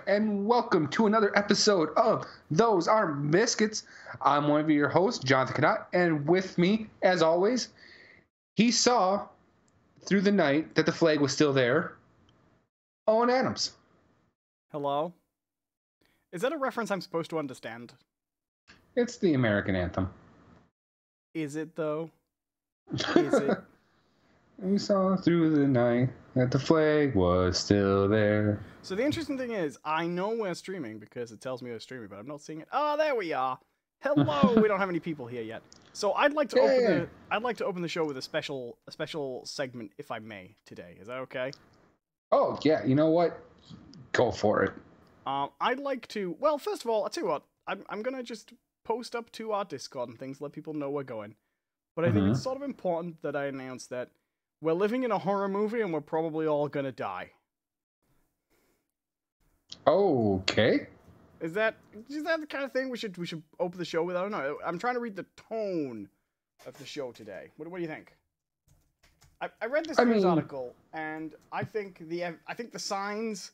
and welcome to another episode of Those Are Biscuits. I'm one of your hosts, Jonathan Cadot, and with me, as always, he saw through the night that the flag was still there, Owen Adams. Hello? Is that a reference I'm supposed to understand? It's the American anthem. Is it, though? Is it? We saw through the night that the flag was still there. So the interesting thing is, I know we're streaming because it tells me we're streaming, but I'm not seeing it. Oh, there we are. Hello. We don't have any people here yet. So I'd like to open the show with a special segment, if I may, today. Is that okay? Oh yeah, you know what? Go for it. I'd like to. Well, first of all, I'll tell you what. I'm gonna just post up to our Discord and things, let people know we're going. But I think it's sort of important that I announce that we're living in a horror movie and we're probably all gonna die. Okay. Is that the kind of thing we should open the show with? I don't know. I'm trying to read the tone of the show today. What do you think? I read this news article and I think the signs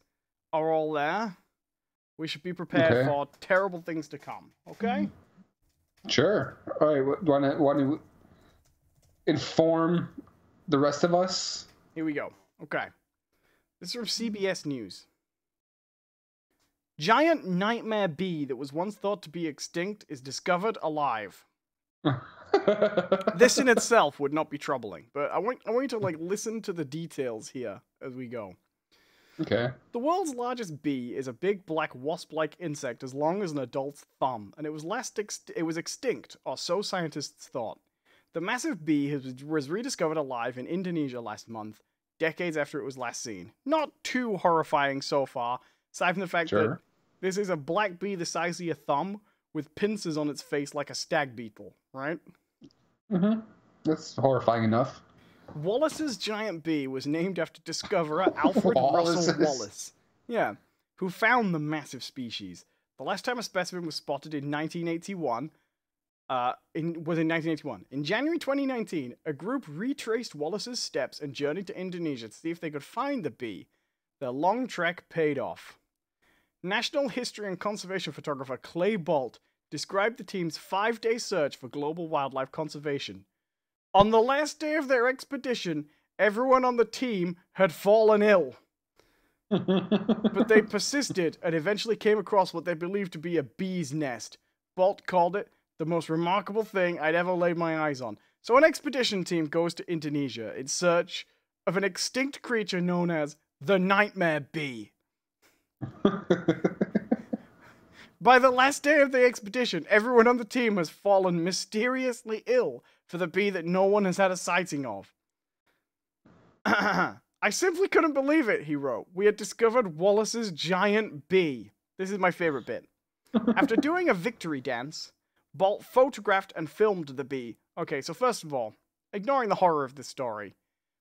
are all there. We should be prepared for terrible things to come. Okay? Sure. All right. Want to inform the rest of us? Here we go. Okay. This is from CBS News. Giant nightmare bee that was once thought to be extinct is discovered alive. This in itself would not be troubling, but I want you to listen to the details here as we go. Okay. The world's largest bee is a big black wasp-like insect as long as an adult's thumb, and it was extinct, or so scientists thought. The massive bee was rediscovered alive in Indonesia last month, decades after it was last seen. Not too horrifying so far, aside from the fact that this is a black bee the size of your thumb with pincers on its face like a stag beetle, right? Mm-hmm. That's horrifying enough. Wallace's giant bee was named after discoverer Alfred Russel Wallace. Yeah, who found the massive species. The last time a specimen was spotted in 1981 was in 1981. In January 2019, a group retraced Wallace's steps and journeyed to Indonesia to see if they could find the bee. Their long trek paid off. National history and conservation photographer Clay Bolt described the team's 5-day search for global wildlife conservation. On the last day of their expedition, everyone on the team had fallen ill. But they persisted and eventually came across what they believed to be a bee's nest. Bolt called it the most remarkable thing I'd ever laid my eyes on. So an expedition team goes to Indonesia in search of an extinct creature known as the nightmare bee. By the last day of the expedition, everyone on the team has fallen mysteriously ill for the bee that no one has had a sighting of. I simply couldn't believe it, he wrote. We had discovered Wallace's giant bee. This is my favorite bit. After doing a victory dance, Bolt photographed and filmed the bee. Okay, so first of all, ignoring the horror of this story,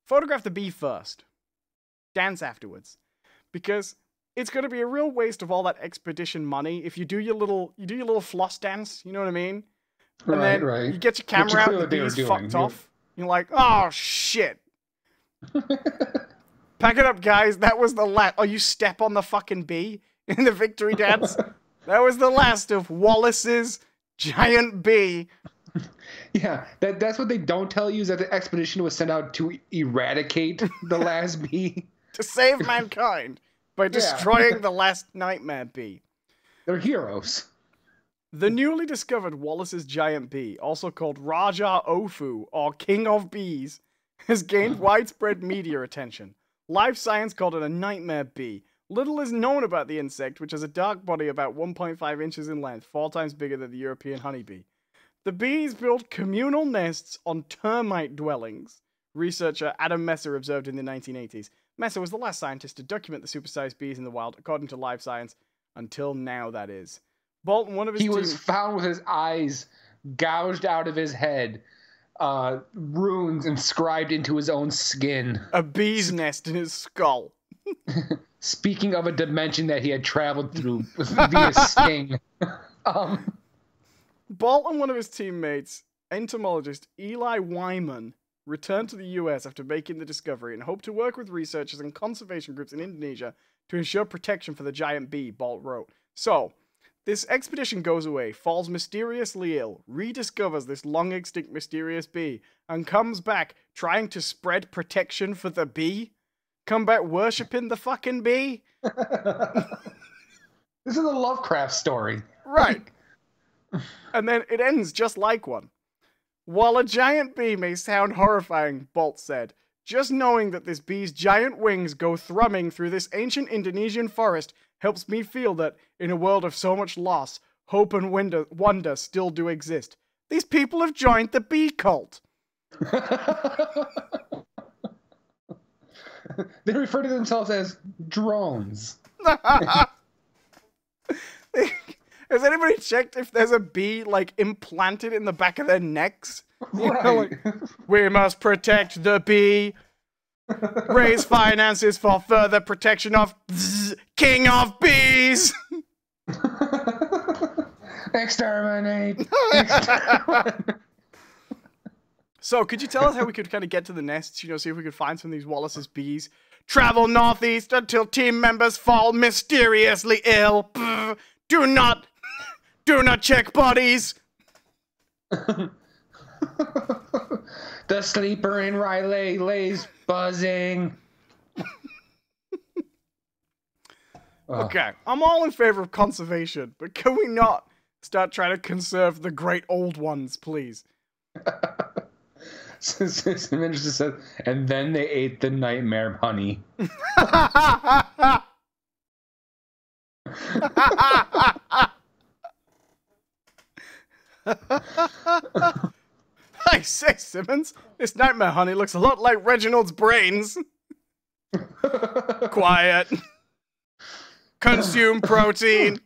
photograph the bee first. Dance afterwards. Because it's going to be a real waste of all that expedition money if you do your little floss dance, you know what I mean? And then you get your camera out and the bee's fucked off. You're like, oh shit. Pack it up, guys. That was the last. Oh, you step on the fucking bee in the victory dance? That was the last of Wallace's giant bee. Yeah, that's what they don't tell you is that the expedition was sent out to eradicate the last bee. To save mankind. By destroying the last nightmare bee. They're heroes. The newly discovered Wallace's giant bee, also called Raja Ofu, or King of Bees, has gained widespread media attention. Life Science called it a nightmare bee. Little is known about the insect, which has a dark body about 1.5 inches in length, 4 times bigger than the European honeybee. The bees build communal nests on termite dwellings, researcher Adam Messer observed in the 1980s. Messer was the last scientist to document the supersized bees in the wild, according to Life Science, until now, that is. Bolton, one of his was found with his eyes gouged out of his head, runes inscribed into his own skin. A bee's nest in his skull. Speaking of a dimension that he had traveled through via sting. Bolt and one of his teammates, entomologist Eli Wyman, returned to the US after making the discovery and hoped to work with researchers and conservation groups in Indonesia to ensure protection for the giant bee, Bolt wrote. So, this expedition goes away, falls mysteriously ill, rediscovers this long extinct mysterious bee, and comes back trying to spread protection for the bee? Come back worshipping the fucking bee? This is a Lovecraft story. Right. And then it ends just like one. While a giant bee may sound horrifying, Bolt said, just knowing that this bee's giant wings go thrumming through this ancient Indonesian forest helps me feel that, in a world of so much loss, hope and wonder still do exist. These people have joined the bee cult. They refer to themselves as drones. Has anybody checked if there's a bee, like, implanted in the back of their necks? Right. Like, we must protect the bee. Raise finances for further protection of King of Bees. Exterminate. So, could you tell us how we could kind of get to the nests? You know, see if we could find some of these Wallace's bees. Travel northeast until team members fall mysteriously ill. Do not check bodies. The sleeper in Riley lays buzzing. Okay, I'm all in favor of conservation, but can we not start trying to conserve the great old ones, please? Some just said, and then they ate the nightmare honey. I say, Simmons, this nightmare honey looks a lot like Reginald's brains. Quiet. Consume protein.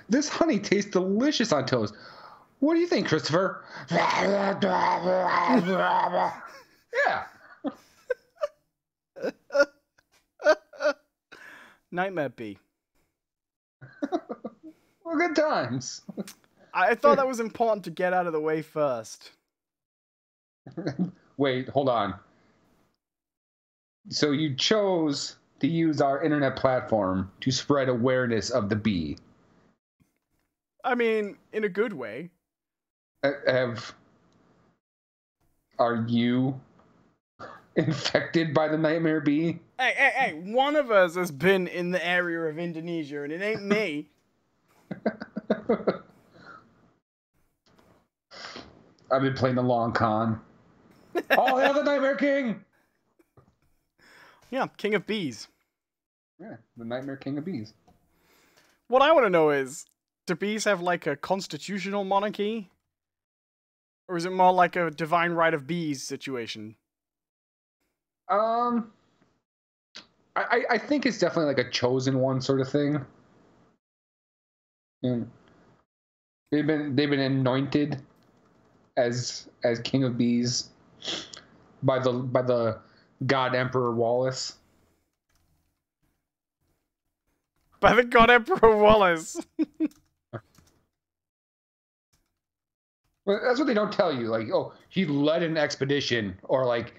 This honey tastes delicious on toast. What do you think, Christopher? Yeah. Nightmare bee. Well, good times. I thought that was important to get out of the way first. Wait, hold on. So you chose to use our internet platform to spread awareness of the bee. I mean, in a good way. Are you infected by the nightmare bee? Hey, one of us has been in the area of Indonesia, and it ain't me. I've been playing the long con. Oh, yeah, the Nightmare King! Yeah, King of Bees. Yeah, the Nightmare King of Bees. What I want to know is, do bees have like a constitutional monarchy? Or is it more like a divine right of bees situation? I think it's definitely like a chosen one sort of thing. And they've been anointed as king of bees by the God Emperor Wallace. By the God Emperor Wallace. Well, that's what they don't tell you. Like, oh, he led an expedition, or like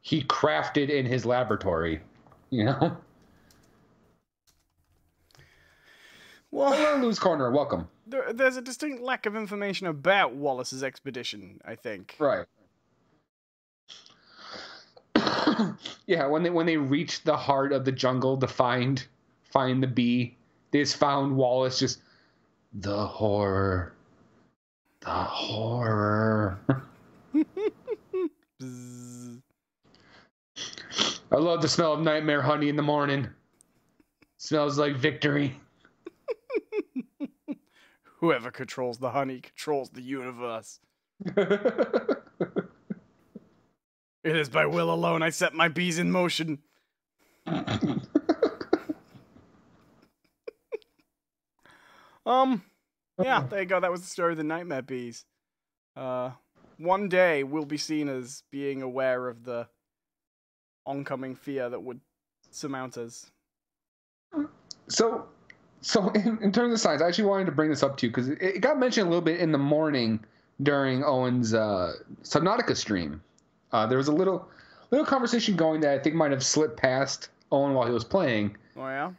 he crafted in his laboratory. You know. Well, hello, Loose Corner. Welcome. There's a distinct lack of information about Wallace's expedition, I think. Right. Yeah, when they reached the heart of the jungle to find the bee, they just found Wallace just the horror. I love the smell of nightmare honey in the morning. Smells like victory. Whoever controls the honey controls the universe. It is by will alone I set my bees in motion. Yeah, there you go. That was the story of the nightmare bees. One day we'll be seen as being aware of the oncoming fear that would surmount us. So in terms of science, I actually wanted to bring this up too because it got mentioned a little bit in the morning during Owen's Subnautica stream. There was a little conversation going that I think might have slipped past Owen while he was playing. Oh yeah.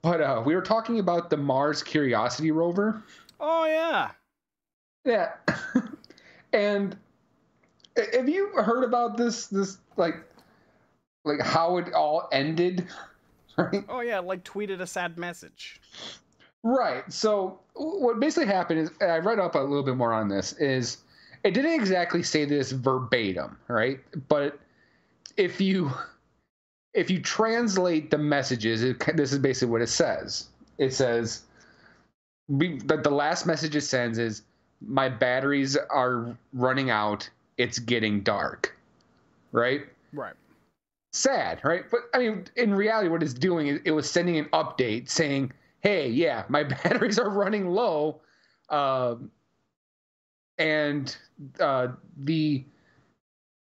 But we were talking about the Mars Curiosity rover. Oh yeah. Yeah. And have you heard about this like how it all ended? Right? Oh yeah, like tweeted a sad message. Right. So what basically happened is, I read up a little bit more on this, is it didn't exactly say this verbatim, right? But if you translate the messages, this is basically what it says. It says, the last message it sends is, my batteries are running out. It's getting dark. Right? Right. Sad, right? But I mean, in reality, what it's doing is it was sending an update saying, hey, yeah, my batteries are running low. And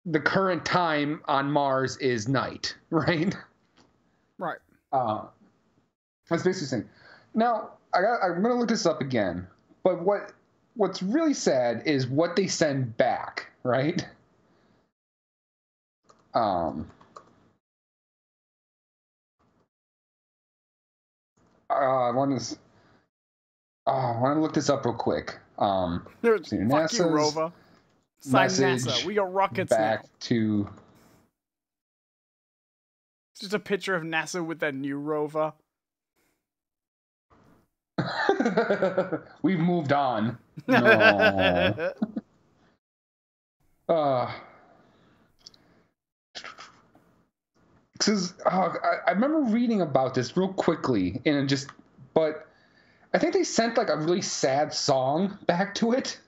the current time on Mars is night, right? Right. That's basically saying. Now, I'm going to look this up again. But what's really sad is what they send back, right? I want to look this up real quick. Fuck you, rover. Sign NASA. We got rockets back now. To. It's just a picture of NASA with their new rover. We've moved on. No. Because I remember reading about this real quickly, but I think they sent like a really sad song back to it.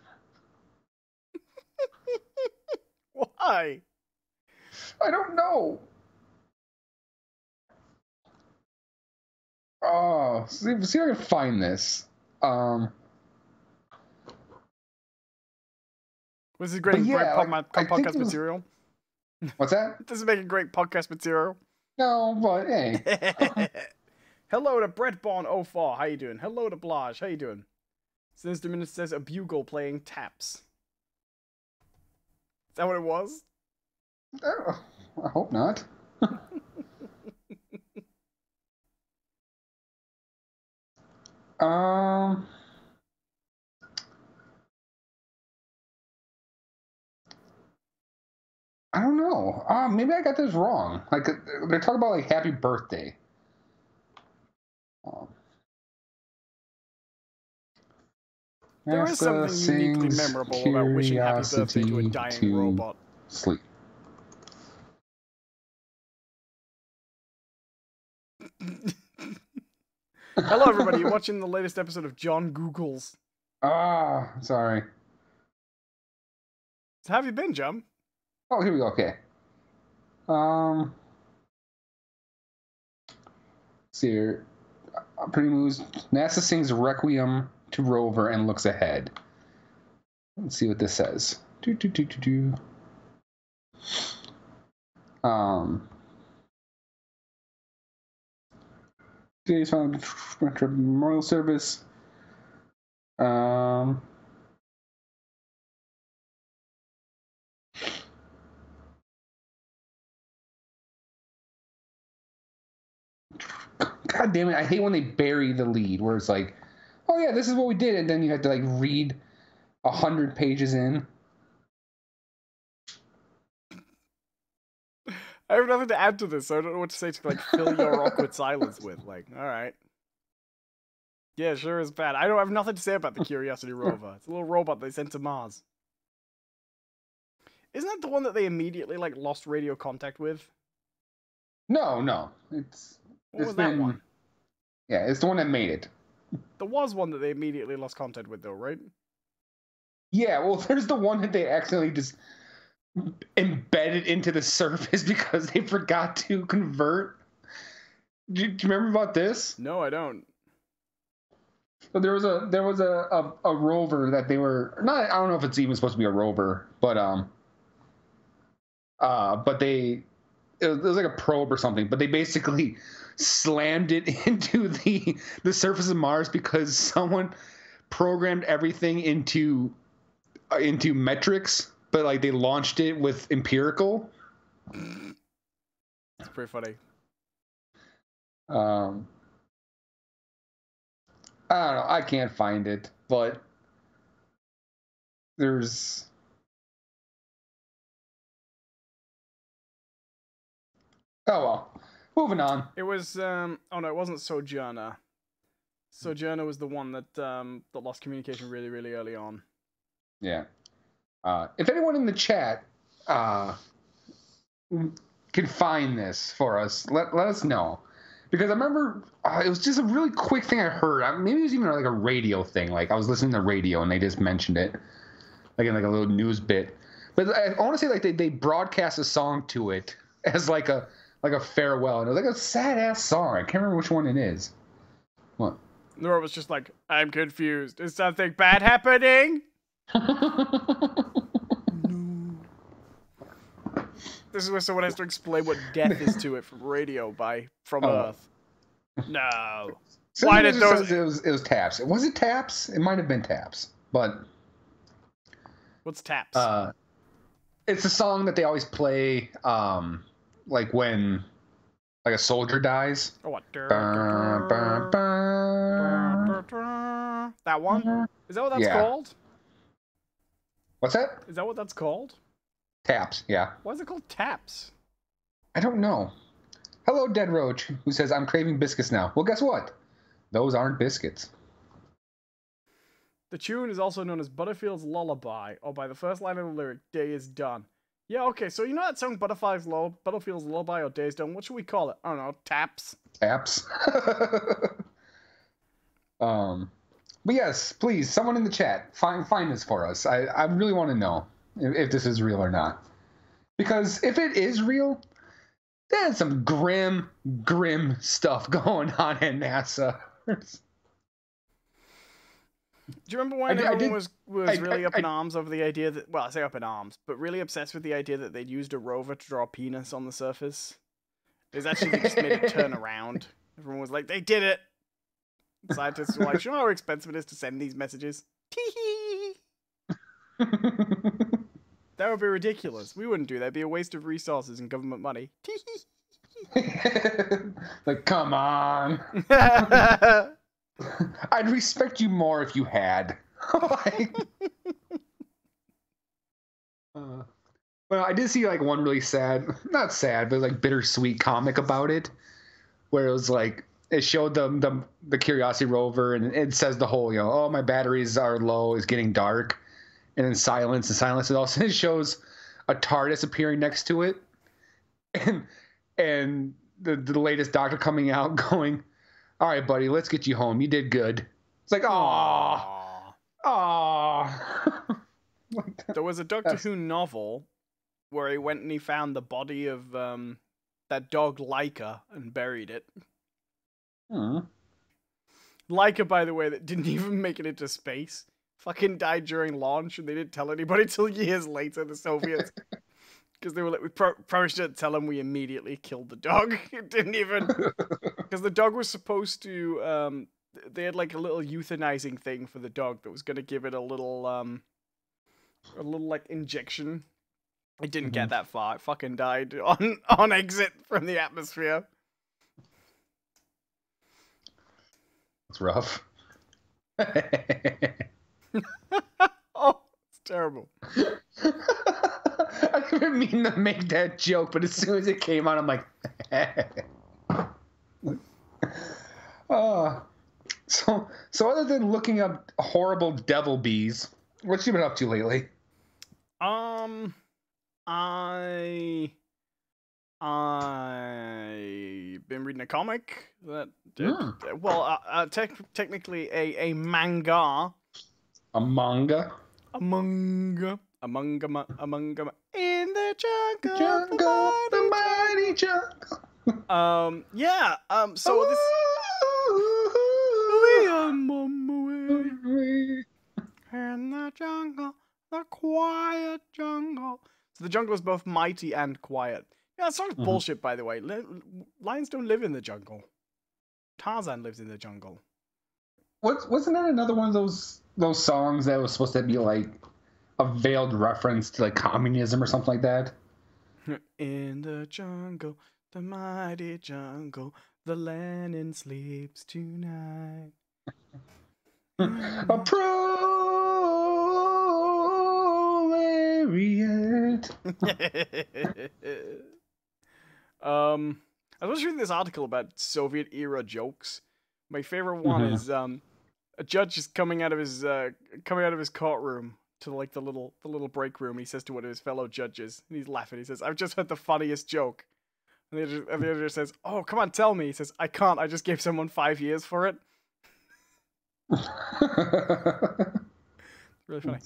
Why? I don't know. Oh, see if I can find this. This is great podcast material. What's that? This is making great podcast material. No, but hey. Hello to Brettborn04. How you doing? Hello to Blage. How you doing? Sinister Minister says a bugle playing taps. Is that what it was? Oh, I hope not. I don't know. Maybe I got this wrong. Like they're talking about like happy birthday. There is something uniquely memorable about wishing happy birthday to a dying robot. Sleep. Hello, everybody. You're watching the latest episode of John Googles. Sorry. So how have you been, John? Oh, here we go. Okay. See here. Pretty moves. NASA sings Requiem to Rover and looks ahead. Let's see what this says. Today's memorial service. God damn it, I hate when they bury the lead, where it's like, oh yeah, this is what we did, and then you have to like read 100 pages in. I have nothing to add to this, so I don't know what to say to like fill your awkward silence with. Like, alright. Yeah, sure is bad. I have nothing to say about the Curiosity rover. It's a little robot they sent to Mars. Isn't that the one that they immediately like lost radio contact with? No. What was that one? Yeah, it's the one that made it. There was one that they immediately lost contact with, though, right? Yeah, well, there's the one that they accidentally just embedded into the surface because they forgot to convert. Do you remember about this? No, I don't. So there was a rover that they were not. I don't know if it's even supposed to be a rover, but it was like a probe or something. But they basically slammed it into the surface of Mars because someone programmed everything into metrics, but like they launched it with empirical. It's pretty funny. I don't know. I can't find it, but there's. Oh well. Moving on. It was oh no, it wasn't Sojourner. Sojourner was the one that lost communication really, really early on. Yeah. If anyone in the chat can find this for us, let us know. Because I remember it was just a really quick thing I heard. Maybe it was even like a radio thing. Like I was listening to the radio and they just mentioned it, like in like a little news bit. But I want to say like they broadcast a song to it as like a farewell, and it was like a sad ass song. I can't remember which one it is. What? Nora was just like, "I'm confused. Is something bad happening?" No. This is where someone has to explain what death is to it from radio from Earth. No. So why did those? It was Taps. Was it Taps? It might have been Taps, but. What's Taps? It's a song that they always play, like when, like a soldier dies. Oh, what? That one? Is that what that's called? What's that? Is that what that's called? Taps, yeah. Why is it called Taps? I don't know. Hello, Dead Roach, who says, I'm craving biscuits now. Well, guess what? Those aren't biscuits. The tune is also known as Butterfield's Lullaby, or by the first line of the lyric, Day is Done. Yeah, okay, so you know that song Butterfield's Lullaby or Day is Done? What should we call it? I don't know, Taps? Taps. But yes, please, someone in the chat, find this for us. I really want to know if this is real or not. Because if it is real, there's some grim stuff going on at NASA. Do you remember when everyone was really up in arms over the idea that, well, I say up in arms, but really obsessed with the idea that they'd used a rover to draw a penis on the surface? It was actually, they just made it turn around. Everyone was like, they did it! Scientists were like, you know how expensive it is to send these messages? Tee-hee! That would be ridiculous. We wouldn't do that. It'd be a waste of resources and government money. Tee-hee! Like, come on. I'd respect you more if you had. Well, I did see like one really sad, not sad, but like bittersweet comic about it, where it was like it showed the Curiosity rover and it says the whole, oh, my batteries are low, it's getting dark, and then silence, and all of a sudden it shows a TARDIS appearing next to it, and the latest doctor coming out going, all right, buddy, let's get you home. You did good. It's like, aww. There was a Doctor Who novel where he went and he found the body of that dog Laika and buried it. Laika, by the way, that didn't even make it into space. Fucking died during launch, and they didn't tell anybody till years later, the Soviets. Because they were like, we promised to tell them we immediately killed the dog. It didn't even... Because the dog was supposed to... they had like a little euthanizing thing for the dog that was going to give it a little like injection. It didn't get that far. It fucking died on exit from the atmosphere. It's rough. Oh, it's terrible. I didn't mean to make that joke, but as soon as it came out, I'm like, so other than looking up horrible devil bees, what you been up to lately? I been reading a comic that did, technically a manga. A manga? A manga in the jungle, the mighty jungle. So this we are away in the jungle, the quiet jungle. So the jungle is both mighty and quiet. Yeah, that song's bullshit, by the way. Lions don't live in the jungle. Tarzan lives in the jungle. Wasn't that another one of those songs that was supposed to be like a veiled reference to like communism or something like that. In the jungle, the mighty jungle, the Lenin sleeps tonight. A proletariat. I was reading this article about Soviet era jokes. My favorite one is a judge is coming out of his courtroom to like the little break room. He says to one of his fellow judges, and he's laughing. He says, "I've just heard the funniest joke." And the other just says, "Oh, come on, tell me." He says, "I can't. I just gave someone 5 years for it." Really funny.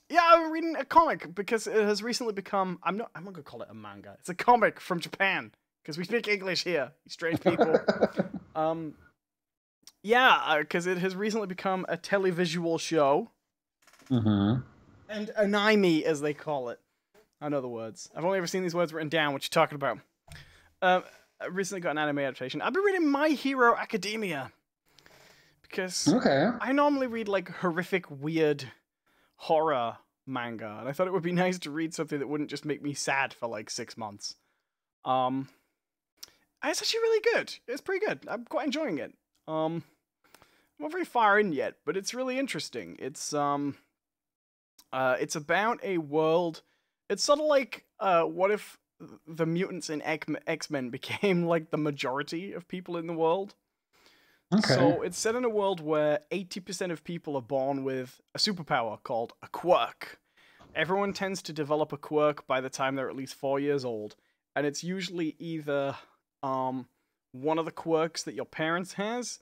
Yeah, I'm reading a comic because it has recently become. I'm not gonna call it a manga. It's a comic from Japan because we speak English here, you strange people. Yeah, because it has recently become a televisual show. And anime, as they call it. I know the words. I've only ever seen these words written down. What you talking about? I recently got an anime adaptation. I've been reading My Hero Academia because I normally read like horrific, weird horror manga, and I thought it would be nice to read something that wouldn't just make me sad for like 6 months. It's actually really good. It's pretty good. I'm quite enjoying it. I'm not very far in yet, but it's really interesting. It's about a world. It's sort of like what if the mutants in X-Men became like the majority of people in the world. So it's set in a world where 80% of people are born with a superpower called a quirk. Everyone tends to develop a quirk by the time they're at least 4 years old, and it's usually either one of the quirks that your parents has,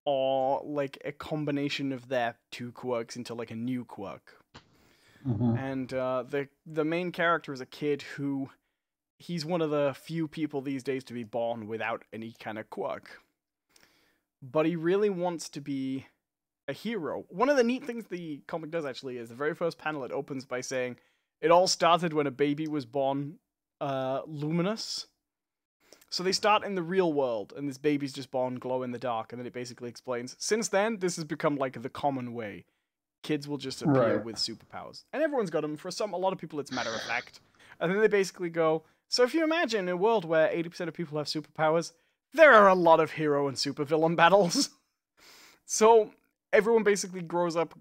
or like a combination of their two quirks into like a new quirk. And the main character is a kid who he's one of the few people these days to be born without any kind of quirk. But he really wants to be a hero. One of the neat things the comic does, actually, is the very first panel, it opens by saying, it all started when a baby was born luminous. So they start in the real world, and this baby's just born glow in the dark, and then it basically explains, since then, this has become like the common way. Kids will just appear with superpowers. And everyone's got them. For a lot of people, it's matter of fact. And then they basically go, so if you imagine a world where 80% of people have superpowers, there are a lot of hero and supervillain battles. So everyone basically grows up.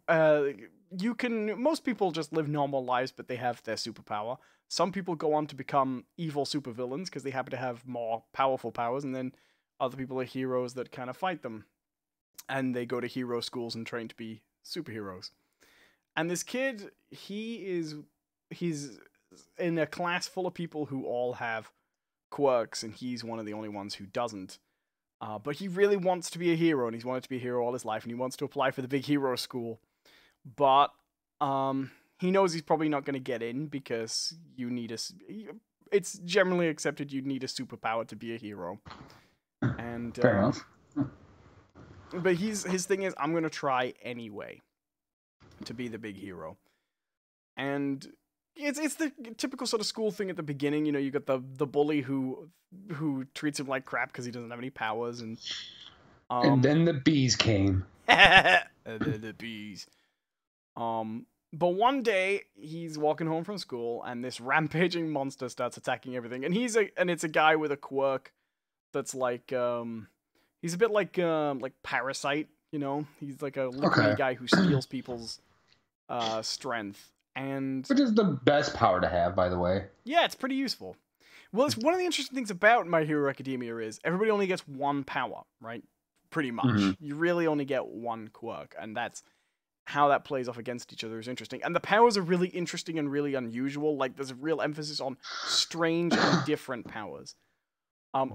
Most people just live normal lives, but they have their superpower. Some people go on to become evil supervillains because they happen to have more powerful powers, and then other people are heroes that kind of fight them. And they go to hero schools and train to be superheroes. And this kid, he's in a class full of people who all have quirks, and he's one of the only ones who doesn't. But he really wants to be a hero, and he's wanted to be a hero all his life, and he wants to apply for the big hero school. But he knows he's probably not going to get in because it's generally accepted you need a superpower to be a hero. And fair enough. But his thing is, I'm going to try anyway to be the big hero. And it's the typical sort of school thing at the beginning. You know, you got the bully who treats him like crap because he doesn't have any powers, and then the bees came. the bees. But one day he's walking home from school, and this rampaging monster starts attacking everything. And it's a guy with a quirk that's like he's a bit like Parasite. You know, he's like a liquidy guy who steals people's strength. Which is the best power to have, by the way. Yeah, it's pretty useful. Well, it's one of the interesting things about My Hero Academia is everybody only gets one power, right? Pretty much. You really only get one quirk, and that's how that plays off against each other is interesting. And the powers are really interesting and really unusual. Like, there's a real emphasis on strange and different powers.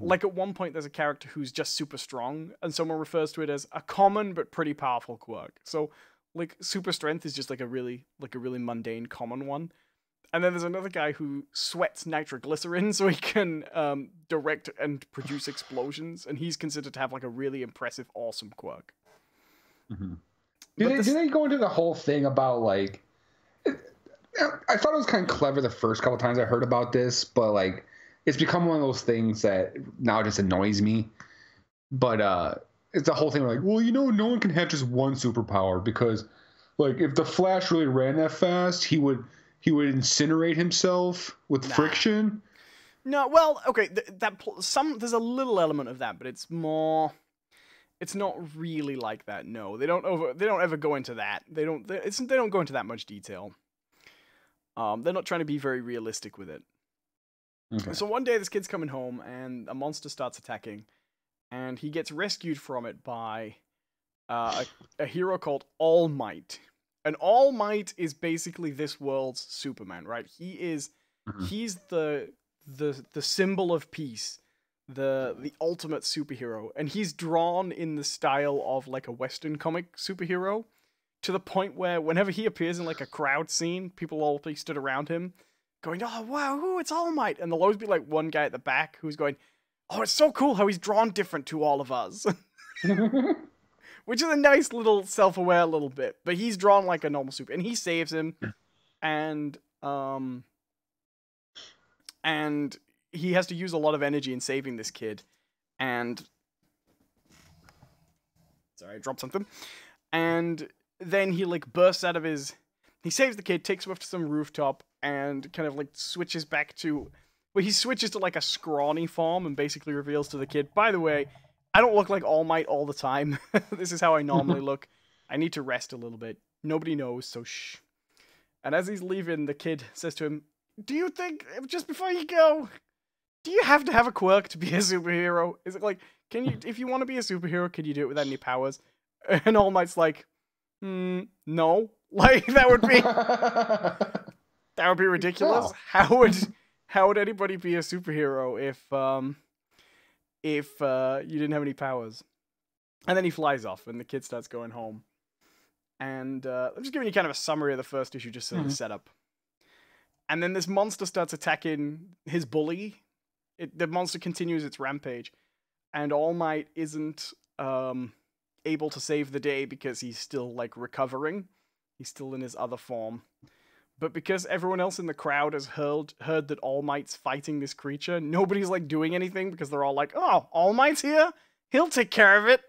Like, at one point, there's a character who's just super strong, and someone refers to it as a common but pretty powerful quirk. So, like, super strength is just like a really mundane common one. And then there's another guy who sweats nitroglycerin so he can direct and produce explosions, and he's considered to have like a really impressive, awesome quirk. Did they go into the whole thing about like? I thought it was kind of clever the first couple times I heard about this, but like it's become one of those things that now just annoys me. But it's the whole thing like, well, you know, no one can have just one superpower because Like if the Flash really ran that fast, he would incinerate himself with friction. No, well, okay, there's a little element of that, but it's more. It's not really like that. No, they don't ever go into that. They don't go into that much detail. They're not trying to be very realistic with it. Okay. So one day this kid's coming home and a monster starts attacking, and he gets rescued from it by a hero called All Might. And All Might is basically this world's Superman, right? He's the symbol of peace, the ultimate superhero, and he's drawn in the style of like a Western comic superhero, to the point where whenever he appears in like a crowd scene, people all be stood around him going, "Oh wow, ooh, it's All Might," and there'll always be like one guy at the back who's going, "Oh, it's so cool how he's drawn different to all of us." Which is a nice little self-aware little bit, but he's drawn like a normal super, and he saves him, and he has to use a lot of energy in saving this kid, and sorry, I dropped something, and then he like bursts out of he saves the kid, takes him up to some rooftop, and kind of like switches back to, well, he switches to like a scrawny form, and basically reveals to the kid, by the way, I don't look like All Might all the time. This is how I normally look. I need to rest a little bit. Nobody knows, so shh. And as he's leaving, the kid says to him, "Do you think, just before you go, do you have to have a quirk to be a superhero? Is it like, can you, if you want to be a superhero, can you do it without any powers?" And All Might's like, no. Like, that would be ridiculous. Oh. How would anybody be a superhero if you didn't have any powers? And then he flies off, and the kid starts going home. And I'm just giving you kind of a summary of the first issue, just so the setup. And then this monster starts attacking his bully. The monster continues its rampage, and All Might isn't able to save the day because he's still like recovering. He's still in his other form. But because everyone else in the crowd has heard that All Might's fighting this creature, nobody's like doing anything because they're all like, "Oh, All Might's here? He'll take care of it."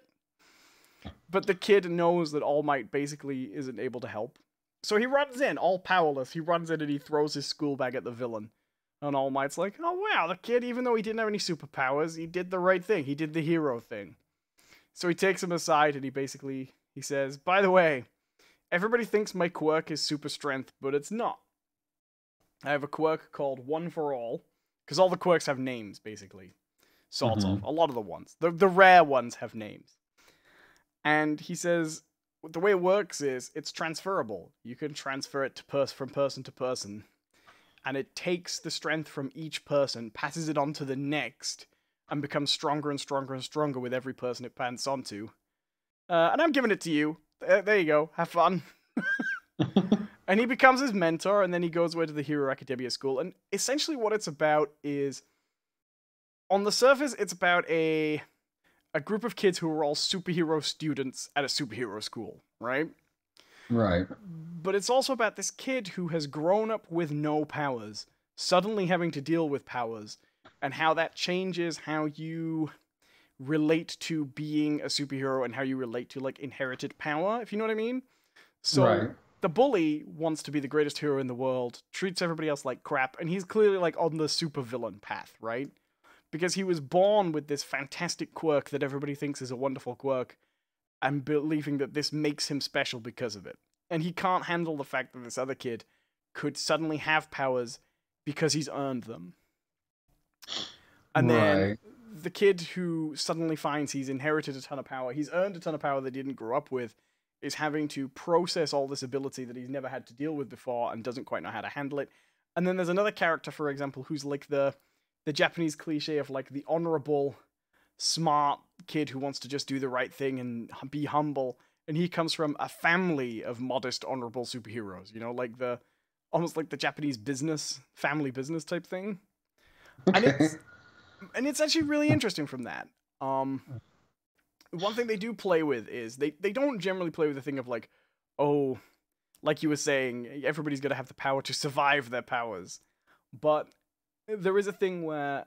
But the kid knows that All Might basically isn't able to help. So he runs in, all powerless. He runs in and he throws his school bag at the villain. And All Might's like, "Oh wow, the kid, even though he didn't have any superpowers, he did the right thing. He did the hero thing." So he takes him aside and he says, "By the way, everybody thinks my quirk is super strength, but it's not. I have a quirk called One for All," because all the quirks have names, basically. Sort of. A lot of the ones. The rare ones have names. And he says, the way it works is, it's transferable. You can transfer it from person to person. And it takes the strength from each person, passes it on to the next, and becomes stronger and stronger and stronger with every person it pans onto. And I'm giving it to you. There you go. Have fun. And he becomes his mentor, and then he goes away to the Hero Academia school. And essentially what it's about is, on the surface, it's about a group of kids who are all superhero students at a superhero school, right? Right. But it's also about this kid who has grown up with no powers, suddenly having to deal with powers, and how that changes how you relate to being a superhero and how you relate to, like, inherited power, if you know what I mean? So, the bully wants to be the greatest hero in the world, treats everybody else like crap, and he's clearly, like, on the supervillain path, right? Because he was born with this fantastic quirk that everybody thinks is a wonderful quirk, and believing that this makes him special because of it. And he can't handle the fact that this other kid could suddenly have powers because he's earned them. And then the kid who suddenly finds he's inherited a ton of power, he's earned a ton of power that he didn't grow up with, is having to process all this ability that he's never had to deal with before and doesn't quite know how to handle it. And then there's another character, for example, who's like the Japanese cliche of like the honorable, smart kid who wants to just do the right thing and be humble. And he comes from a family of modest, honorable superheroes, you know, like almost like the Japanese family business type thing. And it's actually really interesting from that. One thing they do play with is they don't generally play with the thing of like, oh, like you were saying, everybody's going to have the power to survive their powers. But there is a thing where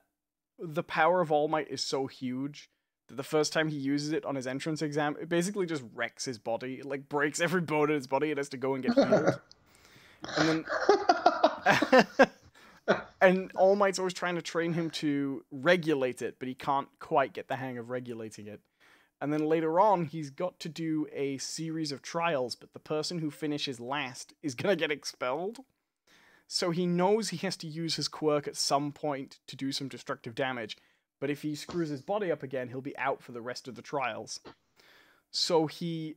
the power of All Might is so huge The first time he uses it on his entrance exam, it basically just wrecks his body. It like breaks every bone in his body. It has to go and get healed. And then and All Might's always trying to train him to regulate it, but he can't quite get the hang of regulating it. And then later on, he's got to do a series of trials, but the person who finishes last is gonna get expelled. So he knows he has to use his quirk at some point to do some destructive damage. But if he screws his body up again, he'll be out for the rest of the trials. So because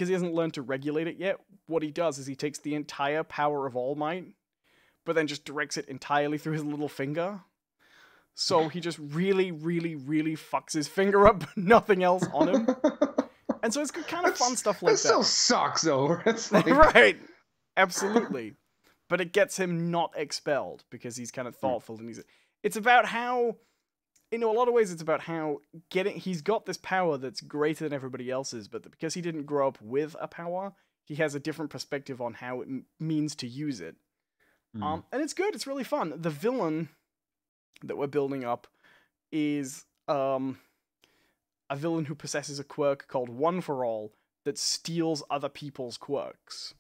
he hasn't learned to regulate it yet, what he does is he takes the entire power of All Might, but then just directs it entirely through his little finger. So he just really, really, really fucks his finger up, nothing else on him. And so it's kind of fun stuff like that. That still sucks, though. It's like... Right. Absolutely. But it gets him not expelled because he's kind of thoughtful and it's about how, a lot of ways, it's about how he's got this power that's greater than everybody else's, but because he didn't grow up with a power, he has a different perspective on how it means to use it. And it's good. It's really fun. The villain that we're building up is a villain who possesses a quirk called One for All that steals other people's quirks.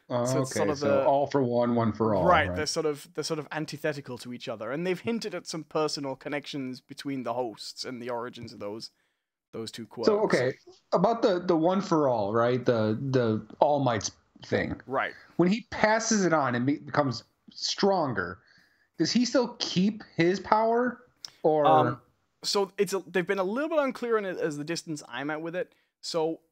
So it's sort of all for one, one for all. Right, they're sort of antithetical to each other, and they've hinted at some personal connections between the hosts and the origins of those two quirks. So about the one for all, right? The All Might's thing. Right. When he passes it on and becomes stronger, does he still keep his power, or? So they've been a little bit unclear in it as the distance I'm at with it. So,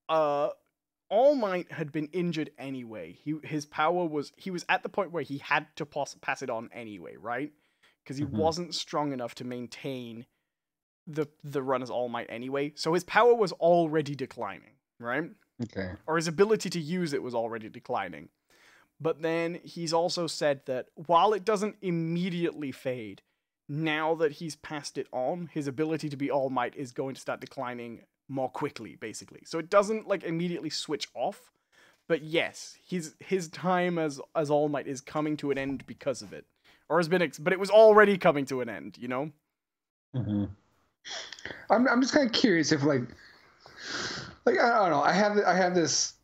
All Might had been injured anyway. He was at the point where he had to pass it on anyway, right? Because he wasn't strong enough to maintain the run as All Might anyway. So his power was already declining, right? Okay. Or his ability to use it was already declining. But then he's also said that while it doesn't immediately fade, now that he's passed it on, his ability to be All Might is going to start declining more quickly, basically. So it doesn't like immediately switch off, but yes, his time as All Might is coming to an end because of it, or has been, but it was already coming to an end, you know. I'm just kind of curious if like I don't know. I have this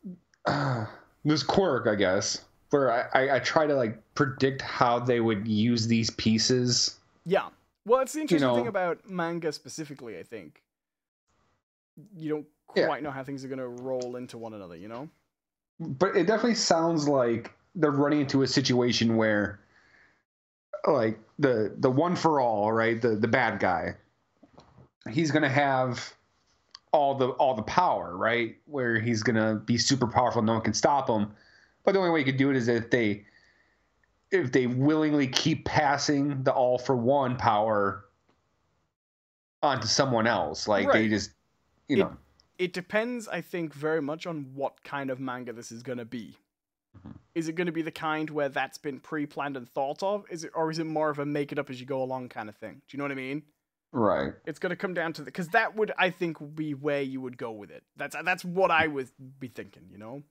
this quirk, I guess, where I try to like predict how they would use these pieces. Yeah. Well, it's the interesting thing about manga specifically, I think. You don't quite know how things are going to roll into one another, you know? But it definitely sounds like they're running into a situation where, like, the one for all, right? The bad guy, he's going to have all the power, right? Where he's going to be super powerful, no one can stop him. But the only way you could do it is if they willingly keep passing the all for one power onto someone else. Like, they just... It depends, I think, very much on what kind of manga this is going to be. Is it going to be the kind where that's been pre-planned and thought of? Or is it more of a make it up as you go along kind of thing? Do you know what I mean? Right. It's going to come down to because that would, I think, be where you would go with it. That's what I would be thinking, you know?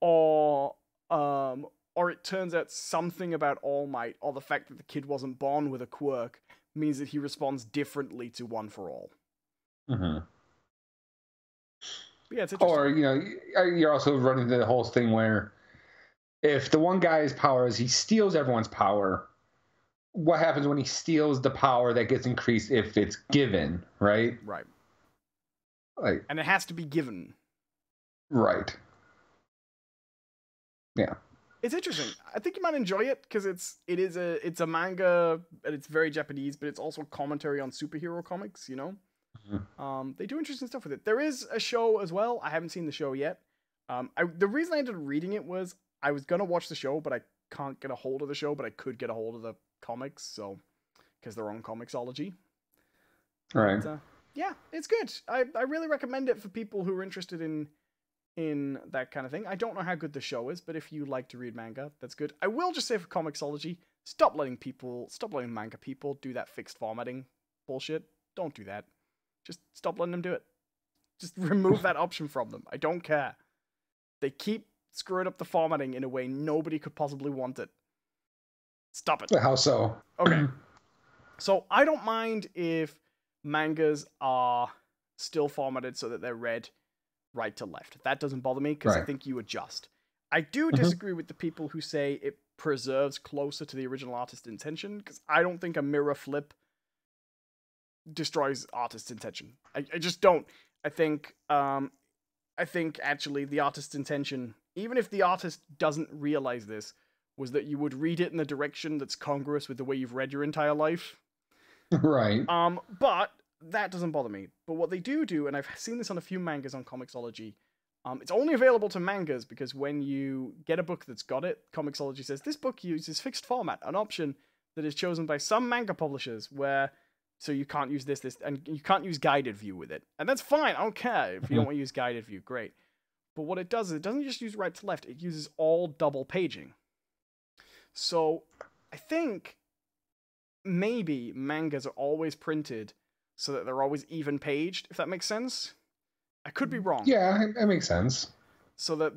Or it turns out something about All Might, or the fact that the kid wasn't born with a quirk, means that he responds differently to One for All. Yeah, it's interesting. Or, you're also running the whole thing where if the one guy's power is he steals everyone's power, what happens when he steals the power that gets increased if it's given, right? Right. Like, and it has to be given. Right. Yeah. It's interesting. I think you might enjoy it because it's a manga and it's very Japanese, but it's also commentary on superhero comics, you know? They do interesting stuff with it. There is a show as well. I haven't seen the show yet. The reason I ended up reading it was I was gonna watch the show, but I can't get a hold of the show, but I could get a hold of the comics, so because they're on Comixology. Right. But, yeah, it's good. I really recommend it for people who are interested in that kind of thing. I don't know how good the show is, but if you like to read manga, that's good. I will just say for Comixology, stop letting manga people do that fixed formatting bullshit. Don't do that. Just stop letting them do it. Just remove that option from them. I don't care. They keep screwing up the formatting in a way nobody could possibly want it. Stop it. How so? Okay. So I don't mind if mangas are still formatted so that they're read right to left. That doesn't bother me because I think you adjust. I do disagree with the people who say it preserves closer to the original artist's intention, because I don't think a mirror flip destroys artist's intention. I just don't. I think actually the artist's intention, even if the artist doesn't realize this, was that you would read it in a direction that's congruous with the way you've read your entire life. Right. But that doesn't bother me. But what they do, and I've seen this on a few mangas on Comixology, it's only available to mangas because when you get a book that's got it, Comixology says, this book uses fixed format, an option that is chosen by some manga publishers so you can't use this, and you can't use guided view with it. And that's fine, I don't care. If you don't want to use guided view, great. But what it does is it doesn't just use right to left, it uses all double paging. So I think maybe mangas are always printed so that they're always even paged, if that makes sense. I could be wrong. Yeah, that makes sense. So that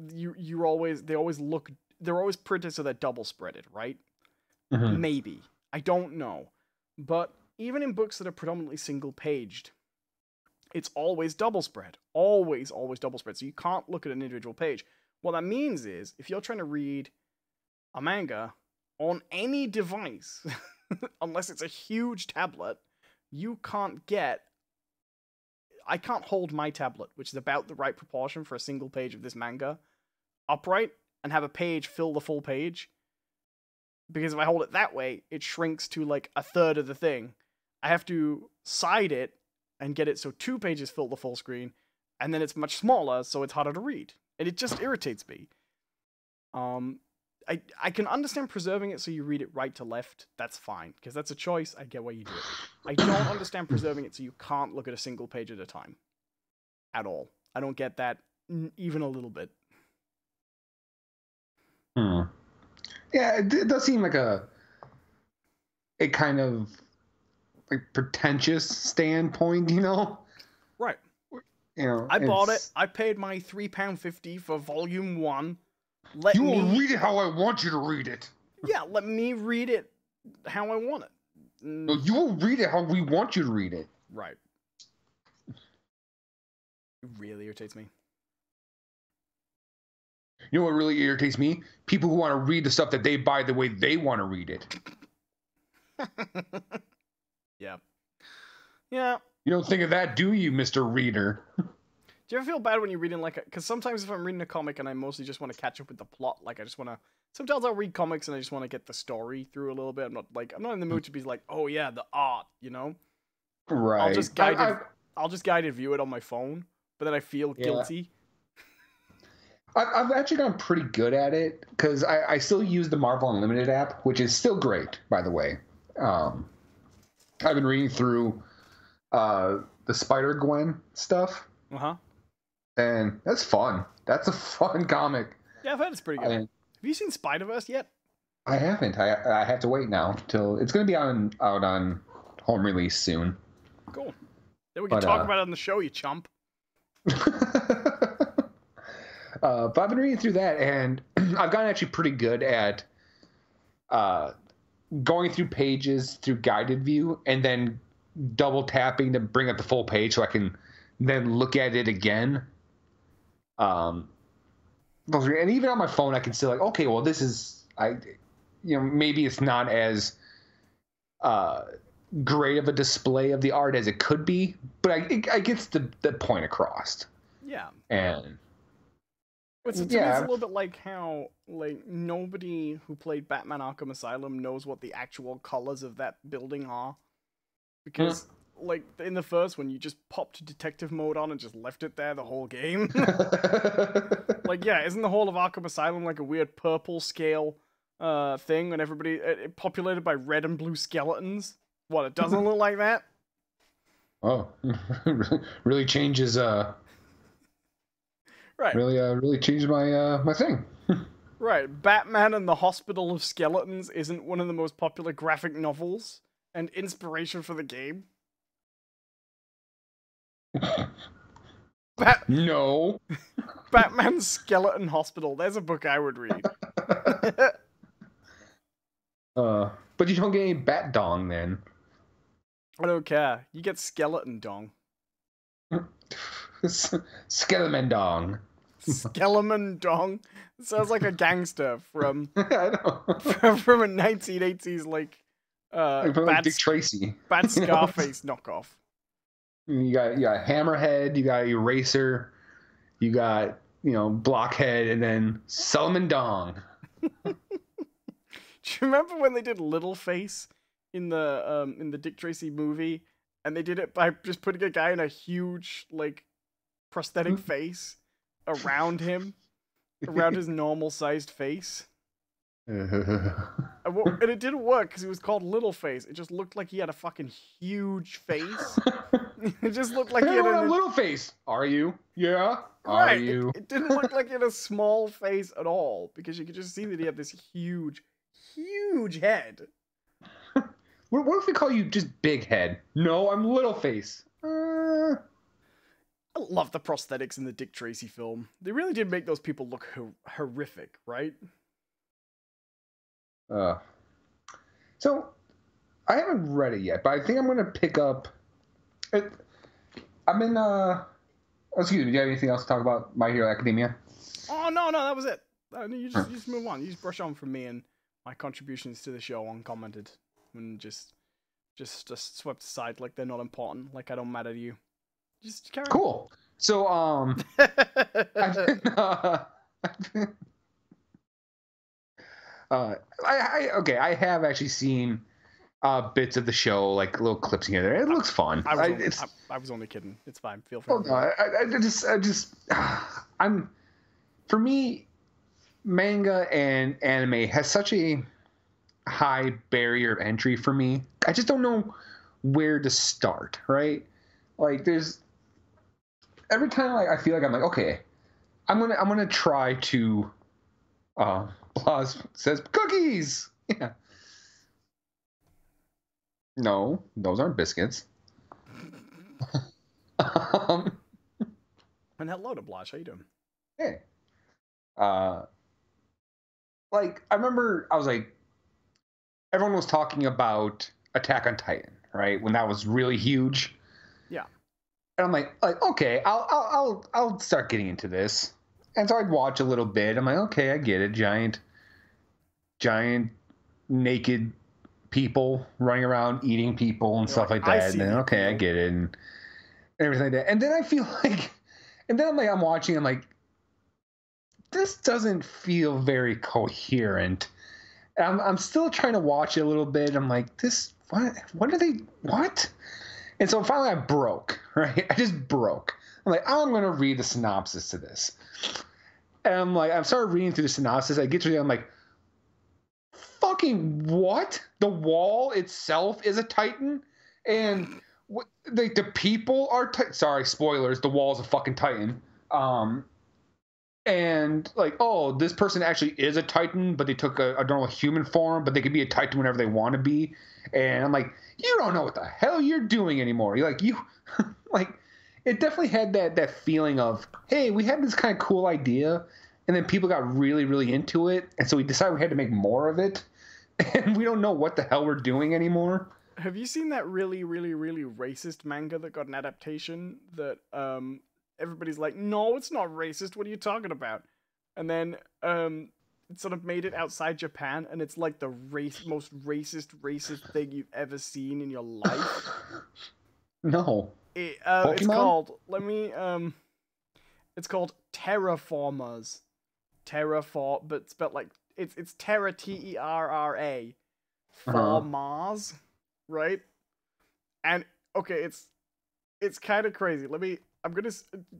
they're always printed so they're double spreaded, right? Maybe. I don't know. But even in books that are predominantly single paged, it's always double spread. Always double spread. So you can't look at an individual page. What that means is, if you're trying to read a manga on any device, unless it's a huge tablet, I can't hold my tablet, which is about the right proportion for a single page of this manga, upright and have a page fill the full page. Because if I hold it that way, it shrinks to like a third of the thing. I have to side it and get it so 2 pages fill the full screen, and then it's much smaller, so it's harder to read. And it just irritates me. I can understand preserving it so you read it right to left. That's fine, because that's a choice. I get why you do it. I don't understand preserving it so you can't look at a single page at a time. At all. I don't get that even a little bit. Yeah, it does seem like a kind of like pretentious standpoint, you know? Right. You know, I bought it. I paid my £3.50 for volume 1. You will read it how I want you to read it. Yeah, let me read it how I want it. No, you will read it how we want you to read it. Right. It really irritates me. You know what really irritates me? People who want to read the stuff that they buy the way they want to read it. Yeah. Yeah. You don't think of that, do you, Mr. Reader? Do you ever feel bad when you're reading because sometimes if I'm reading a comic and I mostly just want to catch up with the plot, like I just want to, sometimes I'll read comics and I just want to get the story through a little bit. I'm not in the mood to be like, oh yeah, the art, you know? Right. I'll just guided view it on my phone, but then I feel guilty. I've actually gotten pretty good at it because I still use the Marvel Unlimited app, which is still great, by the way. I've been reading through the Spider-Gwen stuff. Uh-huh. And that's fun. That's a fun comic. Yeah, I've heard it's pretty good. Have you seen Spider-Verse yet? I haven't. I have to wait now till it's going to be out on home release soon. Cool. Then we can talk about it on the show, you chump. But I've been reading through that, and I've gotten actually pretty good at going through pages through guided view and then double tapping to bring up the full page so I can then look at it again. And even on my phone, I can still okay, well, this is maybe it's not as great of a display of the art as it could be, but I gets the point across. Yeah. And to me, it's a little bit like how nobody who played Batman Arkham Asylum knows what the actual colors of that building are, because in the first one, you just popped detective mode on and just left it there the whole game. Isn't the whole of Arkham Asylum like a weird purple scale thing, and everybody populated by red and blue skeletons? What, it doesn't look like that? Oh, really changes. Right. Really changed my my thing. Right. Batman and the Hospital of Skeletons isn't one of the most popular graphic novels and inspiration for the game. No. Batman's Skeleton Hospital. There's a book I would read. But you don't get any Bat Dong then. I don't care. You get skeleton dong. Skeleton Dong. Skeleton dong. It sounds like a gangster from I know. from a 1980s like Like Dick Tracy. bad You know? Scarface knockoff. You got Hammerhead, you got Eraser, you got Blockhead, and then Solomon Dong. Do you remember when they did Littleface in the Dick Tracy movie, and they did it by just putting a guy in a huge like prosthetic face around him, around his normal sized face? And it didn't work because he was called Littleface. It just looked like he had a fucking huge face. It just looked like he had a little face. Are you? Yeah. Are right. you? It didn't look like he had a small face at all because you could just see that he had this huge head. What if we call you just Big Head? No, I'm Little Face. I love the prosthetics in the Dick Tracy film. They really did make those people look horrific, right? So I haven't read it yet, but I think I'm gonna pick up. I'm in. Excuse me. Do you have anything else to talk about My Hero Academia? Oh no, that was it. You just move on. You just brush on from me and my contributions to the show uncommented, and just swept aside like they're not important, like I don't matter to you. Just carry on. Cool. So I have actually seen bits of the show, like little clips here and there. It looks fun. I was only kidding. It's fine. Feel free. Oh, no, I just for me, manga and anime has such a high barrier of entry for me. I just don't know where to start, right? Like there's every time I feel like I'm like, okay, I'm gonna try to Blas says cookies. Yeah. No, those aren't biscuits. And hello to Blas, how you doing? Hey. Like I remember I was like everyone was talking about Attack on Titan, right? When that was really huge. Yeah. And I'm like, okay, I'll start getting into this. And so I'd watch a little bit. I'm like, okay, I get it. Giant naked people running around eating people and stuff like that. And then okay, I get it and everything like that. And then I feel like, and then I'm watching. I'm like, this doesn't feel very coherent. And I'm still trying to watch it a little bit. I'm like, this what are they what? And so finally I broke, right? I just broke. I'm like, I'm going to read the synopsis to this. And I'm like, I started reading through the synopsis. I get to it, I'm like, fucking what? The wall itself is a Titan? And the people are sorry, spoilers, the wall's a fucking Titan. And like, oh, this person actually is a Titan, but they took a normal human form, but they could be a Titan whenever they want to be. And I'm like, you don't know what the hell you're doing anymore. You're like, like, it definitely had that feeling of, hey, we had this kind of cool idea, and then people got really, really into it, and so we decided we had to make more of it, and we don't know what the hell we're doing anymore. Have you seen that really, really, really racist manga that got an adaptation that everybody's like, no, it's not racist, what are you talking about? And then it sort of made it outside Japan, and it's like the most racist thing you've ever seen in your life. No. It's called, it's called Terraformers. But spelled like, it's Terra, Terra, for Mars, right? And, okay, it's kind of crazy. I'm gonna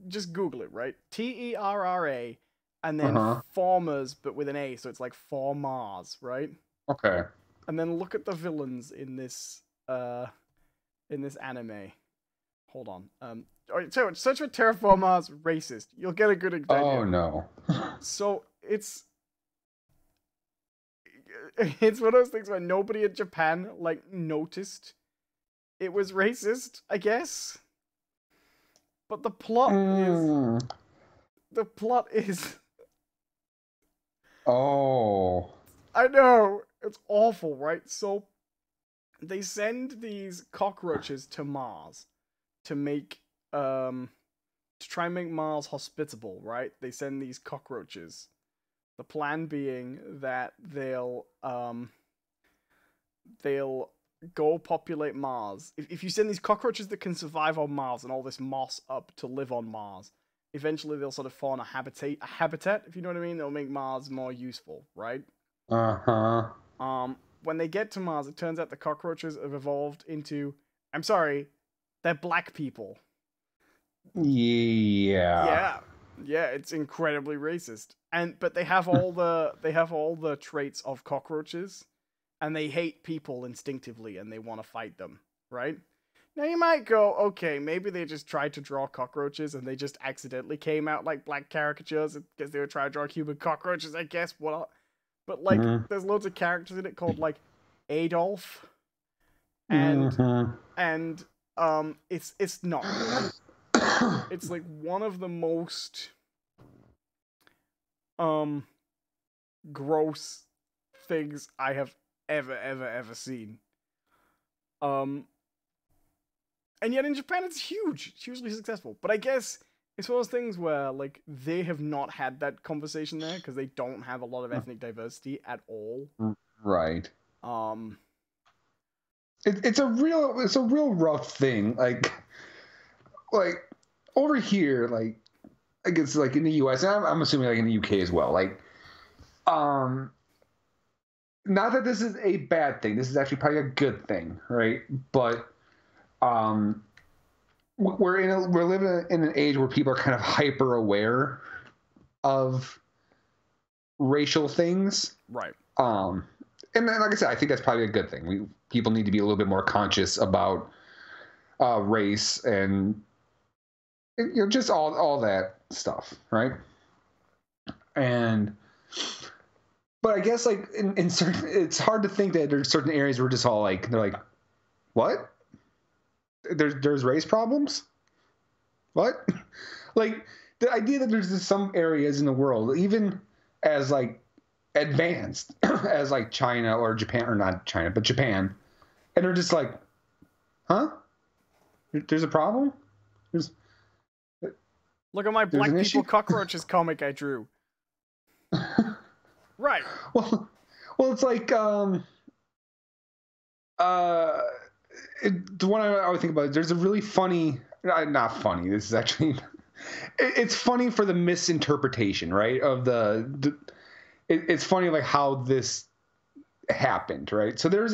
just Google it, right? Terra, and then Formers, but with an A, so it's like for Mars, right? Okay. And then look at the villains in this anime. Hold on. All right, so search for Terraformers racist. You'll get a good idea. Oh no. So it's one of those things where nobody in Japan like noticed it was racist, I guess. But the plot is Oh. I know, it's awful, right? So they send these cockroaches to Mars to make to try and make Mars hospitable, right? They send these cockroaches. The plan being that they'll go populate Mars. If you send these cockroaches that can survive on Mars and all this moss up to live on Mars, eventually they'll sort of form a habitat, if you know what I mean. They'll make Mars more useful, right? When they get to Mars, it turns out the cockroaches have evolved into, I'm sorry, they're black people. Yeah. Yeah, it's incredibly racist. But they have all the traits of cockroaches, and they hate people instinctively, and they want to fight them, right? Now you might go, okay, maybe they just tried to draw cockroaches and they just accidentally came out like black caricatures because they were trying to draw human cockroaches, I guess. But like, there's loads of characters in it called like Adolf, and it's not good. It's like one of the most gross things I have ever seen. And yet in Japan it's huge. It's hugely successful. But I guess it's one of those things where like they have not had that conversation there because they don't have a lot of ethnic diversity at all. Right. It's a real rough thing. Like over here, like I guess like in the US, and I'm assuming like in the UK as well. Like, not that this is a bad thing. This is actually probably a good thing, right? But we're living in an age where people are kind of hyper aware of racial things, right? And then, like I said, I think that's probably a good thing. People need to be a little bit more conscious about race and just all that stuff, right? But I guess like in certain, it's hard to think that there's certain areas where just all like they're like, what? There's race problems? What? Like the idea that there's just some areas in the world, even as like advanced as like China or Japan, or not China, but Japan, and they're just like, huh? There's a problem? Look at my black people cockroaches comic I drew. Right. Well, it's like the one I always think about. There's a really funny, not funny. This is actually, it's funny for the misinterpretation, right? Of it's funny like how this happened, right? So there's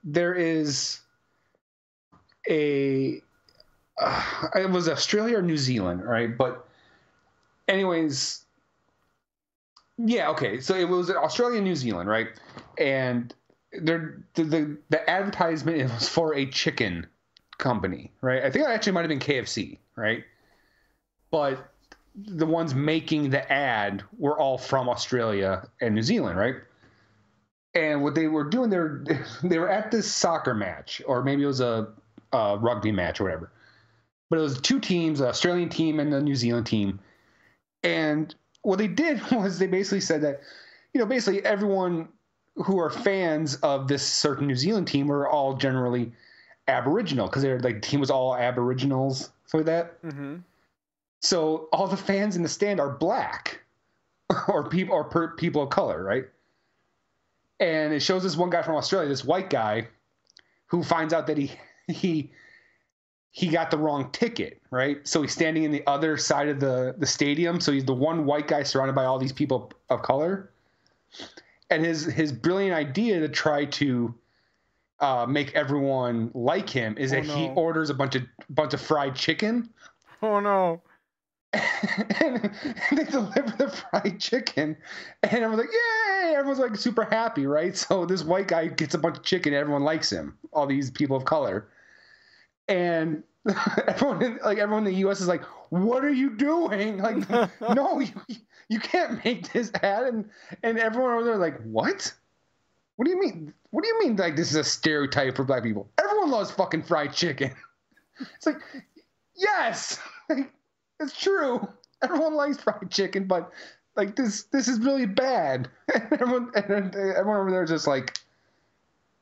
there is it was Australia or New Zealand, right? But anyways, yeah, okay. So it was Australia and New Zealand, right? And the advertisement was for a chicken company, right? I think it actually might have been KFC, right? But the ones making the ad were all from Australia and New Zealand, right? And what they were doing, they were at this soccer match, or maybe it was a rugby match or whatever. But it was two teams, the Australian team and the New Zealand team. And what they did was they basically said that, basically everyone who are fans of this certain New Zealand team were all generally Aboriginal, because they're like, the team was all Aboriginals, for that. Mm-hmm. So all the fans in the stand are black or people of color, right? And it shows this one guy from Australia, this white guy, who finds out that he got the wrong ticket, right? So he's standing in the other side of the stadium. So he's the one white guy surrounded by all these people of color. And his brilliant idea to try to make everyone like him is that he orders a bunch of fried chicken. Oh no. And they deliver the fried chicken, and everyone's like, yay! Everyone's like super happy, right? So this white guy gets a bunch of chicken, and everyone likes him, all these people of color. And everyone in the U.S. is like, what are you doing? Like, no, you can't make this ad. And everyone over there is like, what? What do you mean? What do you mean like this is a stereotype for black people? Everyone loves fucking fried chicken. It's like, yes! Like, it's true. Everyone likes fried chicken, but like this is really bad. And everyone over there is just like,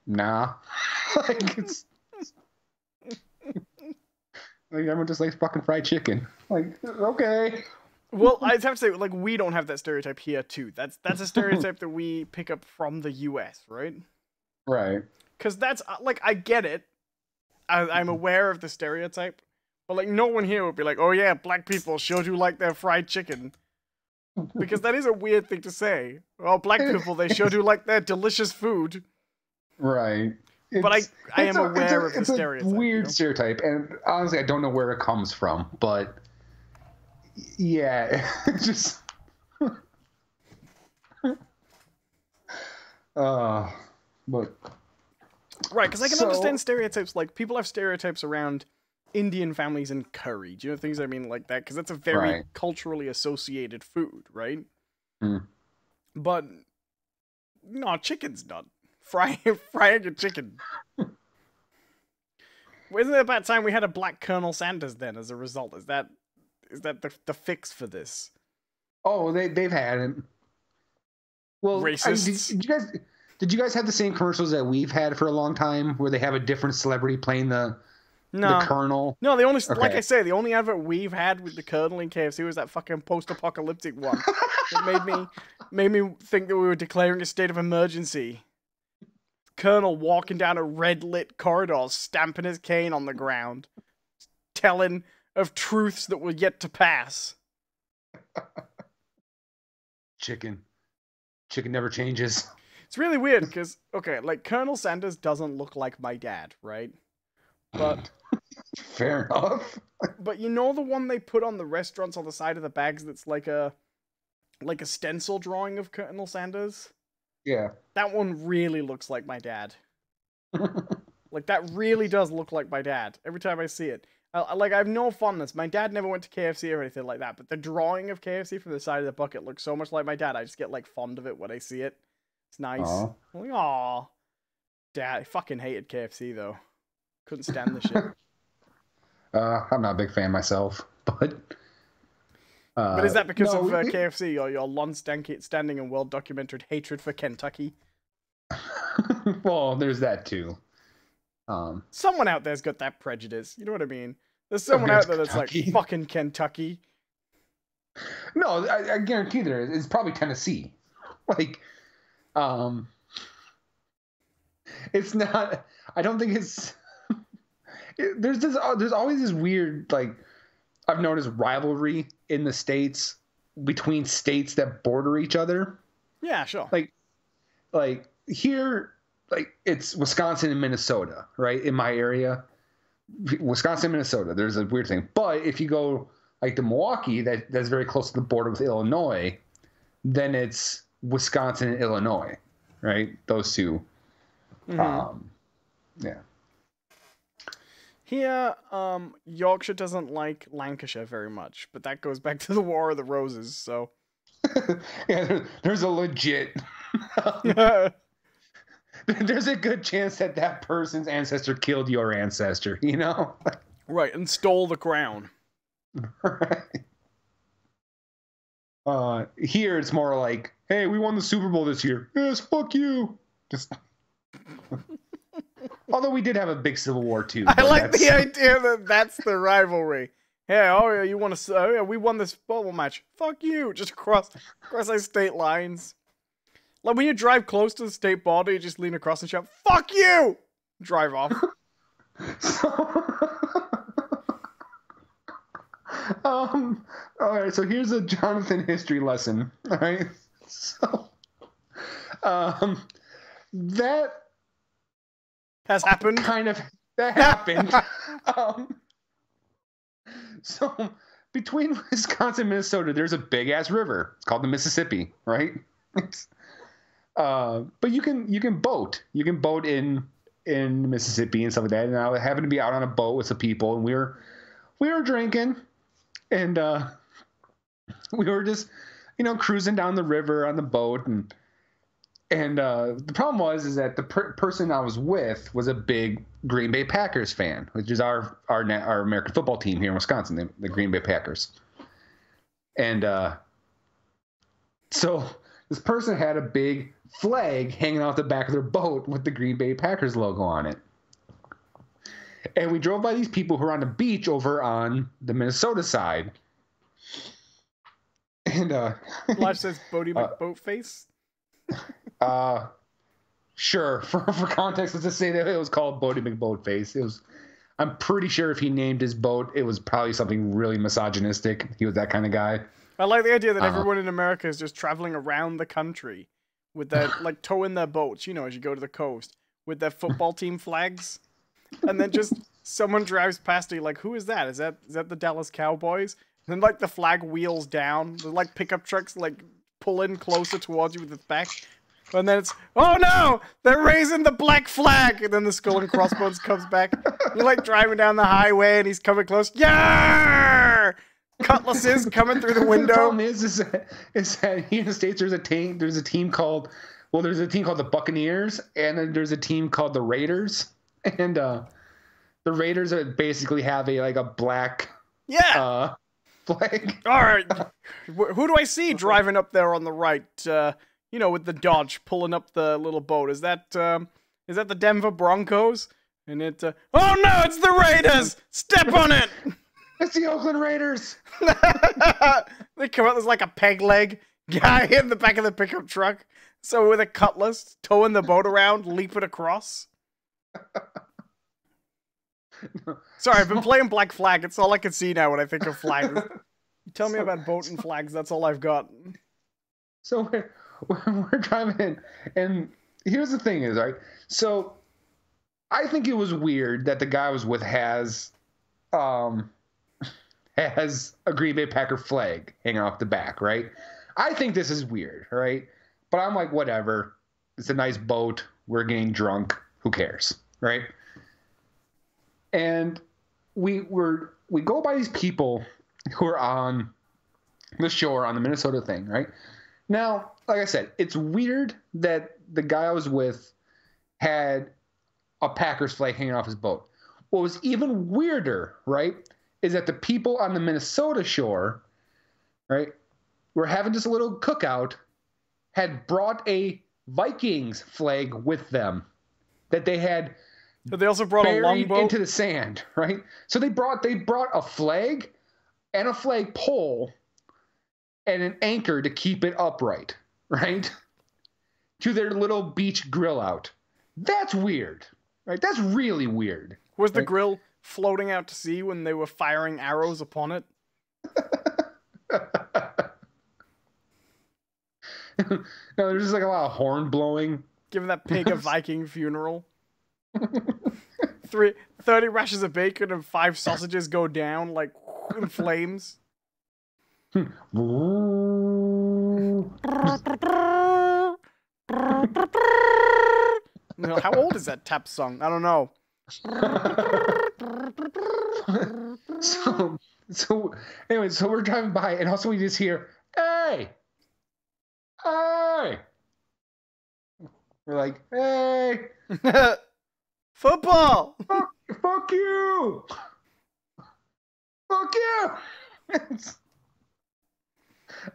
nah. Like it's like everyone just likes fucking fried chicken. Like, okay. Well, I have to say, like, we don't have that stereotype here too. That's a stereotype that we pick up from the U.S., right? Right. Because that's like, I get it. I'm aware of the stereotype, but like, no one here would be like, "Oh yeah, black people sure do like their fried chicken," because that is a weird thing to say. Oh, black people, they sure do like their delicious food. Right. But I am aware of the stereotype. It's a weird stereotype, and honestly, I don't know where it comes from, but yeah, it's just. But. Right, because I can understand stereotypes. Like, people have stereotypes around Indian families and curry. Do you know things I mean like that? Because that's a very culturally associated food, right? Mm. But no, chicken's not. Frying a chicken. Isn't it about time we had a black Colonel Sanders then? As a result, is that the fix for this? Oh, they've had it. Well, racists. Did you guys have the same commercials that we've had for a long time, where they have a different celebrity playing the Colonel? No, like I say, the only advert we've had with the Colonel in KFC was that fucking post-apocalyptic one. It made me think that we were declaring a state of emergency. Colonel walking down a red-lit corridor, stamping his cane on the ground, telling of truths that were yet to pass. Chicken never changes. It's really weird because, okay, like, Colonel Sanders doesn't look like my dad, right? But fair enough. But you know the one they put on the restaurants on the side of the bags that's like a stencil drawing of Colonel Sanders? Yeah. That one really looks like my dad. Like, that really does look like my dad every time I see it. I have no fondness. My dad never went to KFC or anything like that, but the drawing of KFC from the side of the bucket looks so much like my dad. I just get, like, fond of it when I see it. It's nice. Aww. I'm like, aw. Dad, I fucking hated KFC, though. Couldn't stand the shit. I'm not a big fan myself, but... but is that because of KFC or your long-standing and well-documented hatred for Kentucky? Well, there's that, too. Someone out there's got that prejudice. You know what I mean? There's someone out there that's like, fucking Kentucky. No, I guarantee there is. It's probably Tennessee. Like, it's not... I don't think it's... There's always this weird, like, I've noticed rivalry in the states between states that border each other. Yeah, sure. Like here, like, it's Wisconsin and Minnesota, right? In my area, Wisconsin and Minnesota, there's a weird thing. But if you go like to Milwaukee, that's very close to the border with Illinois, then it's Wisconsin and Illinois, right? Those two. Mm-hmm. Yeah. Here, Yorkshire doesn't like Lancashire very much, but that goes back to the War of the Roses, so... Yeah, there's a legit... there's a good chance that person's ancestor killed your ancestor, you know? Right, and stole the crown. Right. Here, it's more like, hey, we won the Super Bowl this year. Yes, fuck you. Just... Although we did have a big Civil War too. I like the idea that that's the rivalry. Yeah, oh yeah, you want to? Oh yeah, we won this football match. Fuck you! Just across our state lines. Like when you drive close to the state border, you just lean across and shout, "Fuck you!" Drive off. All right. So here's a Jonathan history lesson. All right. So, that. Has happened. That happened. So between Wisconsin and Minnesota, there's a big ass river. It's called the Mississippi, right? But you can boat. You can boat in Mississippi and stuff like that. And I happened to be out on a boat with some people, and we were drinking, and we were just cruising down the river on the boat, and the problem is that the person I was with was a big Green Bay Packers fan, which is our American football team here in Wisconsin, the Green Bay Packers. And So this person had a big flag hanging off the back of their boat with the Green Bay Packers logo on it. And we drove by these people who were on the beach over on the Minnesota side. And Blige says Bodie McBoatface. Sure. For context, let's just say that it was called Bodie McBoatface. I'm pretty sure if he named his boat, it was probably something really misogynistic. He was that kind of guy. I like the idea that everyone in America is just traveling around the country with their, like, towing their boats, you know, as you go to the coast, with their football team flags. And then just someone drives past you, like, who is that? Is that the Dallas Cowboys? And then, like, the flag wheels down. The, like, pickup trucks, like, pull in closer towards you with its back. And then it's, oh no! They're raising the black flag! And then the skull and crossbones comes back. You're, like, driving down the highway, and he's coming close. Yeah! Cutlasses coming through the window. The problem is that here in the States there's a team called the Buccaneers, and then there's a team called the Raiders, and the Raiders basically have a black flag. All right, who do I see driving up there on the right? You know, with the Dodge pulling up the little boat. Is that the Denver Broncos? And oh no, it's the Raiders! Step on it! It's the Oakland Raiders. They come out, there's like a peg leg guy in the back of the pickup truck. So with a cutlass, towing the boat around, leaping across. Sorry, I've been playing Black Flag. It's all I can see now when I think of flags. Tell me about boat and flags. That's all I've got. So we're driving in, and here's the thing is, right? So I think it was weird that the guy I was with has a Green Bay Packer flag hanging off the back, right? I think this is weird, right? But I'm like, whatever. It's a nice boat. We're getting drunk. Who cares, right? And we go by these people who are on the shore on the Minnesota thing, right? Now, like I said, it's weird that the guy I was with had a Packers flag hanging off his boat. What was even weirder, right, is that the people on the Minnesota shore, right, were having just a little cookout, had brought a Vikings flag with them that they had but they also brought a longboat into the sand, right? So they brought a flag and a flag pole and an anchor to keep it upright, right? To their little beach grill out. That's weird, right? That's really weird. Was the grill floating out to sea when they were firing arrows upon it? No, there's just like a lot of horn blowing. Giving that pig a Viking funeral. 30 rashers of bacon and 5 sausages go down like in flames. How old is that tap song? I don't know. So anyway, so we're driving by, and also we just hear, "Hey, hey!" We're like, "Hey, football! Fuck you! Fuck you!"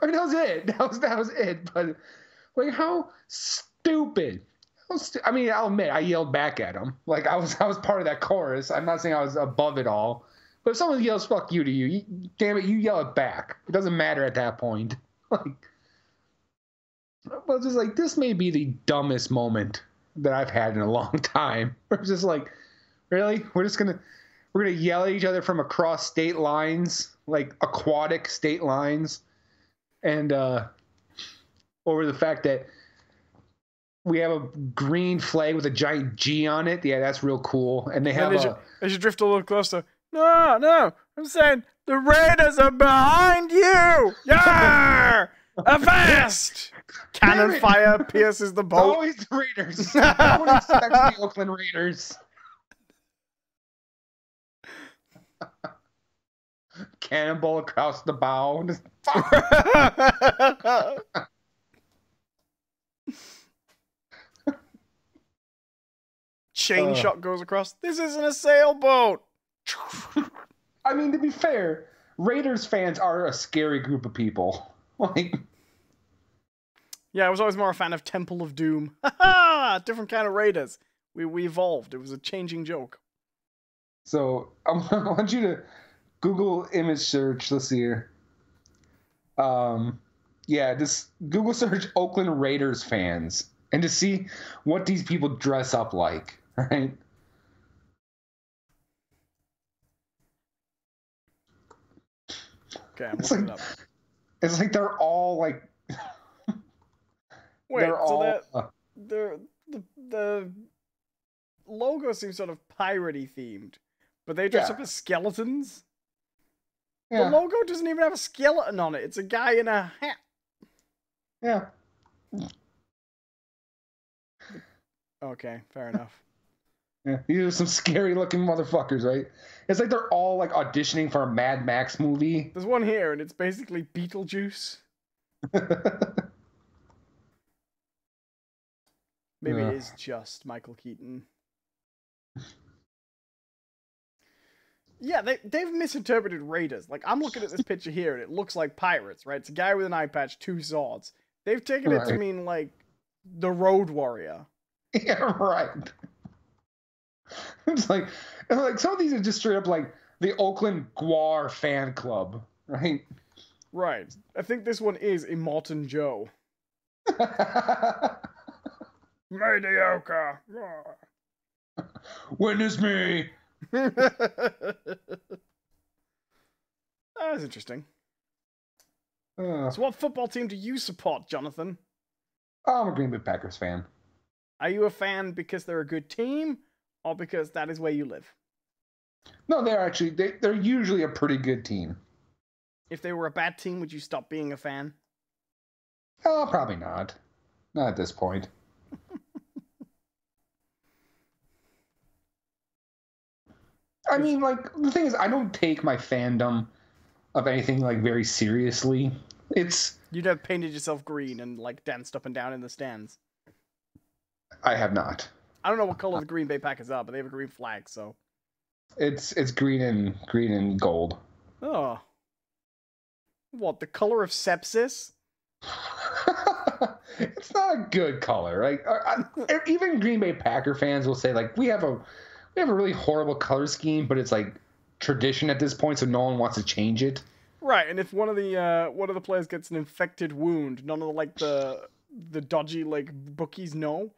I mean, that was it. That was it. But like, how stupid. I mean, I'll admit, I yelled back at him. Like, I was part of that chorus. I'm not saying I was above it all. But if someone yells "fuck you" to you, damn it, you yell it back. It doesn't matter at that point. Like, but just like, this may be the dumbest moment that I've had in a long time. We're just like, really? We're gonna yell at each other from across state lines, like aquatic state lines, and over the fact that we have a green flag with a giant G on it. Yeah, that's real cool. And they have as you drift a little closer. No, I'm saying the Raiders are behind you. Yeah, avast! Cannon fire pierces the boat. Always the Raiders. No one expects the Oakland Raiders. Cannonball across the bow. Chain shot goes across. This isn't a sailboat. I mean, to be fair, Raiders fans are a scary group of people. Like, Yeah, I was always more a fan of Temple of Doom. Ha ha! Different kind of Raiders. We evolved. It was a changing joke. So I want you to Google image search. Let's see here. Yeah, just Google search Oakland Raiders fans and to see what these people dress up like, right? Okay, I'm looking it up. It's like they're all like. Wait, they're all. The logo seems sort of piratey themed, but they dress up as skeletons. Yeah. The logo doesn't even have a skeleton on it. It's a guy in a hat. Yeah. Okay, fair enough. Yeah, these are some scary looking motherfuckers, right? It's like they're all like auditioning for a Mad Max movie. There's one here, and it's basically Beetlejuice. Maybe it is just Michael Keaton. Yeah, they've misinterpreted Raiders. Like, I'm looking at this picture here, and it looks like pirates, right? It's a guy with an eye patch, 2 swords. They've taken it to mean, like, the Road Warrior. Yeah, right. It's like some of these are just straight up like the Oakland Guar fan club, right? Right. I think this one is Immortan Joe. Mediocre. Witness me. That was interesting. So what football team do you support, Jonathan? I'm a Green Bay Packers fan. Are you a fan because they're a good team, or because that is where you live? No, they're usually a pretty good team. If they were a bad team, would you stop being a fan? Oh, probably not. Not at this point. I mean, like, the thing is, I don't take my fandom of anything, like, very seriously. You'd have painted yourself green and, like, danced up and down in the stands. I have not. I don't know what color the Green Bay Packers are, but they have a green flag, so. It's green and gold. Oh. What, the color of sepsis? It's not a good color, right? Even Green Bay Packer fans will say, like, we have a really horrible color scheme, but it's like tradition at this point, so no one wants to change it. Right, and if one of the players gets an infected wound, none of the dodgy like bookies know.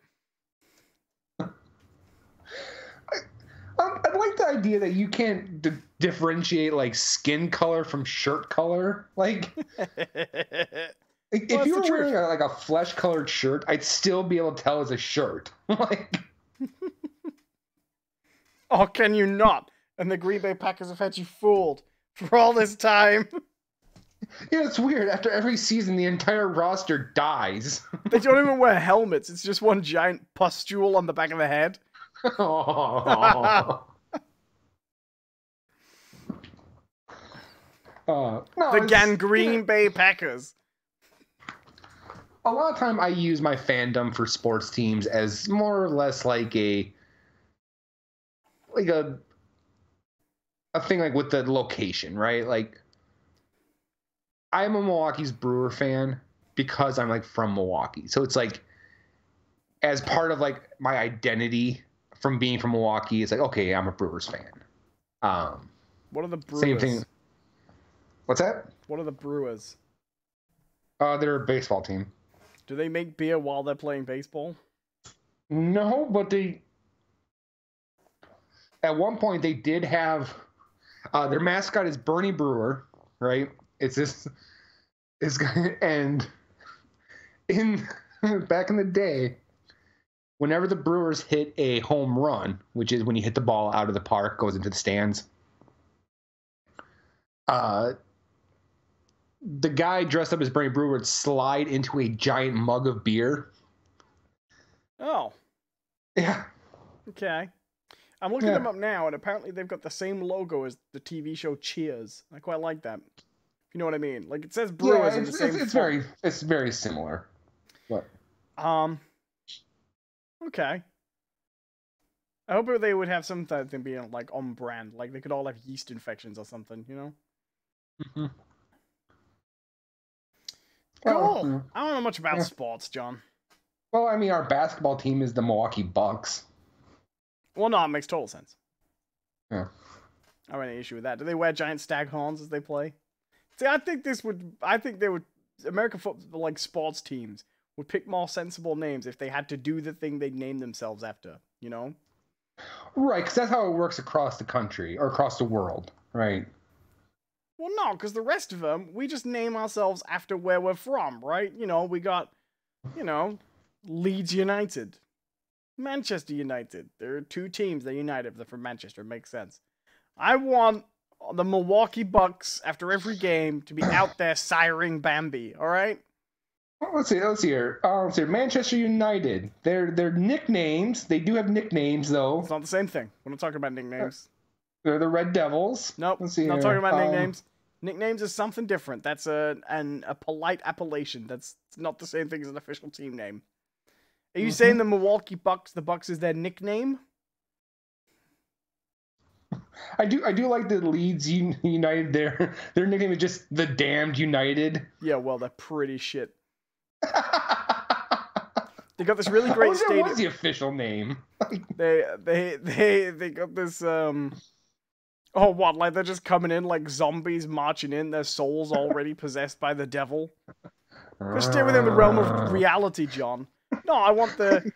I like the idea that you can't differentiate like skin color from shirt color. Like, if you were wearing a flesh colored shirt, I'd still be able to tell it's a shirt. Like, oh, can you not? And the Green Bay Packers have had you fooled for all this time. Yeah, it's weird. After every season, the entire roster dies. They don't even wear helmets. It's just one giant pustule on the back of the head. No, the Gangrene Bay Packers. A lot of time I use my fandom for sports teams as more or less like a thing like with the location, right? Like, I'm a Milwaukee's Brewer fan because I'm like from Milwaukee. So it's like as part of like my identity from being from Milwaukee, it's like, okay, I'm a Brewers fan. What are the Brewers? Same thing. What's that? What are the Brewers? They're a baseball team. Do they make beer while they're playing baseball? No, but at one point they did have their mascot is Bernie Brewer, right? It's this guy, and back in the day, whenever the Brewers hit a home run, which is when you hit the ball out of the park, goes into the stands, the guy dressed up as Bernie Brewer would slide into a giant mug of beer. Oh. Yeah. Okay. I'm looking them up now, and apparently they've got the same logo as the TV show Cheers. I quite like that. You know what I mean? Like, it says Brewers in the same font. It's very similar. But okay. I hope they would have something being like on brand. Like, they could all have yeast infections or something, you know? Mm-hmm. Cool. yeah. I don't know much about Yeah. sports, John. Well, I mean, our basketball team is the Milwaukee Bucks. Well, no, it makes total sense. Yeah. I don't have any issue with that. Do they wear giant stag horns as they play? See, I think they would. American football, like sports teams, would pick more sensible names if they had to do the thing they'd name themselves after. You know? Right, because that's how it works across the country or across the world, right? Well, no, because the rest of them, we just name ourselves after where we're from, right? You know, we got, Leeds United, Manchester United. There are two teams that united. They're from Manchester. It makes sense. I want the Milwaukee Bucks after every game to be out there siring Bambi. All right. Well, let's see here. Let's see. Manchester United. Their nicknames. They do have nicknames though. It's not the same thing. We're not talking about nicknames. They're the Red Devils. Nope. Let's see not here. talking about nicknames. Nicknames is something different. That's a polite appellation. That's not the same thing as an official team name. Are you saying the Milwaukee Bucks? The Bucks is their nickname? I do like the Leeds United. Their nickname is just the Damned United. Yeah, well, they're pretty shit. They got this really great stadium. What's the official name? They got this Oh, what? Like they're just coming in like zombies marching in, their souls already possessed by the devil. Just stay within the realm of reality, John. No, I want the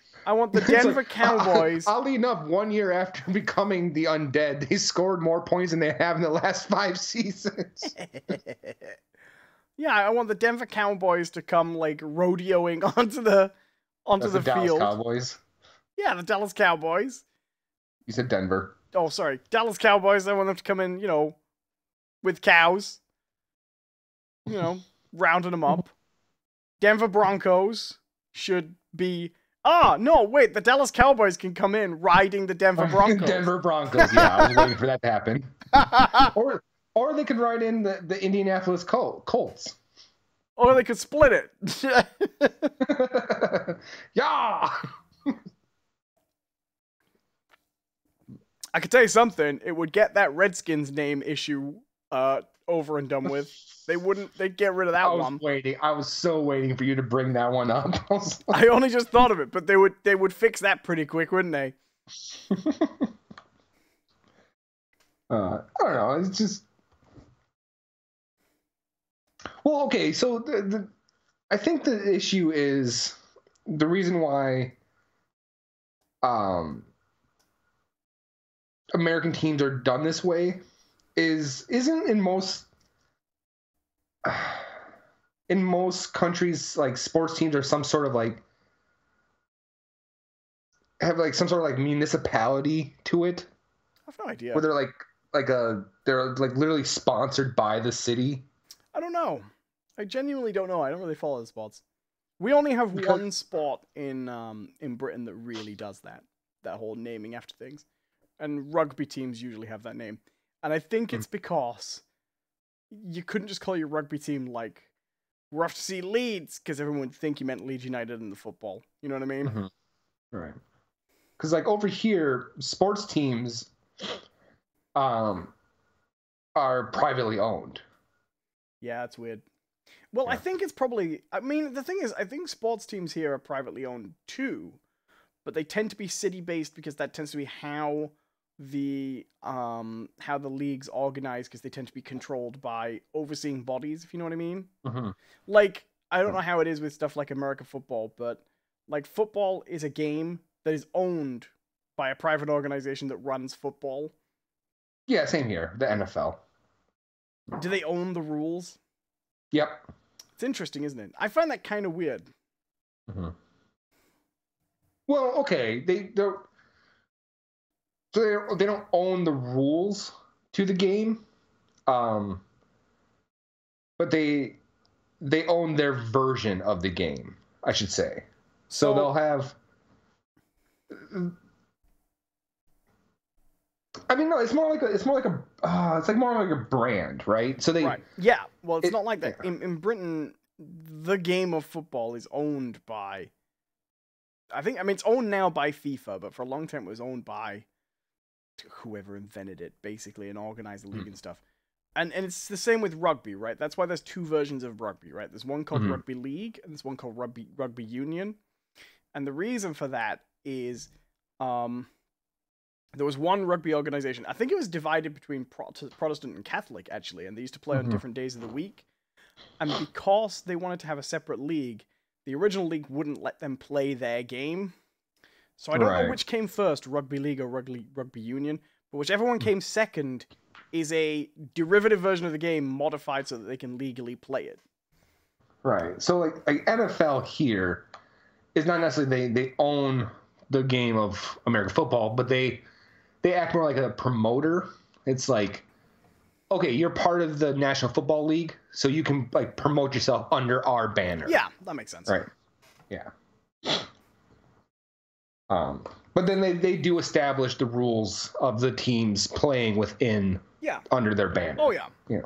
Denver Cowboys. Oddly enough, 1 year after becoming the undead, they scored more points than they have in the last 5 seasons. Yeah, I want the Denver Cowboys to come like rodeoing onto the field. Dallas Cowboys. Yeah, the Dallas Cowboys. You said Denver. Oh, sorry. Dallas Cowboys, I want them to come in, with cows. Rounding them up. Denver Broncos should be... no, wait. The Dallas Cowboys can come in riding the Denver Broncos. Denver Broncos, yeah. I was waiting for that to happen. Or they could ride in the Indianapolis Colts. Or they could split it. Yeah! I could tell you something. It would get that Redskins name issue over and done with. They'd get rid of that one. I was so waiting for you to bring that one up. I only just thought of it, but they would fix that pretty quick, wouldn't they? I don't know. It's just... Well, okay, so I think the issue is the reason why American teams are done this way isn't in most countries, like sports teams are some sort of like have like some sort of like municipality to it. I have no idea. Where they're literally sponsored by the city. I don't know. I genuinely don't know. I don't really follow the sports. We only have one sport in Britain that really does that whole naming after things. And rugby teams usually have that name. And I think it's because you couldn't just call your rugby team like, we're off to see Leeds, because everyone would think you meant Leeds United in the football. You know what I mean? Mm-hmm. Right. Because like over here, sports teams are privately owned. Yeah, that's weird. Well, yeah. I think it's probably... I mean, the thing is, I think sports teams here are privately owned too, but they tend to be city-based because that tends to be how the leagues organize, because they tend to be controlled by overseeing bodies, if you know what I mean. Mm-hmm. Like, I don't know how it is with stuff like American football, but like football is a game that is owned by a private organization that runs football. Yeah, same here. The NFL. Do they own the rules? Yep. It's interesting, isn't it? I find that kind of weird. Mm-hmm. Well, okay, they don't own the rules to the game, but they own their version of the game, I should say. So they'll have... I mean, no, it's more like a brand, right? So right. Yeah. Well, it's not like that. Yeah. In Britain, the game of football is owned by... I mean, it's owned now by FIFA, but for a long time it was owned by whoever invented it, basically, and organized the league and stuff. And it's the same with rugby, right? That's why there's two versions of rugby, right? There's one called Rugby League, and there's one called Rugby Union. And the reason for that is there was one rugby organization. I think it was divided between Protestant and Catholic, actually, and they used to play on different days of the week. And because they wanted to have a separate league, the original league wouldn't let them play their game. So I don't know which came first, Rugby League or Rugby Union, but whichever one came second is a derivative version of the game modified so that they can legally play it. Right. So like NFL here is not necessarily they own the game of American football, but they act more like a promoter. It's like, okay, you're part of the National Football League, so you can like promote yourself under our banner. Yeah, that makes sense. Right. Yeah. But then they do establish the rules of the teams playing within under their banner. Oh yeah. Yeah.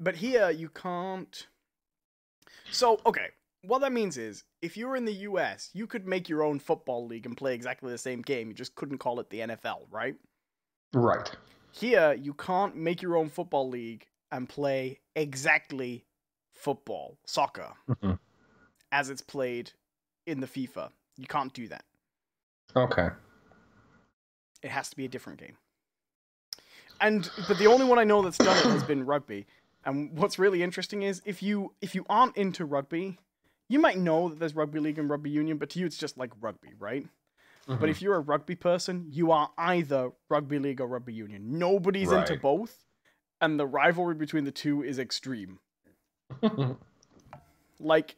But here you can't. So okay, what that means is if you were in the US, you could make your own football league and play exactly the same game. You just couldn't call it the NFL, right? Right. Here you can't make your own football league and play exactly football, soccer, as it's played in the FIFA. You can't do that. Okay. It has to be a different game. But the only one I know that's done it has been rugby. And what's really interesting is if you aren't into rugby, you might know that there's rugby league and rugby union, but to you it's just like rugby, right? But if you're a rugby person, you are either rugby league or rugby union. Nobody's into both, and the rivalry between the two is extreme. Like,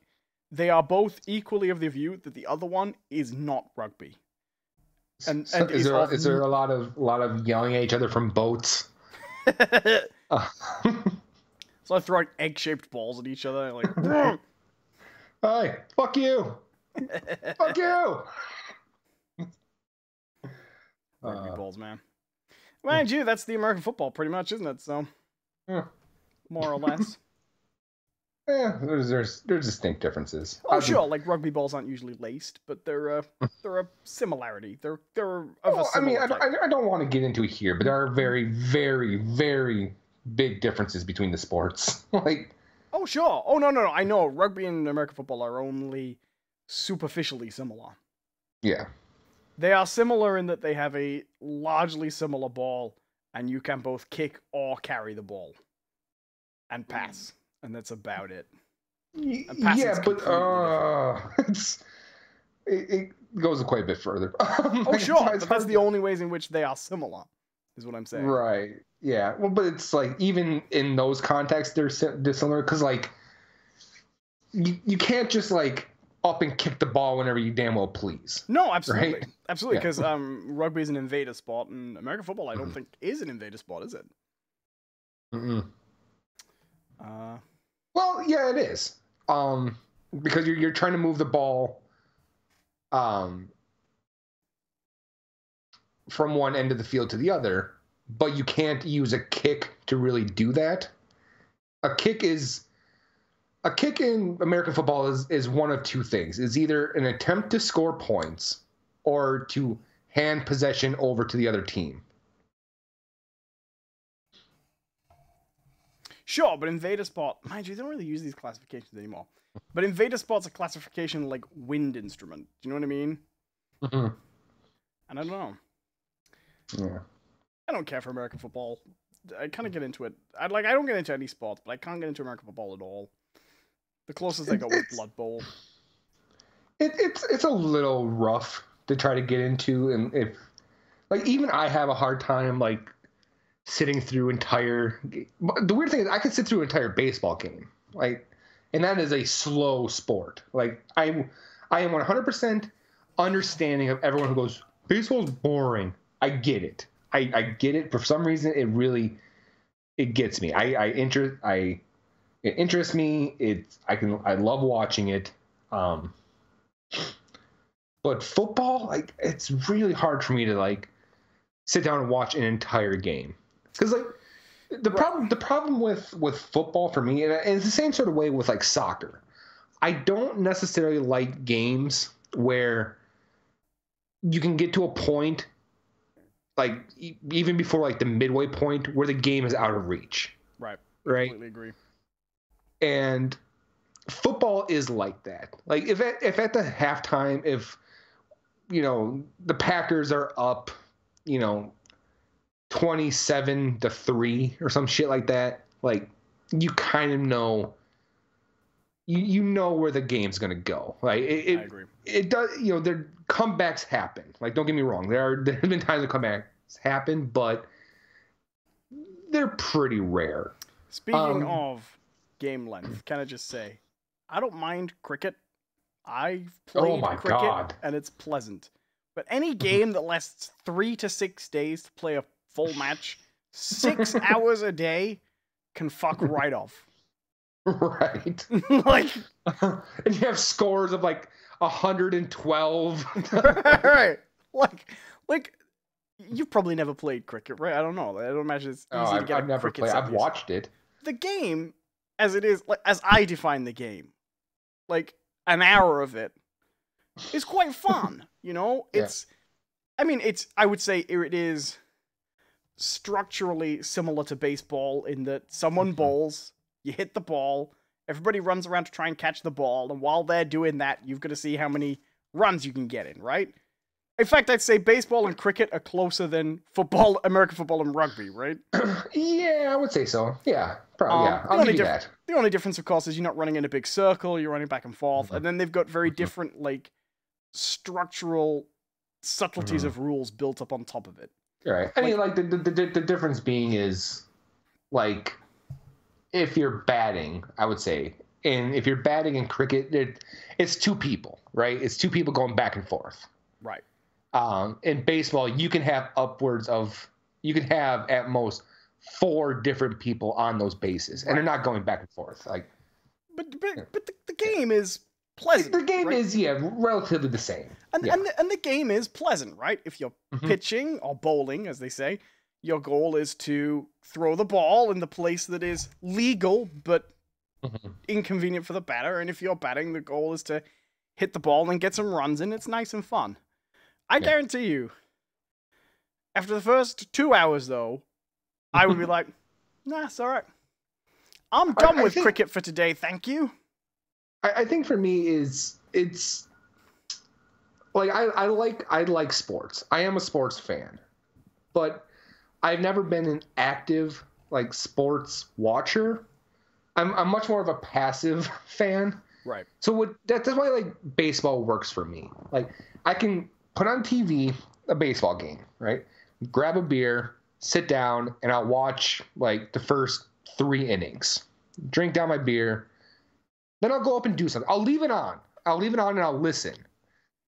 they are both equally of the view that the other one is not rugby. And so is there a lot of yelling at each other from boats? So I throw egg-shaped balls at each other, like, hey, fuck you, fuck you. Rugby balls, man. Mind you, that's the American football, pretty much, isn't it? So, more or less. Yeah, there's distinct differences. Oh, sure, like rugby balls aren't usually laced, but they're a similarity. They're of a similar type. I don't want to get into it here, but there are very, very, very big differences between the sports. Like, oh, sure. Oh, no. I know rugby and American football are only superficially similar. Yeah. They are similar in that they have a largely similar ball, and you can both kick or carry the ball and pass. And that's about it. Yeah, but it goes quite a bit further. Oh, sure, but that's the only ways in which they are similar, is what I'm saying. Right. Yeah. Well, but it's like even in those contexts, they're dissimilar because like you can't just like up and kick the ball whenever you damn well please. No, absolutely, right? Absolutely, because rugby is an invader sport, and American football I don't think is an invader sport, is it? Well, yeah, it is. Because you're trying to move the ball from one end of the field to the other, but you can't use a kick to really do that. A kick in American football is one of two things. It's either an attempt to score points or to hand possession over to the other team. Sure, but invader sport, mind you, they don't really use these classifications anymore. But invader sport's a classification like wind instrument. Do you know what I mean? And I don't know. Yeah. I don't care for American football. I kind of get into it. I don't get into any sports, but I can't get into American football at all. The closest I got was Blood Bowl. It's a little rough to try to get into, and if like even I have a hard time like sitting through entire. The weird thing is I could sit through an entire baseball game, like, and that is a slow sport. Like I am 100% understanding of everyone who goes baseball's boring. I get it. I get it. For some reason, it gets me. It interests me. I love watching it. But football, like, it's really hard for me to like sit down and watch an entire game. Because like the problem with football for me, and it's the same sort of way with like soccer. I don't necessarily like games where you can get to a point, like even before like the midway point, where the game is out of reach. Right. Right. Completely agree. And football is like that. Like if at the halftime, if the Packers are up, 27-3 or some shit like that, like you kind of know. You know where the game's gonna go. Like I agree. It does. Their comebacks happen. Like don't get me wrong. There have been times when comebacks happen, but they're pretty rare. Speaking of game length, can I just say, I don't mind cricket. I've played my cricket God. and it's pleasant. But any game that lasts 3 to 6 days to play a full match, 6 hours a day, can fuck right off. Right. Like, and you have scores of like 112. right. Like you've probably never played cricket, right? I don't know. I don't imagine it's easy to get I've never played. I've watched it. The game, as it is, like as I define the game, like an hour of it is quite fun. It's, I mean, I would say it is structurally similar to baseball in that someone bowls, you hit the ball, everybody runs around to try and catch the ball, and while they're doing that, you've got to see how many runs you can get in, right? In fact, I'd say baseball and cricket are closer than football, American football and rugby, right? Yeah, I would say so. Yeah, probably. Yeah, I'll give you that. The only difference, of course, is you're not running in a big circle, you're running back and forth, and then they've got very different, like, structural subtleties of rules built up on top of it. Right. I mean, like, the difference being is, like, if you're batting, I would say, and if you're batting in cricket, it's 2 people, right? It's 2 people going back and forth. Right. In baseball, you can have at most 4 different people on those bases, and they're not going back and forth. Like, but the game is pleasant. The game is relatively the same, and the game is pleasant, right? If you're pitching or bowling, as they say, your goal is to throw the ball in the place that is legal but inconvenient for the batter, and if you're batting, the goal is to hit the ball and get some runs in. It's nice and fun. I guarantee you, after the first 2 hours, though, I would be like, nah, it's all right. I'm done with cricket for today, thank you. I think for me it's like I like sports. I am a sports fan, but I've never been an active like sports watcher. I'm much more of a passive fan. Right. So that's why like baseball works for me. Like I can put on TV a baseball game, right? Grab a beer, sit down, and I'll watch like the first 3 innings. Drink down my beer. Then I'll go up and do something. I'll leave it on and I'll listen.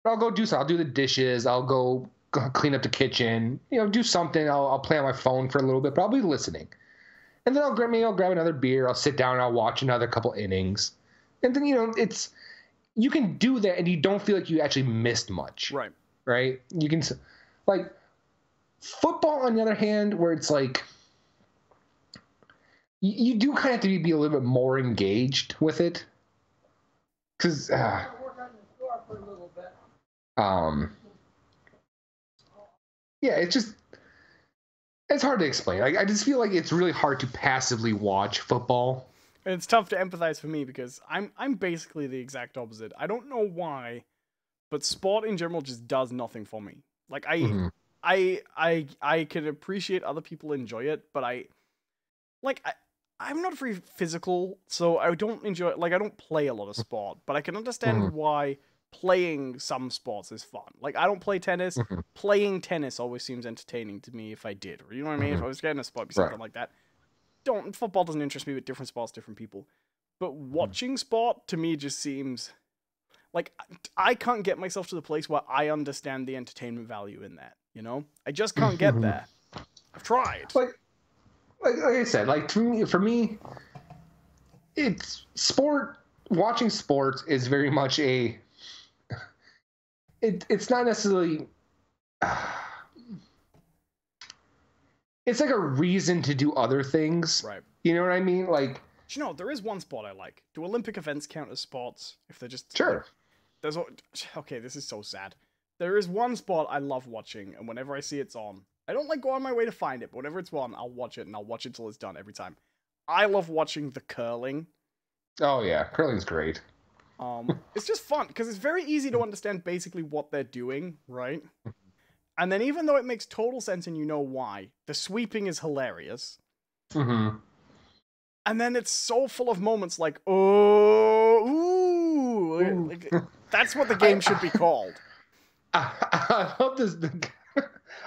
But I'll go do something. I'll do the dishes. I'll go clean up the kitchen. Do something. I'll play on my phone for a little bit, but I'll be listening. And then I'll grab another beer. I'll sit down and I'll watch another couple innings. And then, you can do that and you don't feel like you actually missed much. Right. Right? You can, like, football, on the other hand, where it's like, you do kind of have to be a little bit more engaged with it. Because, it's hard to explain. I just feel like it's really hard to passively watch football. And it's tough to empathize for me because I'm basically the exact opposite. I don't know why, but sport in general just does nothing for me. Like I can appreciate other people enjoy it, but I'm not very physical, so I don't enjoy it. Like I don't play a lot of sport, but I can understand why playing some sports is fun. Like I don't play tennis. Playing tennis always seems entertaining to me if I did. Or you know what I mean? If I was getting a sport, it'd be something like that. Football doesn't interest me with different sports, different people. But watching sport to me just seems like I can't get myself to the place where I understand the entertainment value in that. I just can't get there. I've tried. Like I said, like for me, it's sport. Watching sports is very much it's not necessarily. It's like a reason to do other things. Right. You know what I mean? Like. There is one sport I like. Do Olympic events count as sports? If they're just sure. Okay, this is so sad. There is one sport I love watching, and whenever I see it's on, I don't go on my way to find it, but whenever it's on, I'll watch it, and I'll watch it till it's done every time. I love watching the curling. Oh yeah, curling's great. It's just fun because it's very easy to understand basically what they're doing, right? And then even though it makes total sense and you know why, the sweeping is hilarious. Mm-hmm. And then it's so full of moments like, oh, ooh. Like, that's what the game should be called. I love this.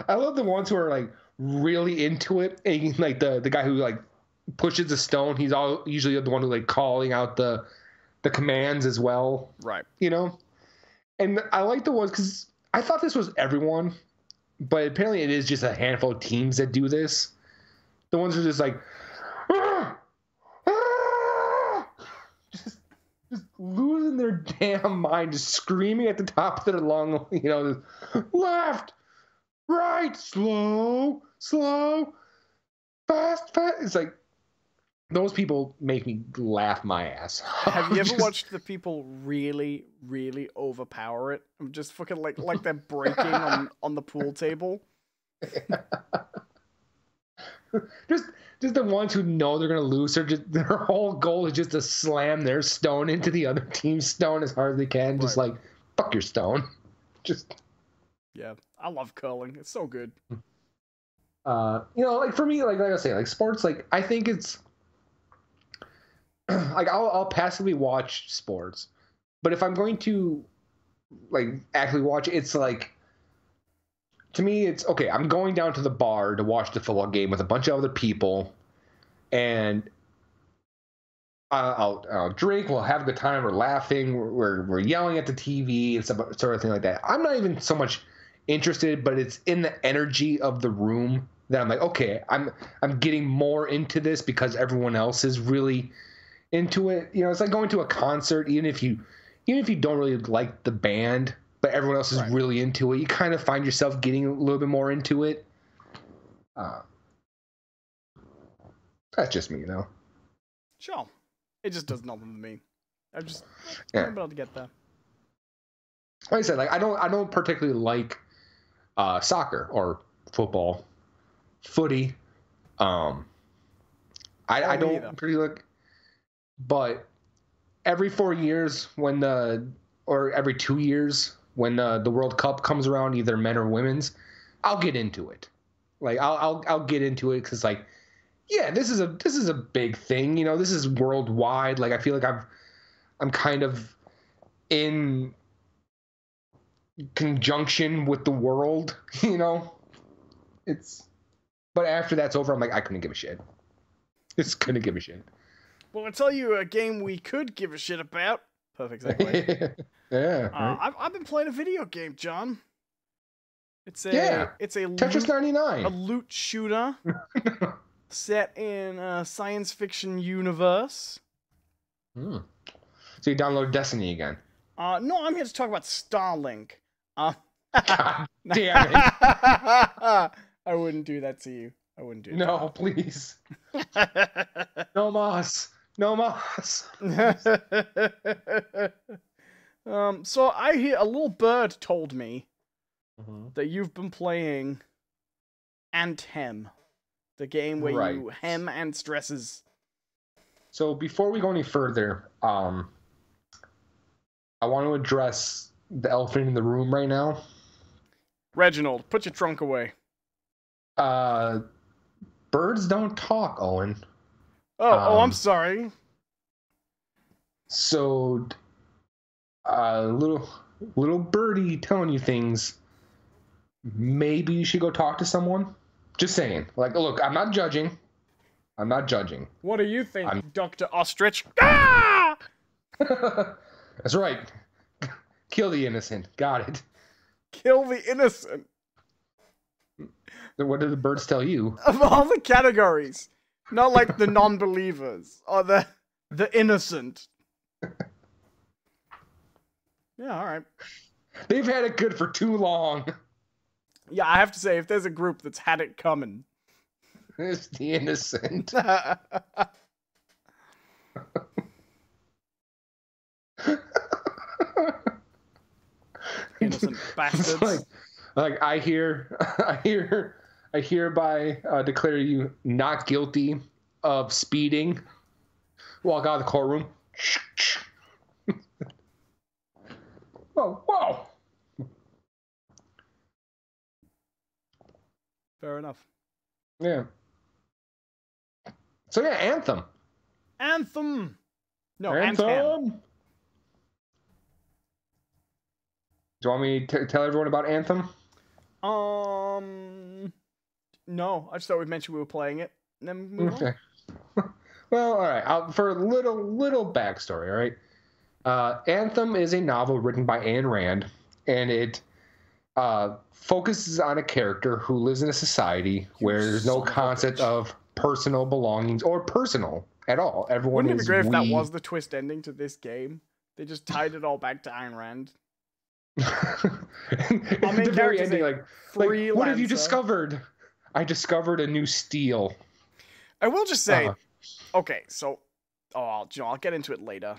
I love the ones who are like really into it, and like the guy who like pushes the stone. He's usually the one who like calling out the commands as well. Right. You know, and I like the ones because I thought this was everyone, but apparently it is just a handful of teams that do this. The ones who are just like, "Ah! Ah!" just losing their damn mind, just screaming at the top of their lung, left, right, slow, fast. It's like, those people make me laugh my ass. Have you ever watched the people really, really overpower it? I'm just fucking like they're breaking on the pool table. Just the ones who know they're gonna lose. Their whole goal is just to slam their stone into the other team's stone as hard as they can. Just like, fuck your stone. Just. Yeah, I love curling. It's so good. Like for me, like I say, like sports, like I think it's like I'll passively watch sports, but if I'm going to like actually watch it, it's like, to me, it's okay. I'm going down to the bar to watch the football game with a bunch of other people, and I'll drink. We'll have a good time. We're laughing. We're yelling at the TV and stuff, sort of thing like that. I'm not even so much interested, but it's in the energy of the room that I'm like, okay, I'm getting more into this because everyone else is really into it. It's like going to a concert, even if you don't really like the band, but everyone else is really into it. You kind of find yourself getting a little bit more into it. That's just me, Sure. It just does nothing to me. I'm about to get there. Like I said, like I don't particularly like soccer or football, footy. I don't particularly like, but every 4 years or every 2 years when the World Cup comes around, either men or women's, I'll get into it. Like I'll get into it because like, yeah, this is a big thing. This is worldwide. Like I feel like I'm kind of in conjunction with the world. But after that's over, I'm like, I couldn't give a shit. Just couldn't give a shit. Well, I'll tell you a game we could give a shit about. Perfect segue. Yeah. Right. I've been playing a video game, John. It's a Tetris 99. A loot shooter set in a science fiction universe. So you download Destiny again? No, I'm here to talk about Starlink. God damn it! I wouldn't do that to you. I wouldn't do that. No, please. No mas. So I hear a little bird told me that you've been playing Anthem, the game where you hem and stresses. So before we go any further, I want to address the elephant in the room right now. Reginald, put your trunk away. Birds don't talk, Owen. I'm sorry. So, little birdie telling you things. Maybe you should go talk to someone. Just saying. Like, look, I'm not judging. What do you think, Dr. Ostrich? Ah! That's right. Kill the innocent. Got it. Kill the innocent. What did the birds tell you? Of all the categories. Not like the non-believers. Or the innocent. Yeah, alright. They've had it good for too long. Yeah, I have to say, if there's a group that's had it coming. It's the innocent. Innocent bastards. Like I hereby declare you not guilty of speeding. Walk out of the courtroom. Whoa. Fair enough. Yeah. So yeah, Anthem. Anthem. No, Anthem. Anthem. Do you want me to tell everyone about Anthem? No. I just thought we'd mention we were playing it, and then move on. Well, all right. For a little backstory, all right. Anthem is a novel written by Ayn Rand, and it focuses on a character who lives in a society where there's no concept of personal belongings or personal at all. Everyone Wouldn't it be great if that we. was the twist ending to this game? They just tied it all back to Ayn Rand. At the very ending, like, what have you discovered? I discovered a new steel. I will just say, okay, so, I'll get into it later.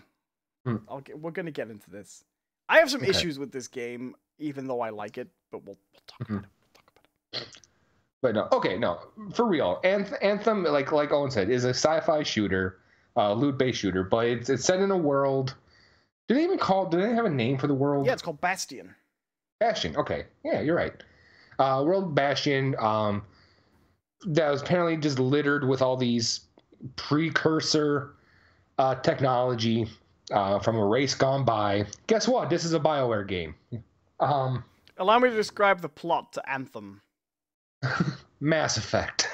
We're gonna get into this. I have some issues with this game, even though I like it, but we'll talk about it. But no, for real. Anthem, like Owen said, is a sci-fi shooter, loot-based shooter, but it's set in a world. Do they have a name for the world? Yeah, it's called Bastion. Bastion. Okay, yeah, you're right. World Bastion. That was apparently just littered with all these precursor technology from a race gone by. Guess what? This is a BioWare game. Allow me to describe the plot to Anthem. Mass Effect.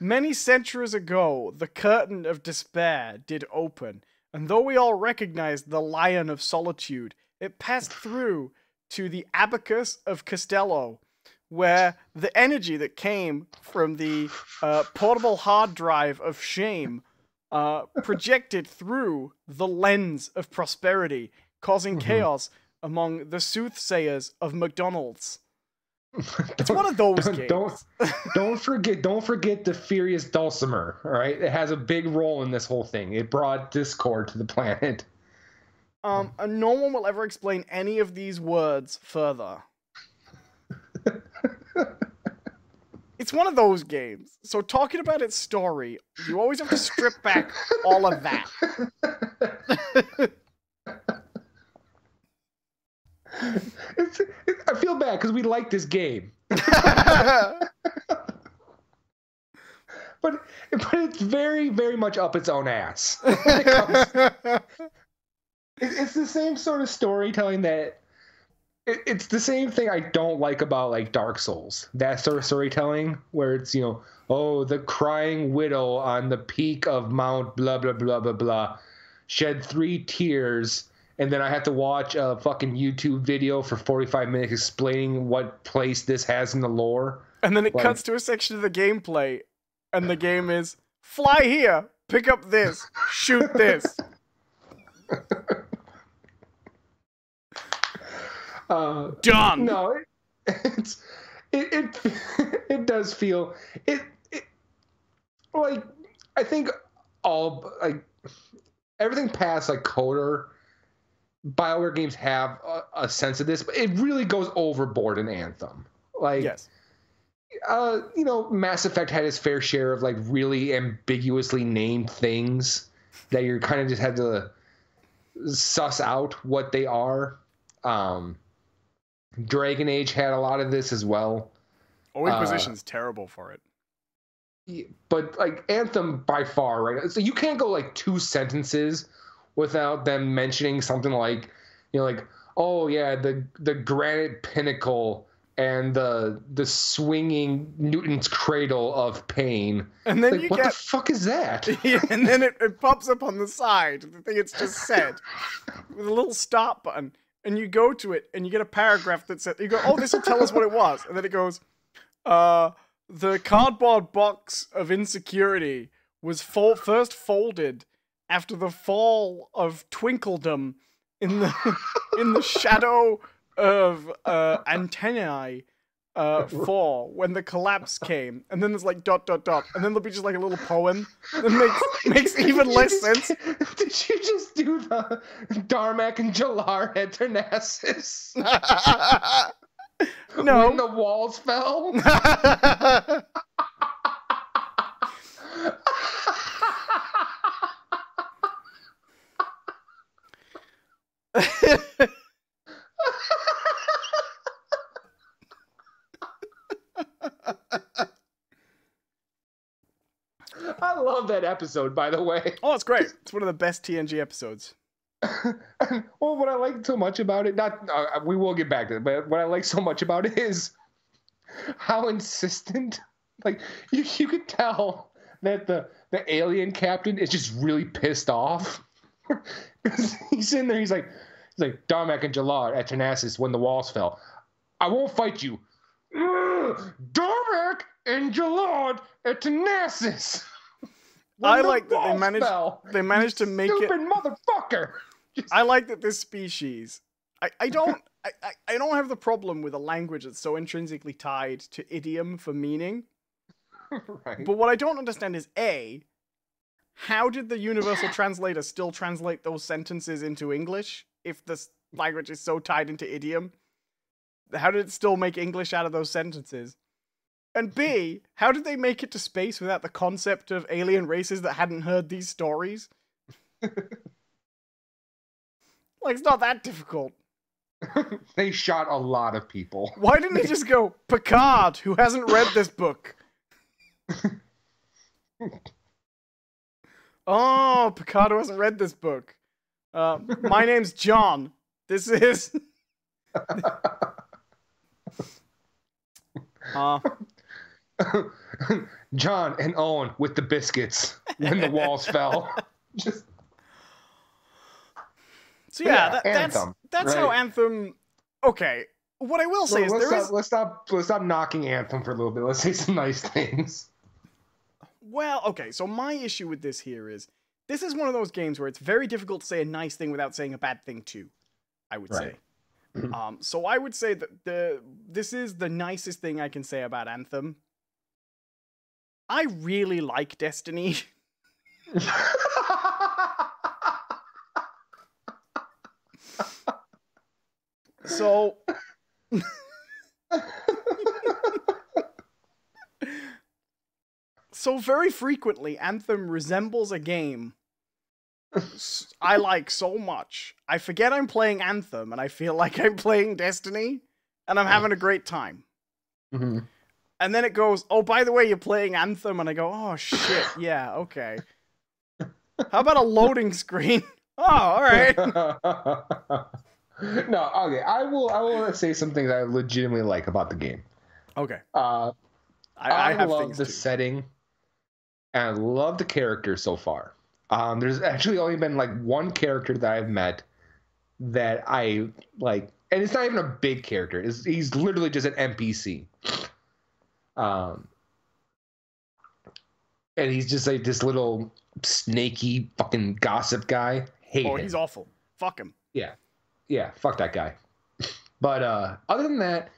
Many centuries ago, the curtain of despair did open, and though we all recognized the Lion of Solitude, it passed through to the Abacus of Costello, where the energy that came from the portable hard drive of shame projected through the lens of prosperity, causing chaos among the soothsayers of McDonald's. It's one of those games. Don't forget the Furious Dulcimer, all right? It has a big role in this whole thing. It brought discord to the planet. And no one will ever explain any of these words further. It's one of those games. So talking about its story, you always have to strip back all of that. I feel bad because we like this game. but it's very, very much up its own ass. It's the same sort of storytelling that it's the same thing I don't like about like Dark Souls. That sort of storytelling where it's, the crying widow on the peak of Mount blah blah blah blah blah shed 3 tears, and then I have to watch a fucking YouTube video for 45 minutes explaining what place this has in the lore. And then it cuts to a section of the gameplay, and the game is fly here, pick up this, shoot this. Done. No, it does feel it like I think all like everything past like Coder BioWare games have a sense of this, but it really goes overboard in Anthem. Like, yes. Mass Effect had its fair share of like really ambiguously named things that you kind of just had to suss out what they are. Dragon Age had a lot of this as well. Inquisition's terrible for it. But like Anthem by far, right? So you can't go like 2 sentences without them mentioning something like, oh yeah, the granite pinnacle and the swinging Newton's cradle of pain. And then what the fuck is that? Yeah, and then it pops up on the side, the thing it's just said, with a little stop button. And you go to it, and you get a paragraph that says, you go, oh, this will tell us what it was. And then it goes, the cardboard box of insecurity was first folded after the fall of Twinkledom in the shadow of antennae for when the collapse came. And then there's like ... and then there'll be just like a little poem that makes even less sense. Did you just do the Darmak and Jalar at Ternasis? No. When the walls fell? I love that episode, by the way. Oh, it's great. It's one of the best TNG episodes. Well, what I like so much about it, we will get back to it, but what I like so much about it is how insistent, like, you could tell that the alien captain is just really pissed off. He's in there, he's like, Darmak and Jalad at Tanasis when the walls fell. I won't fight you. Darmak and Jalad at Tanasis. I like that they managed to make it. Stupid motherfucker. I like that this species. I don't have the problem with a language that's so intrinsically tied to idiom for meaning. Right. But what I don't understand is A, how did the universal translator still translate those sentences into English if this language is so tied into idiom? How did it still make English out of those sentences? And B, how did they make it to space without the concept of alien races that hadn't heard these stories? Like, it's not that difficult. They shot a lot of people. Why didn't he just go, Picard, who hasn't read this book? Oh, Picard, who hasn't read this book. My name's John. This is... John and Owen with the biscuits when the walls fell. Just... So yeah, Anthem, that's right? how Anthem... Okay, what I will say is let's stop knocking Anthem for a little bit. Let's say some nice things. Well, okay, so my issue with this here is, this is one of those games where it's very difficult to say a nice thing without saying a bad thing too, I would say. So I would say that this is the nicest thing I can say about Anthem. I really like Destiny. So... So very frequently, Anthem resembles a game I like so much. I forget I'm playing Anthem, and I feel like I'm playing Destiny, and I'm having a great time. Mm-hmm. And then it goes, oh, by the way, you're playing Anthem, and I go, oh, shit, yeah, okay. How about a loading screen? Oh, all right. No, okay, I will say some things I legitimately like about the game. Okay. I love the setting, and I love the characters so far. There's actually only been like one character that I've met that I like, and it's not even a big character. He's literally just an NPC. And he's just like this little snaky fucking gossip guy. Hate him. He's awful. Fuck him. Yeah, fuck that guy. But other than that,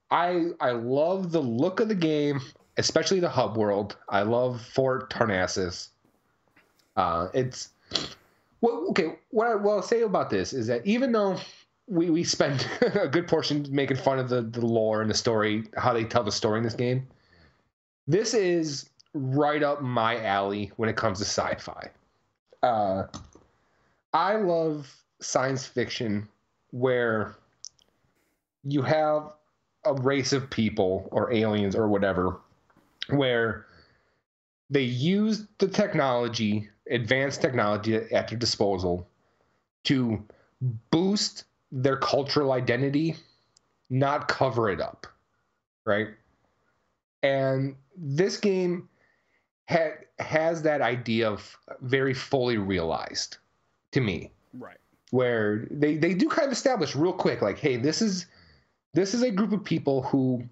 I love the look of the game, especially the hub world. I love Fort Tarnassus. It's okay. What I'll say about this is that even though we spend a good portion making fun of the lore and the story, how they tell the story in this game, this is right up my alley when it comes to sci-fi. I love science fiction where you have a race of people or aliens or whatever, where they use the technology, advanced technology at their disposal to boost their cultural identity, not cover it up, right? And this game has that idea of very fully realized to me. Right. Where they do kind of establish real quick, like, hey, this is a group of people who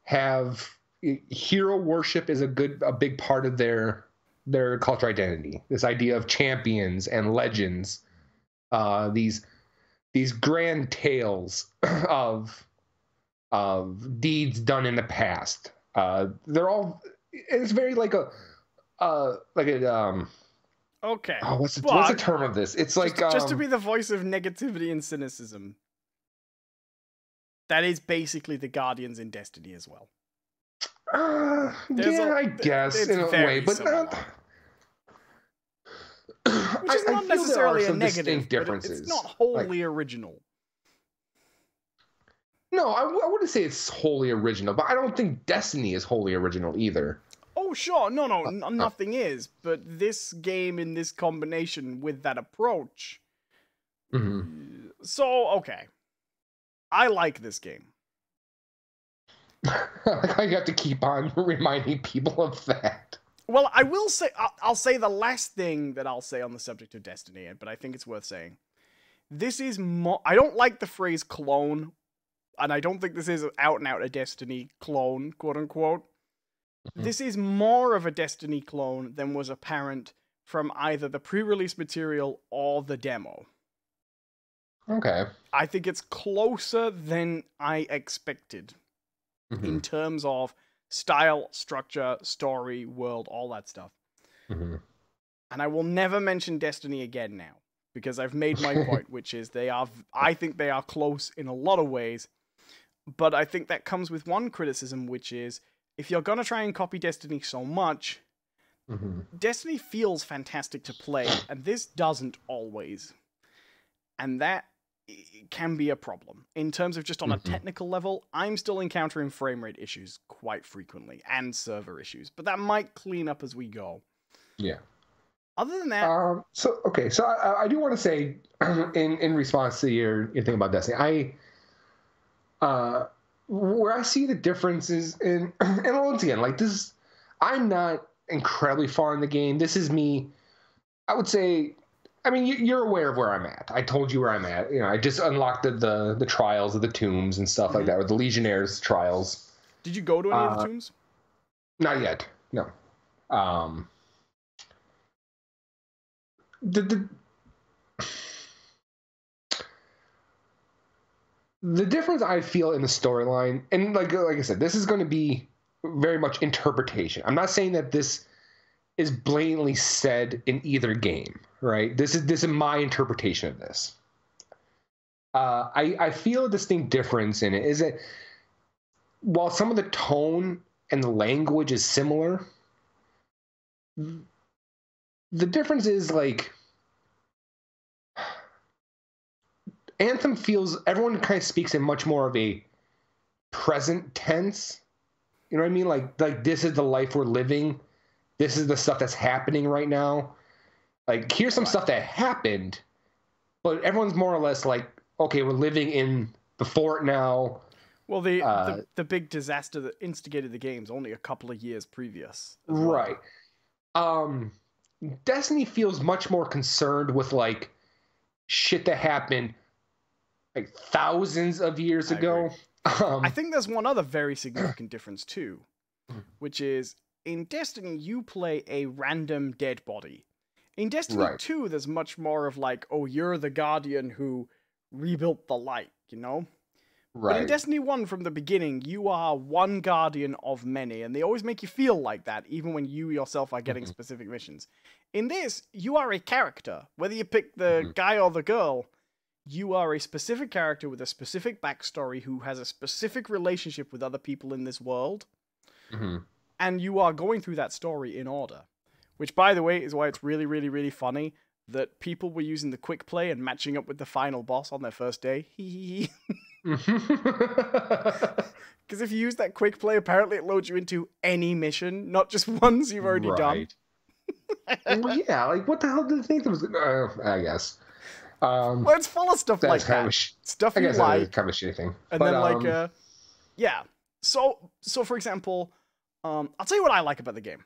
have hero worship is a big part of their cultural identity. This idea of champions and legends, these grand tales of deeds done in the past. They're all. It's very like a. Okay. Oh, what's the term of this? It's like just to be the voice of negativity and cynicism. That is basically the Guardians in Destiny as well. I guess in a way, but not. Which is not necessarily a negative, differences. But it's not wholly original. No, I wouldn't say it's wholly original, but I don't think Destiny is wholly original either. Oh Oh, sure. No, nothing is. But this game in this combination with that approach. Mm-hmm. So, okay. I like this game. I have to keep on reminding people of that. Well, I will say, I'll say the last thing that I'll say on the subject of Destiny, but I think it's worth saying. This is more. I don't like the phrase clone, and I don't think this is out and out a Destiny clone, quote unquote. Mm-hmm. This is more of a Destiny clone than was apparent from either the pre-release material or the demo. Okay. I think it's closer than I expected in terms of style, structure, story, world, all that stuff. Mm-hmm. And I will never mention Destiny again now, because I've made my point, which is I think they are close in a lot of ways, but I think that comes with one criticism, which is, if you're gonna try and copy Destiny so much, Destiny feels fantastic to play, and this doesn't always. And that can be a problem. In terms of just on a technical level, I'm still encountering frame rate issues quite frequently, and server issues, but that might clean up as we go. Yeah. Other than that... So I do want to say, in response to your thing about Destiny, where I see the differences and once again, like this, I'm not incredibly far in the game. This is me. I would say, I mean, you're aware of where I'm at. I told you where I'm at. You know, I just unlocked the trials of the tombs and stuff like that, or the Legionnaires trials. Did you go to any of the tombs? Not yet. No. The difference I feel in the storyline, and like I said, this is going to be very much interpretation. I'm not saying that this is blatantly said in either game, right? This is my interpretation of this. I feel a distinct difference in it is that while some of the tone and the language is similar, the difference is like Anthem feels, everyone kind of speaks in much more of a present tense. You know what I mean? Like this is the life we're living. This is the stuff that's happening right now. Like, here's some stuff that happened, but everyone's more or less like, okay, we're living in the fort now. Well, the big disaster that instigated the game's only a couple of years previous. Right. Destiny feels much more concerned with like shit that happened like thousands of years ago. I think there's one other very significant difference too, which is in Destiny you play a random dead body. In Destiny 2, there's much more of like, oh, you're the Guardian who rebuilt the light, you know? Right. But in Destiny 1, from the beginning, you are one Guardian of many, and they always make you feel like that, even when you yourself are getting specific missions. In this, you are a character. Whether you pick the guy or the girl, you are a specific character with a specific backstory who has a specific relationship with other people in this world. And you are going through that story in order. Which, by the way, is why it's really, really, really funny that people were using the quick play and matching up with the final boss on their first day. Because if you use that quick play, apparently it loads you into any mission, not just ones you've already done. Well, yeah, like, what the hell did they think that was... I guess. Well, it's full of stuff like that. Stuff you like. I guess kind of a shitty thing. And then, yeah. So for example, I'll tell you what I like about the game.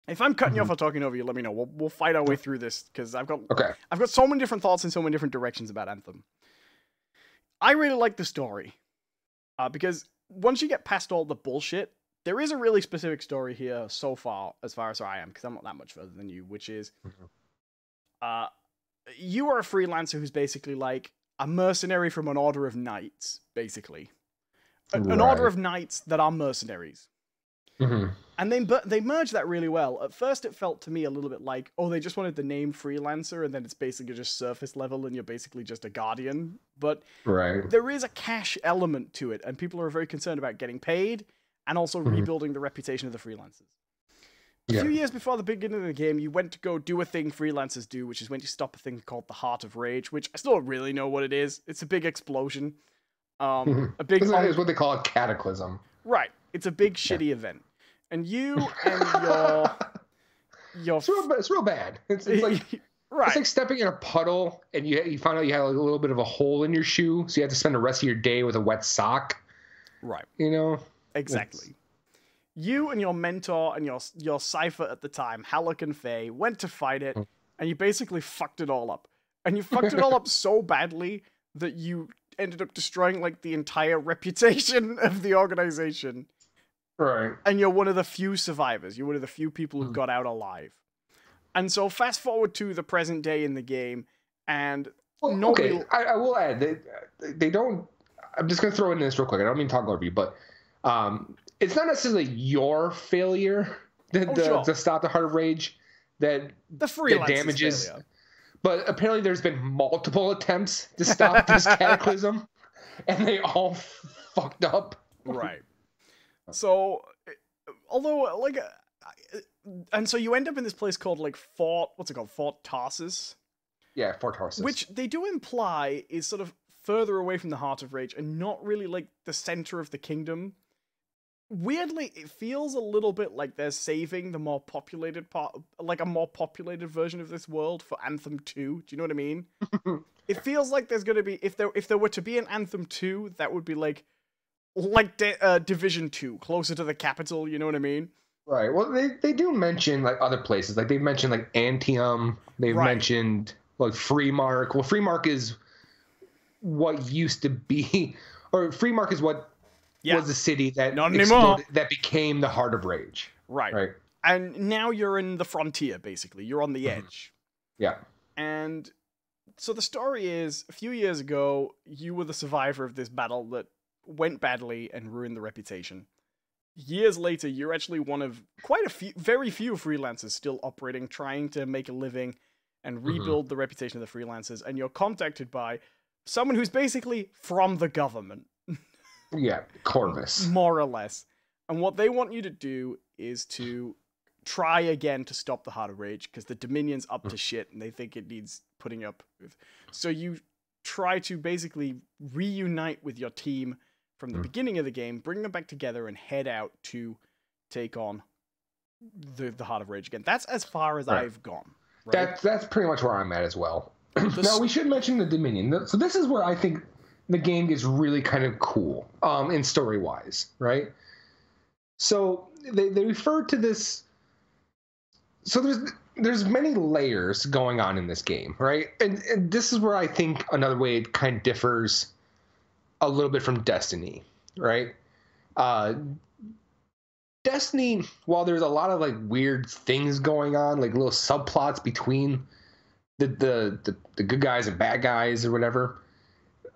If I'm cutting you off or talking over you, let me know. We'll fight our way through this, because I've got so many different thoughts in so many different directions about Anthem. I really like the story, because once you get past all the bullshit, there is a really specific story here so far as I am, because I'm not that much further than you, which is, you are a freelancer who's basically like a mercenary from an order of knights, basically. An order of knights that are mercenaries. And they merge that really well. At first, it felt to me a little bit like, oh, they just wanted the name freelancer, and then it's basically just surface level, and you're basically just a guardian. But there is a cash element to it, and people are very concerned about getting paid, and also rebuilding the reputation of the freelancers. A few years before the beginning of the game, you went to go do a thing freelancers do, which is when you stop a thing called the Heart of Rage, which I still don't really know what it is. It's a big explosion. It's what they call a cataclysm. Right. It's a big shitty event. And you and your It's real bad. It's like right. it's like stepping in a puddle and you find out you had like a little bit of a hole in your shoe, so you have to spend the rest of your day with a wet sock. Right. You know? Exactly. You and your mentor and your cipher at the time, Halleck and Faye, went to fight it, and you basically fucked it all up. And you fucked it all up so badly that you ended up destroying like the entire reputation of the organization. Right. And you're one of the few survivors. You're one of the few people who got out alive. And so fast forward to the present day in the game, and nobody... Okay, I will add, they don't... I'm just going to throw in this real quick. I don't mean to talk over you, but it's not necessarily your failure to stop the Heart of Rage that damages... Failure. But apparently there's been multiple attempts to stop this cataclysm, and they all fucked up. Right. So, although, like... And so you end up in this place called, like, Fort Tarsus? Yeah, Fort Tarsus. Which they do imply is sort of further away from the Heart of Rage and not really, like, the center of the kingdom. Weirdly, it feels a little bit like they're saving the more populated part, like a more populated version of this world for Anthem 2. Do you know what I mean? It feels like there's going to be, if there were to be an Anthem 2, that would be like Division 2, closer to the capital, you know what I mean? Right. Well, they do mention like other places. Like they've mentioned like Antium. They've mentioned like Freemark. Well, Freemark is what used to be, or Freemark is what was the city that that became the Heart of Rage. Right. Right. And now you're in the frontier, basically. You're on the edge. Yeah. And so the story is, a few years ago, you were the survivor of this battle that went badly and ruined the reputation. Years later, you're actually one of very few freelancers still operating, trying to make a living and rebuild the reputation of the freelancers, and you're contacted by someone who's basically from the government. Yeah, Corvus. More or less. And what they want you to do is to try again to stop the Heart of Rage, because the Dominion's up to shit, and they think it needs putting up with. So you try to basically reunite with your team from the beginning of the game, bring them back together, and head out to take on the Heart of Rage again. That's as far as I've gone. Right? That's pretty much where I'm at as well. Now, we should mention the Dominion. So this is where I think the game gets really kind of cool, in story-wise, right? So they refer to this... So there's many layers going on in this game, right? And this is where I think another way it kind of differs a little bit from Destiny, right? Destiny, while there's a lot of like weird things going on, like little subplots between the good guys and bad guys or whatever,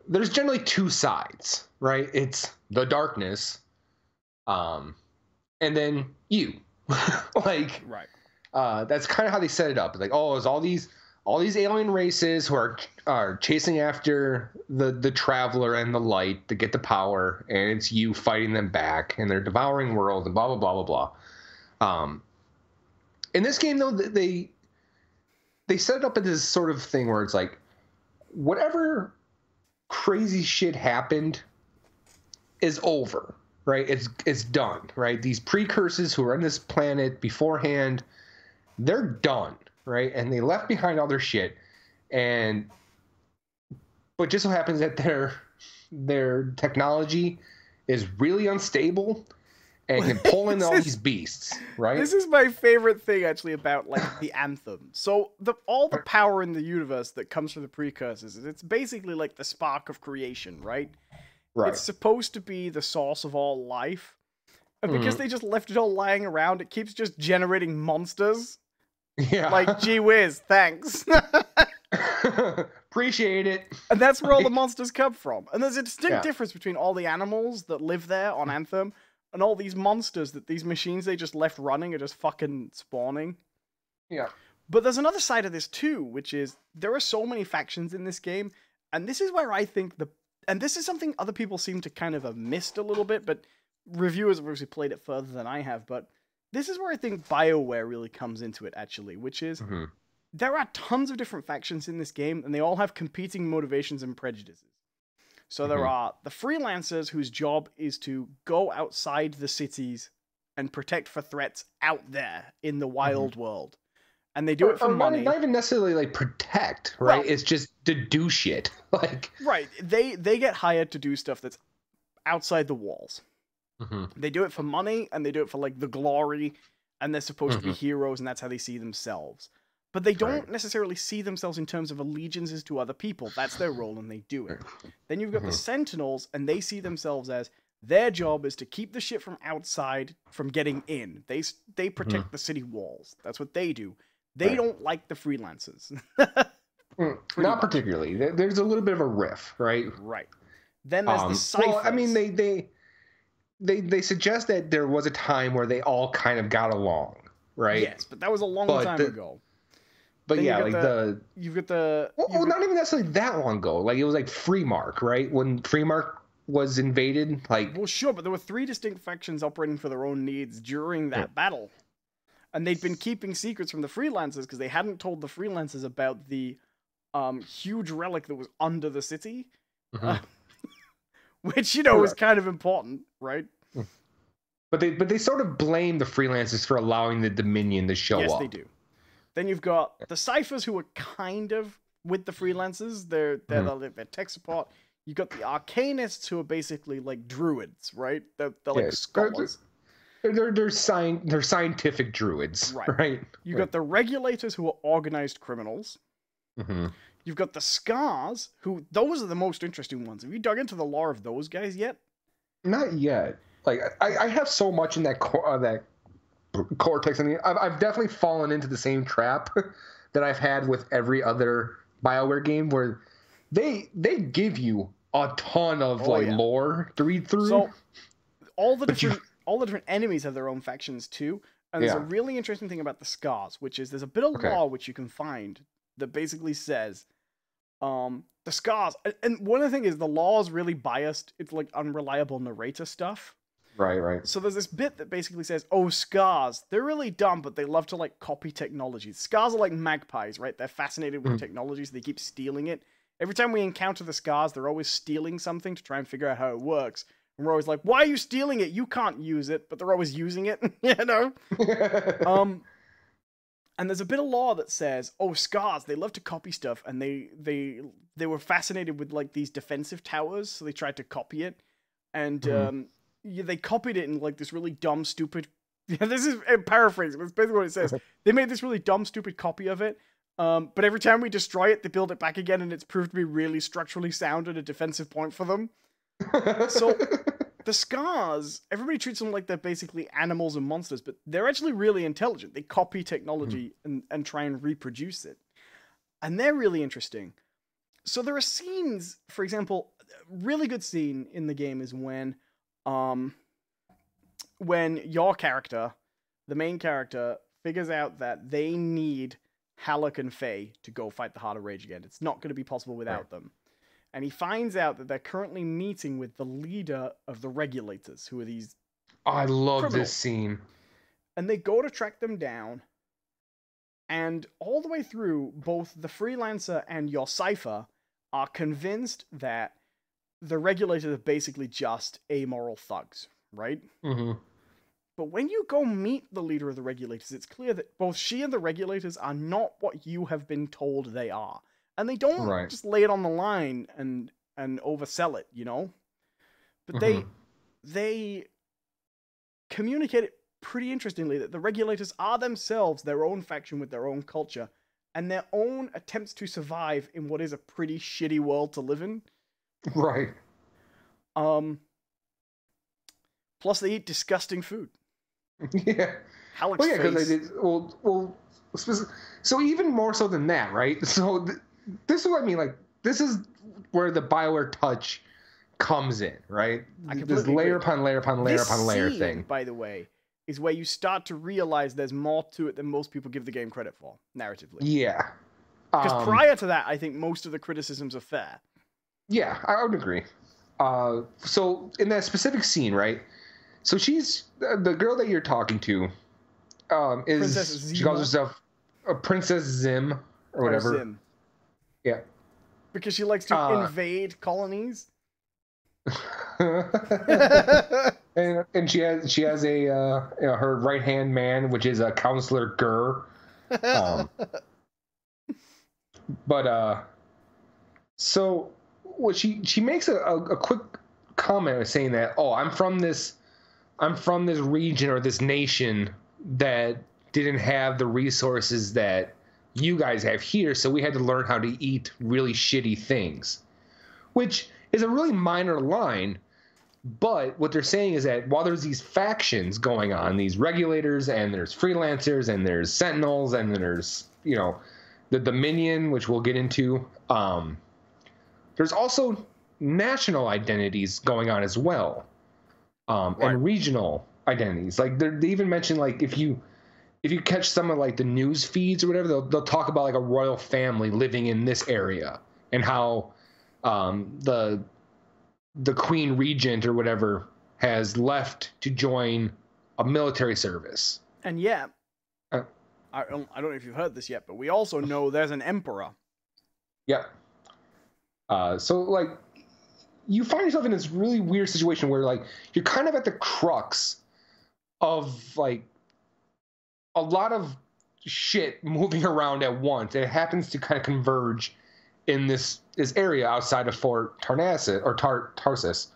there's generally two sides, right? It's the darkness, and then you, like, right. That's kind of how they set it up. Like, oh, it's all these alien races who are chasing after the Traveler and the Light to get the power, and it's you fighting them back, and they're devouring worlds and blah blah blah blah blah. In this game, though, they set it up as this sort of thing where it's like, whatever crazy shit happened is over, right? It's done, right? These precursors who are on this planet beforehand, they're done, right? And they left behind all their shit, but just so happens that their technology is really unstable and can pull in all these beasts, right? This is my favorite thing, actually, about like the Anthem. So all the power in the universe that comes from the precursors, it's basically like the spark of creation, right? Right. It's supposed to be the source of all life, and because they just left it all lying around, it keeps just generating monsters. Yeah. Like, gee whiz, thanks. Appreciate it. And that's where all the monsters come from. And there's a distinct difference between all the animals that live there on Anthem and all these monsters that these machines they just left running are just fucking spawning. Yeah. But there's another side of this too, which is there are so many factions in this game, and this is where I think and this is something other people seem to kind of have missed a little bit, but reviewers have obviously played it further than I have, but this is where I think BioWare really comes into it, actually, which is there are tons of different factions in this game, and they all have competing motivations and prejudices. So there are the freelancers whose job is to go outside the cities and protect for threats out there in the wild world. And they do it for money. Not even necessarily like protect, right? Well, it's just to do shit. Like right. They get hired to do stuff that's outside the walls. They do it for money, and they do it for like the glory, and they're supposed to be heroes, and that's how they see themselves. But they don't necessarily see themselves in terms of allegiances to other people. That's their role, and they do it. Then you've got the Sentinels, and they see themselves as their job is to keep the shit from outside from getting in. They protect the city walls. That's what they do. They don't like the freelancers. Not particularly. There's a little bit of a riff, right? Right. Then there's the Ciphers. Well, I mean, they suggest that there was a time where they all kind of got along, right? Yes, but that was a long time ago. But then yeah, you've got the not even necessarily that long ago. Like it was like Freemark, right? When Freemark was invaded, like well, sure, but there were 3 distinct factions operating for their own needs during that battle, and they'd been keeping secrets from the freelancers because they hadn't told the freelancers about the huge relic that was under the city, which was kind of important, right? But they sort of blame the freelancers for allowing the Dominion to show up. Yes, they do. Then you've got the Ciphers, who are kind of with the freelancers. They're the tech support. You've got the Arcanists, who are basically like druids, right? They're like scholars. They're scientific druids, right? You've got the Regulators, who are organized criminals. You've got the Scars, who those are the most interesting ones. Have you dug into the lore of those guys yet? Not yet. Like I have so much in that Cortex. I mean, I've definitely fallen into the same trap that I've had with every other BioWare game, where they give you a ton of lore to read through. So all the different enemies have their own factions too, and there's a really interesting thing about the Scars, which is there's a bit of lore which you can find that basically says the Scars, and one of the things is the lore is really biased. It's like unreliable narrator stuff. Right. So there's this bit that basically says, Scars, they're really dumb, but they love to, like, copy technologies. Scars are like magpies, right? They're fascinated with technology, so they keep stealing it. Every time we encounter the Scars, they're always stealing something to try and figure out how it works. And we're always like, why are you stealing it? You can't use it, but they're always using it, And there's a bit of lore that says, Scars, they love to copy stuff, and they were fascinated with, like, these defensive towers, so they tried to copy it. And, they copied it in like this really dumb, stupid. This is a paraphrase. That's basically what it says. They made this really dumb, stupid copy of it. But every time we destroy it, they build it back again, and it's proved to be really structurally sound and a defensive point for them. So the Scars, everybody treats them like they're basically animals and monsters, but they're actually really intelligent. They copy technology and try and reproduce it, and they're really interesting. So there are scenes, for example, a really good scene in the game is when your character, the main character, figures out that they need Halleck and Faye to go fight the Heart of Rage again. It's not going to be possible without them. And he finds out that they're currently meeting with the leader of the Regulators, who are these I love criminals. This scene. And they go to track them down, and all the way through, both the Freelancer and your Cipher are convinced that the Regulators are basically just amoral thugs, right? But when you go meet the leader of the Regulators, it's clear that both she and the Regulators are not what you have been told they are. And they don't just lay it on the line and oversell it, But they communicate it pretty interestingly that the Regulators are themselves their own faction with their own culture and their own attempts to survive in what is a pretty shitty world to live in. Right. Plus, they eat disgusting food. Yeah. Halleck's face. Because they did. Well. So even more so than that, right? So this is what I mean. Like, this is where the BioWare touch comes in, right? This layer upon layer upon layer upon layer thing. By the way, is where you start to realize there's more to it than most people give the game credit for, narratively. Yeah. Because prior to that, I think most of the criticisms are fair. Yeah, I would agree. So in that specific scene, right? So she's the girl that you're talking to. She calls herself a Princess Zim or whatever. Zim. Yeah. Because she likes to invade colonies. and she has a her right hand man, which is a Counselor Gurr. But so what she makes a quick comment saying that, oh, I'm from this region or this nation that didn't have the resources that you guys have here, so we had to learn how to eat really shitty things, which is a really minor line. But what they're saying is that while there's these factions going on, these regulators, and there's freelancers, and there's sentinels, and then there's, the Dominion, which we'll get into, there's also national identities going on as well, right. And regional identities. Like they even mention, like, if you catch some of like the news feeds or whatever, they'll talk about like a royal family living in this area and how the Queen Regent or whatever has left to join a military service. And yeah, I don't know if you've heard this yet, but we also know there's an emperor. Yeah. So like you find yourself in this really weird situation where like you're kind of at the crux of like a lot of shit moving around at once. It happens to kind of converge in this area outside of Fort Tarnassus or Tarsus,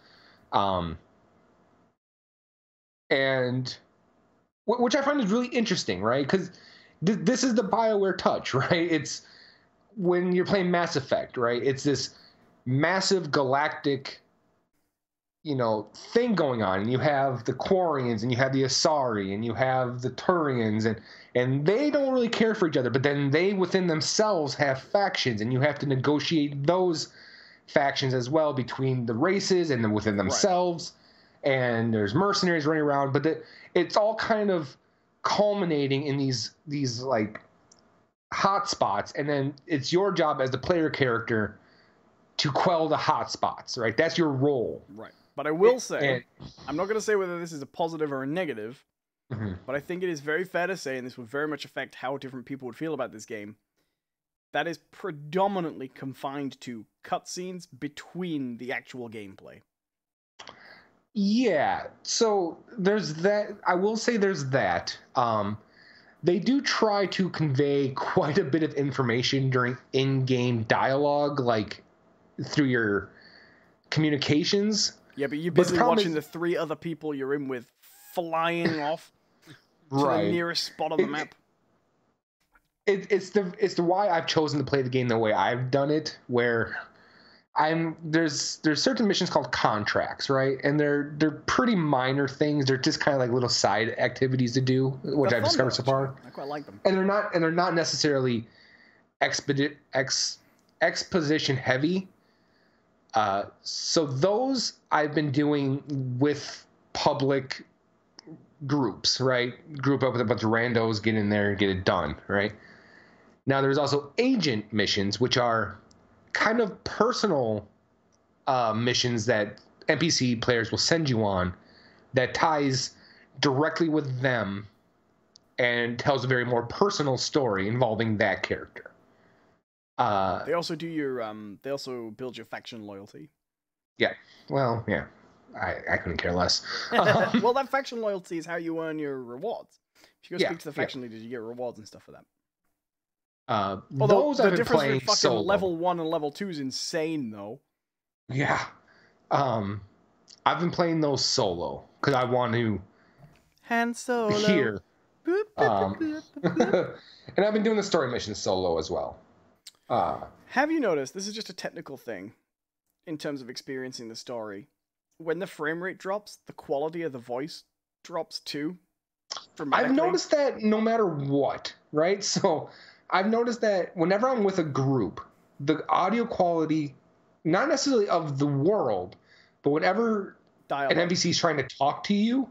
and which I find is really interesting, right? Because this is the BioWare touch, right? It's when you're playing Mass Effect, right? It's this massive galactic, thing going on. And you have the Quarians, and you have the Asari, and you have the Turians, and they don't really care for each other, but then they within themselves have factions, and you have to negotiate those factions as well between the races and then within themselves. Right. And there's mercenaries running around, but it's all kind of culminating in these like hot spots, and then it's your job as the player character to quell the hot spots, right? That's your role. Right. But I will say, I'm not going to say whether this is a positive or a negative, but I think it is very fair to say, and this would very much affect how different people would feel about this game, that is predominantly confined to cutscenes between the actual gameplay. Yeah, so there's that. I will say there's that. They do try to convey quite a bit of information during in-game dialogue, like through your communications. Yeah, but you're busy watching the three other people you're in with flying off to the nearest spot on the map. It's the why I've chosen to play the game the way I've done it, where there's certain missions called contracts, right? And they're pretty minor things. They're just kind of like little side activities to do, which I've discovered so far. I quite like them. And they're not necessarily exposition heavy. So those I've been doing with public groups, right? Group up with a bunch of randos, get in there and get it done, right? Now there's also agent missions, which are kind of personal missions that NPC players will send you on that ties directly with them and tells a very more personal story involving that character. They also do they also build your faction loyalty. Yeah. Well, yeah. I couldn't care less. Well, that faction loyalty is how you earn your rewards. If you go speak to the faction leaders, you get rewards and stuff for that. Although the difference between fucking solo. Level 1 and level 2 is insane, though. Yeah. I've been playing those solo because I want to Han Solo hear. And I've been doing the story missions solo as well. Have you noticed, this is just a technical thing in terms of experiencing the story, when the frame rate drops, the quality of the voice drops too? I've noticed that no matter what, right? So I've noticed that whenever I'm with a group, the audio quality, not necessarily of the world, but whenever an NPC is trying to talk to you,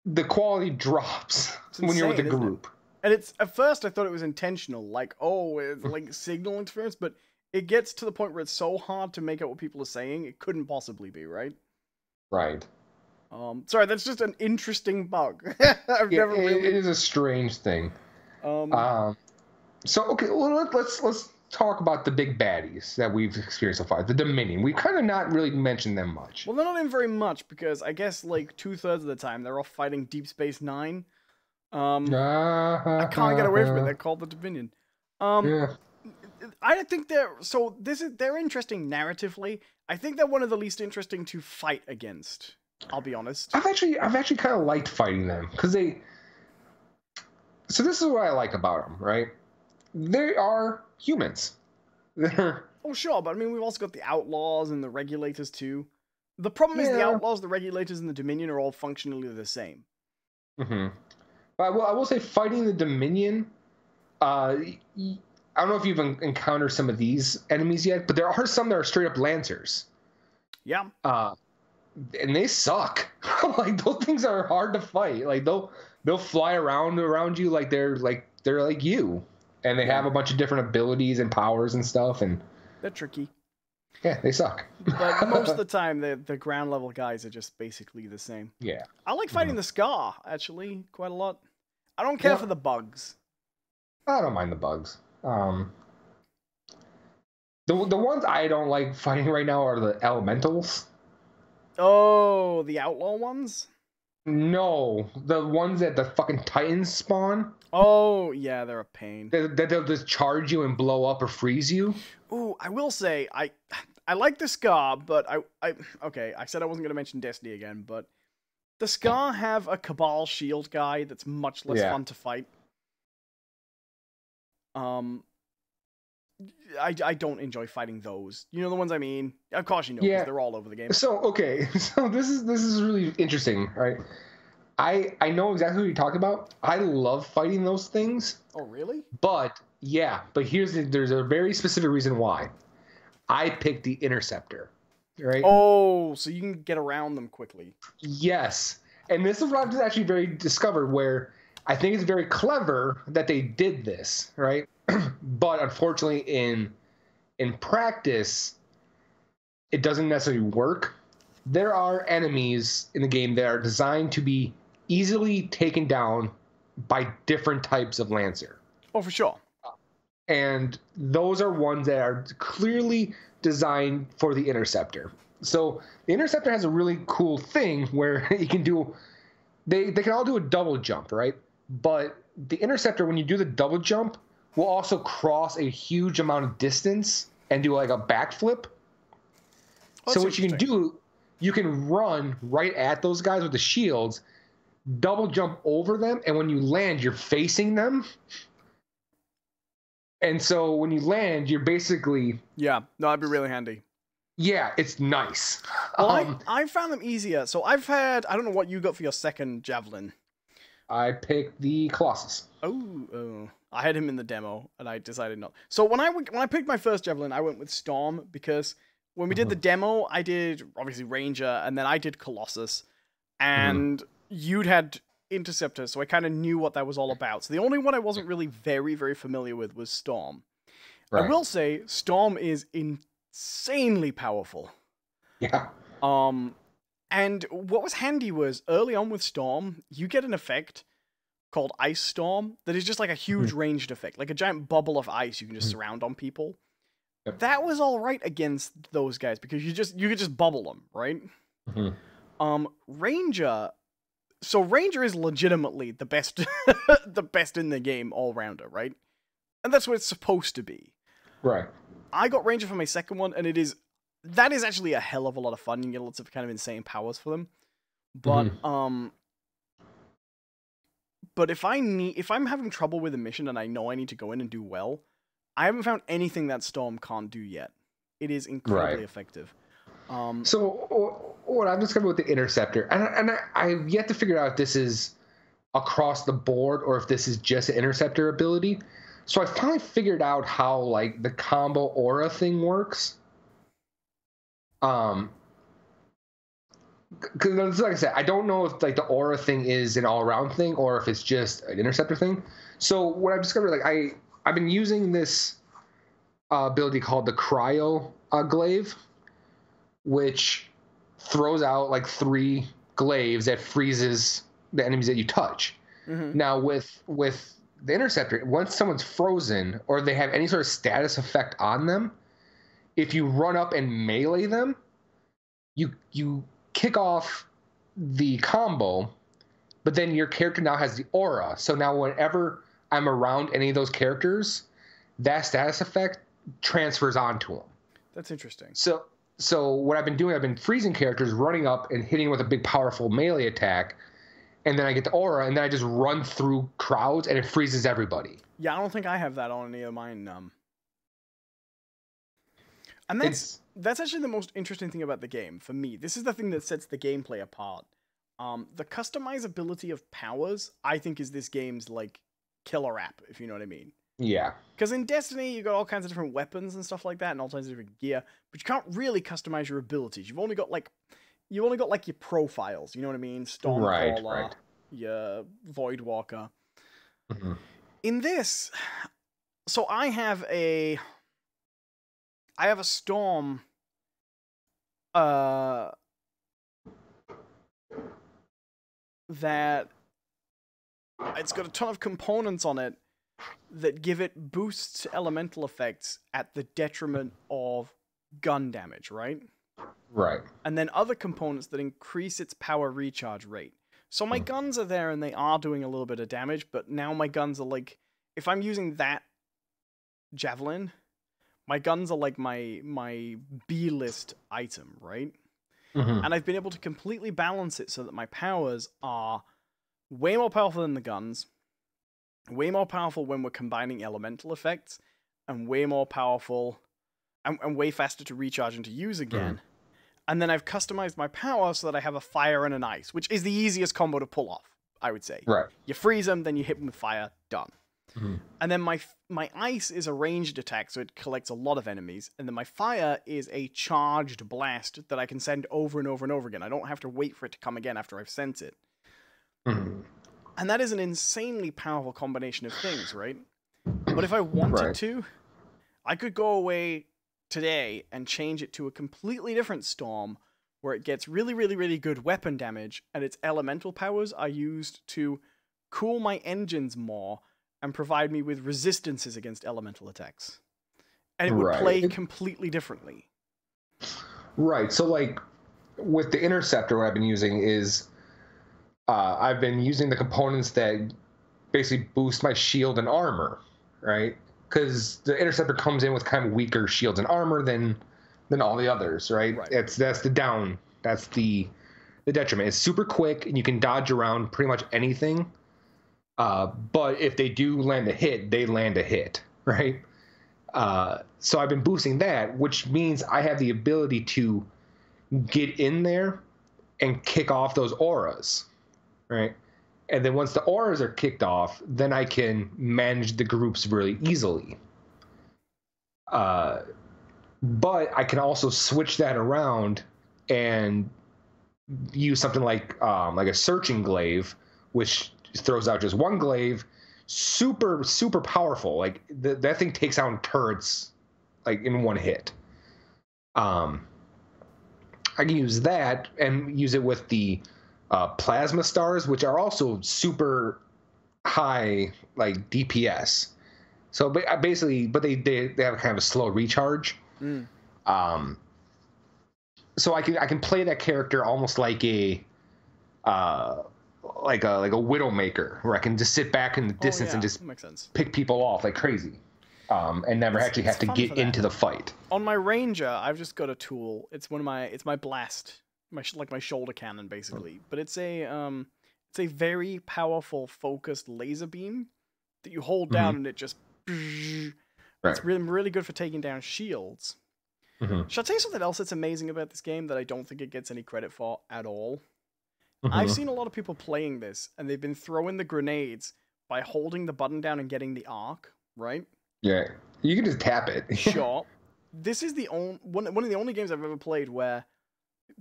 the quality drops when you're with a group. And it's, at first I thought it was intentional, like, oh, it's like signal interference, but it gets to the point where it's so hard to make out what people are saying, it couldn't possibly be, right? Right. Sorry, that's just an interesting bug. It is a strange thing. So okay, well let's talk about the big baddies that we've experienced so far. The Dominion. We've kind of not really mentioned them much. Well, they're not in very much because I guess like 2/3 of the time they're off fighting Deep Space Nine. I can't get away from it. They're called the Dominion. Yeah. I think they're interesting narratively. I think they're one of the least interesting to fight against. I'll be honest. I've actually kind of liked fighting them because they. So this is what I like about them, right? They are humans. Oh sure, but I mean we've also got the Outlaws and the Regulators too. The problem is the Outlaws, the Regulators, and the Dominion are all functionally the same. Mm-hmm. But I will say fighting the Dominion. I don't know if you've encountered some of these enemies yet, but there are some that are straight up Lancers. Yeah. And they suck. Like those things are hard to fight. Like they'll fly around you like they're like you, and they have a bunch of different abilities and powers and stuff, and they're tricky. Yeah, they suck. But most of the time, the ground level guys are just basically the same. Yeah. I like fighting the Scar actually quite a lot. I don't care for the bugs. I don't mind the bugs. The ones I don't like fighting right now are the elementals. Oh, the outlaw ones? No, the ones that the fucking Titans spawn. Oh, yeah, they're a pain. They'll just charge you and blow up or freeze you. Ooh, I will say, I like the Scar, but I said I wasn't going to mention Destiny again, but the Scar have a Cabal shield guy that's much less fun to fight. I don't enjoy fighting those. You know the ones I mean? Of course you know, because they're all over the game. So, okay. So this is really interesting, right? I know exactly what you're talking about. I love fighting those things. Oh, really? But there's a very specific reason why. I picked the Interceptor, right? Oh, so you can get around them quickly. Yes. And this is what I've actually very discovered where I think it's very clever that they did this, right? But unfortunately in practice, it doesn't necessarily work. There are enemies in the game that are designed to be easily taken down by different types of Lancer. Oh, for sure. And those are ones that are clearly designed for the Interceptor. So the Interceptor has a really cool thing where you can do... They can all do a double jump, right? But the Interceptor, when you do the double jump, will also cross a huge amount of distance and do like a backflip. So what you can do, you can run right at those guys with the shields, double jump over them, and when you land, you're facing them. And so when you land, you're basically... Yeah, no, that'd be really handy. Yeah, it's nice. Well, I found them easier. So I don't know what you got for your second Javelin. I picked the Colossus. Oh. I had him in the demo, and I decided not. So when I picked my first Javelin, I went with Storm, because when we did the demo, I did, obviously, Ranger, and then I did Colossus, and you'd had Interceptor, so I kind of knew what that was all about. So the only one I wasn't really very, very familiar with was Storm. Right. I will say, Storm is insanely powerful. Yeah. And what was handy was, early on with Storm, you get an effect called Ice Storm that is just like a huge ranged effect, like a giant bubble of ice you can just surround on people. Yep. That was all right against those guys because you could just bubble them, right? Ranger. So Ranger is legitimately the best, the best in the game all rounder, right? And that's what it's supposed to be. Right. I got Ranger for my second one, and that is actually a hell of a lot of fun. You can get lots of kind of insane powers for them, but But if I'm having trouble with a mission and I know I need to go in and do well, I haven't found anything that Storm can't do yet. It is incredibly effective. So what I've discovered with the Interceptor, and I've yet to figure out if this is across the board or if this is just an Interceptor ability. So I finally figured out how like the combo aura thing works. Because like I said, I don't know if like the aura thing is an all-around thing or if it's just an Interceptor thing. So what I've discovered, like I've been using this ability called the Cryo Glaive, which throws out like 3 glaives that freezes the enemies that you touch. Now with the interceptor, once someone's frozen or they have any sort of status effect on them, if you run up and melee them, you kick off the combo, but then your character now has the aura. So now whenever I'm around any of those characters, that status effect transfers onto them. That's interesting. So what I've been doing, I've been freezing characters, running up and hitting with a big, powerful melee attack, and then I get the aura, and then I just run through crowds, and it freezes everybody. Yeah, I don't think I have that on any of mine. And that's actually the most interesting thing about the game, for me. This is the thing that sets the gameplay apart. The customizability of powers, I think, is this game's, like, killer app, if you know what I mean. Yeah. Because in Destiny, you got all kinds of different weapons and stuff like that, and all kinds of different gear, but you can't really customize your abilities. You've only got like your profiles. You know what I mean? Stormcaller, right. Your Voidwalker. Mm-hmm. In this, so I have a Storm. That it's got a ton of components on it that give it boosts to elemental effects at the detriment of gun damage, right? Right. And then other components that increase its power recharge rate. So my guns are there and they are doing a little bit of damage, but now my guns are like, if I'm using that javelin, my guns are like my B-list item, right? Mm-hmm. And I've been able to completely balance it so that my powers are way more powerful than the guns, way more powerful when we're combining elemental effects, and way more powerful and way faster to recharge and to use again. Mm. And then I've customized my power so that I have a fire and an ice, which is the easiest combo to pull off, I would say. Right. You freeze them, then you hit them with fire, done. Mm-hmm. And then my ice is a ranged attack, so it collects a lot of enemies. And then my fire is a charged blast that I can send over and over and over again. I don't have to wait for it to come again after I've sent it. Mm-hmm. And that is an insanely powerful combination of things, right? But if I wanted to, I could go away today and change it to a completely different Storm where it gets really, really, really good weapon damage and its elemental powers are used to cool my engines more and provide me with resistances against elemental attacks. And it would play completely differently. Right. So, like, with the Interceptor, what I've been using is I've been using the components that basically boost my shield and armor, right? Because the Interceptor comes in with kind of weaker shields and armor than all the others, right? That's the detriment. It's super quick and you can dodge around pretty much anything. But if they do land a hit, they land a hit, right? So I've been boosting that, which means I have the ability to get in there and kick off those auras, right? And then once the auras are kicked off, then I can manage the groups really easily. But I can also switch that around and use something like a searching glaive, which throws out just one glaive, super, super powerful. Like that thing takes out turrets like in one hit. I can use that and use it with the plasma stars, which are also super high, like DPS. So basically, but they have kind of a slow recharge. So I can play that character almost like a Widowmaker, where I can just sit back in the distance and just pick people off like crazy, and never actually have to get into the fight. On my Ranger, I've just got a tool. It's my blast, my shoulder cannon basically. But it's a very powerful focused laser beam that you hold down and it just. It's really good for taking down shields. Should I tell you something else that's amazing about this game that I don't think it gets any credit for at all? I've seen a lot of people playing this, and they've been throwing the grenades by holding the button down and getting the arc, right? Yeah, you can just tap it. Sure. This is one of the only games I've ever played where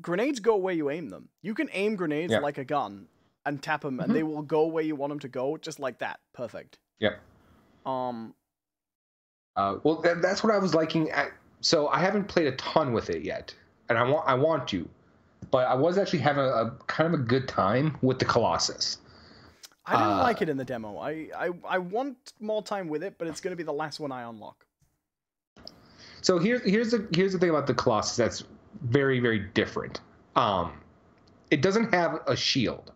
grenades go where you aim them. You can aim grenades like a gun and tap them, and they will go where you want them to go, just like that. Perfect. Yep. Well, that's what I was liking. So I haven't played a ton with it yet, and I want to, but I was actually having a kind of a good time with the Colossus. I didn't like it in the demo. I want more time with it, but it's going to be the last one I unlock. So here's the thing about the Colossus that's very, very different. It doesn't have a shield.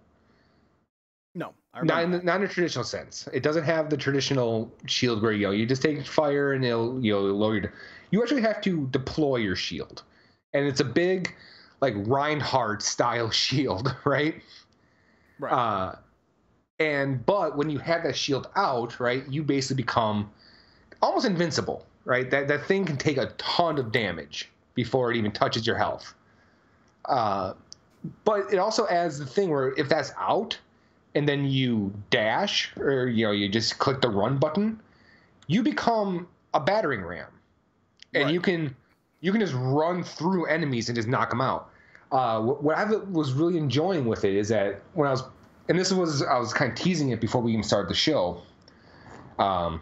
No, not in a traditional sense. It doesn't have the traditional shield where you just take fire and it'll lower your. You actually have to deploy your shield, and it's a big, like Reinhardt style shield, right? Right. But when you have that shield out, right, you basically become almost invincible, right? That thing can take a ton of damage before it even touches your health. But it also adds the thing where if that's out, and then you dash or you just click the run button, you become a battering ram, and right. you can just run through enemies and just knock them out. What I was really enjoying with it is that when I was kind of teasing it before we even started the show. And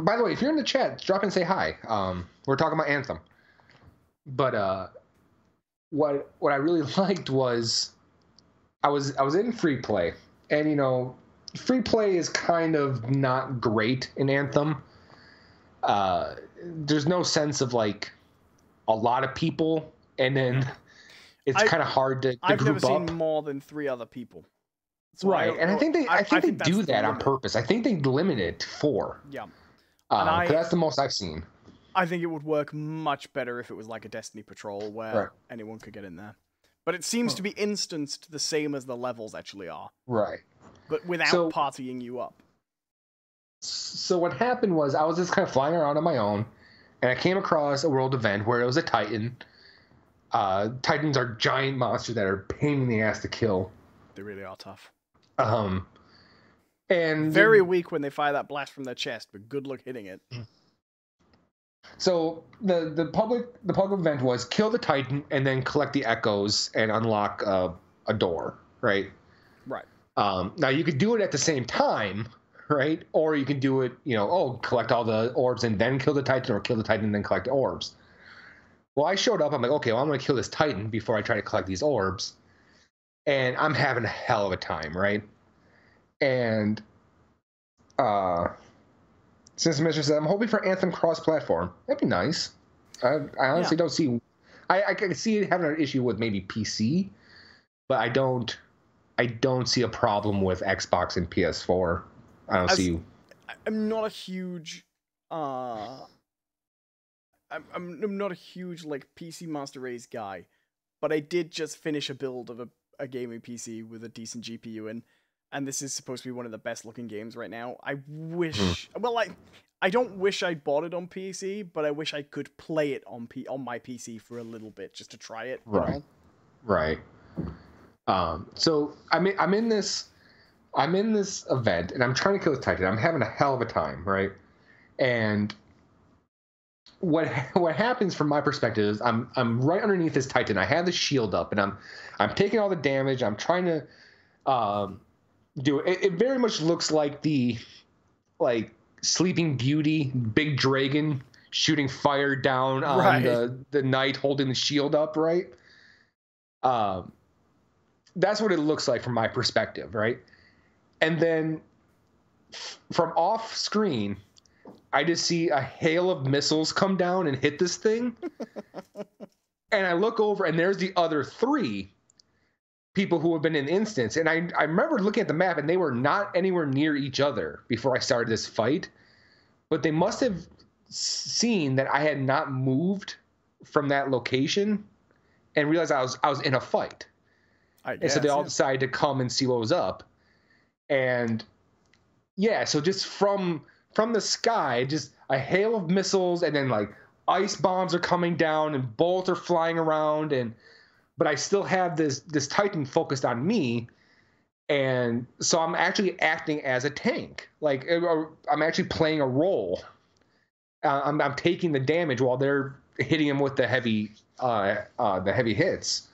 by the way, if you're in the chat, drop in and say hi. We're talking about Anthem. But what I really liked was I was in free play, and free play is kind of not great in Anthem. There's no sense of like a lot of people, and then it's kind of hard to I've group never up. seen more than 3 other people. So right, and I think they do that on purpose. I think they limit it to 4. Yeah, because that's the most I've seen. I think it would work much better if it was like a Destiny Patrol where anyone could get in there. But it seems to be instanced the same as the levels actually are. Right. But without partying you up. So what happened was I was just kind of flying around on my own, and I came across a world event where it was a Titan. Titans are giant monsters that are a pain in the ass to kill. They really are tough. And very weak when they fire that blast from their chest, but good luck hitting it. So the public event was kill the Titan and then collect the echoes and unlock a door, right? Right. Now you could do it at the same time, right? Or you can do it, collect all the orbs and then kill the Titan, or kill the Titan and then collect the orbs. Well, I showed up. I'm like, okay, well, I'm going to kill this Titan before I try to collect these orbs, and I'm having a hell of a time, right? And since the Mistress said, I'm hoping for Anthem cross-platform. That'd be nice. I honestly don't see. I can see it having an issue with maybe PC, but I don't see a problem with Xbox and PS4. I don't see. I'm not a huge. I'm not a huge like PC Master Race guy, but I did just finish a build of a gaming PC with a decent GPU in. And this is supposed to be one of the best looking games right now. I wish... Well, I don't wish I'd bought it on PC, but I wish I could play it on my PC for a little bit, just to try it. Right. Right. So I'm in this event, and I'm trying to kill this Titan. I'm having a hell of a time, right? And what happens from my perspective is I'm right underneath this Titan. I have the shield up, and I'm taking all the damage. I'm trying to... It very much looks like the Sleeping Beauty big dragon shooting fire down on the knight holding the shield up, right? That's what it looks like from my perspective, right? And then from off screen, I just see a hail of missiles come down and hit this thing. And I look over, and there's the other 3 people who have been in the instance. And I remember looking at the map, and they were not anywhere near each other before I started this fight. But they must have seen that I had not moved from that location and realized I was in a fight. And so they all decided to come and see what was up. And so just from the sky, just a hail of missiles, and then like ice bombs are coming down and bullets are flying around, but I still have this Titan focused on me, and so I'm actually acting as a tank. Like I'm actually playing a role. I'm taking the damage while they're hitting him with the heavy hits,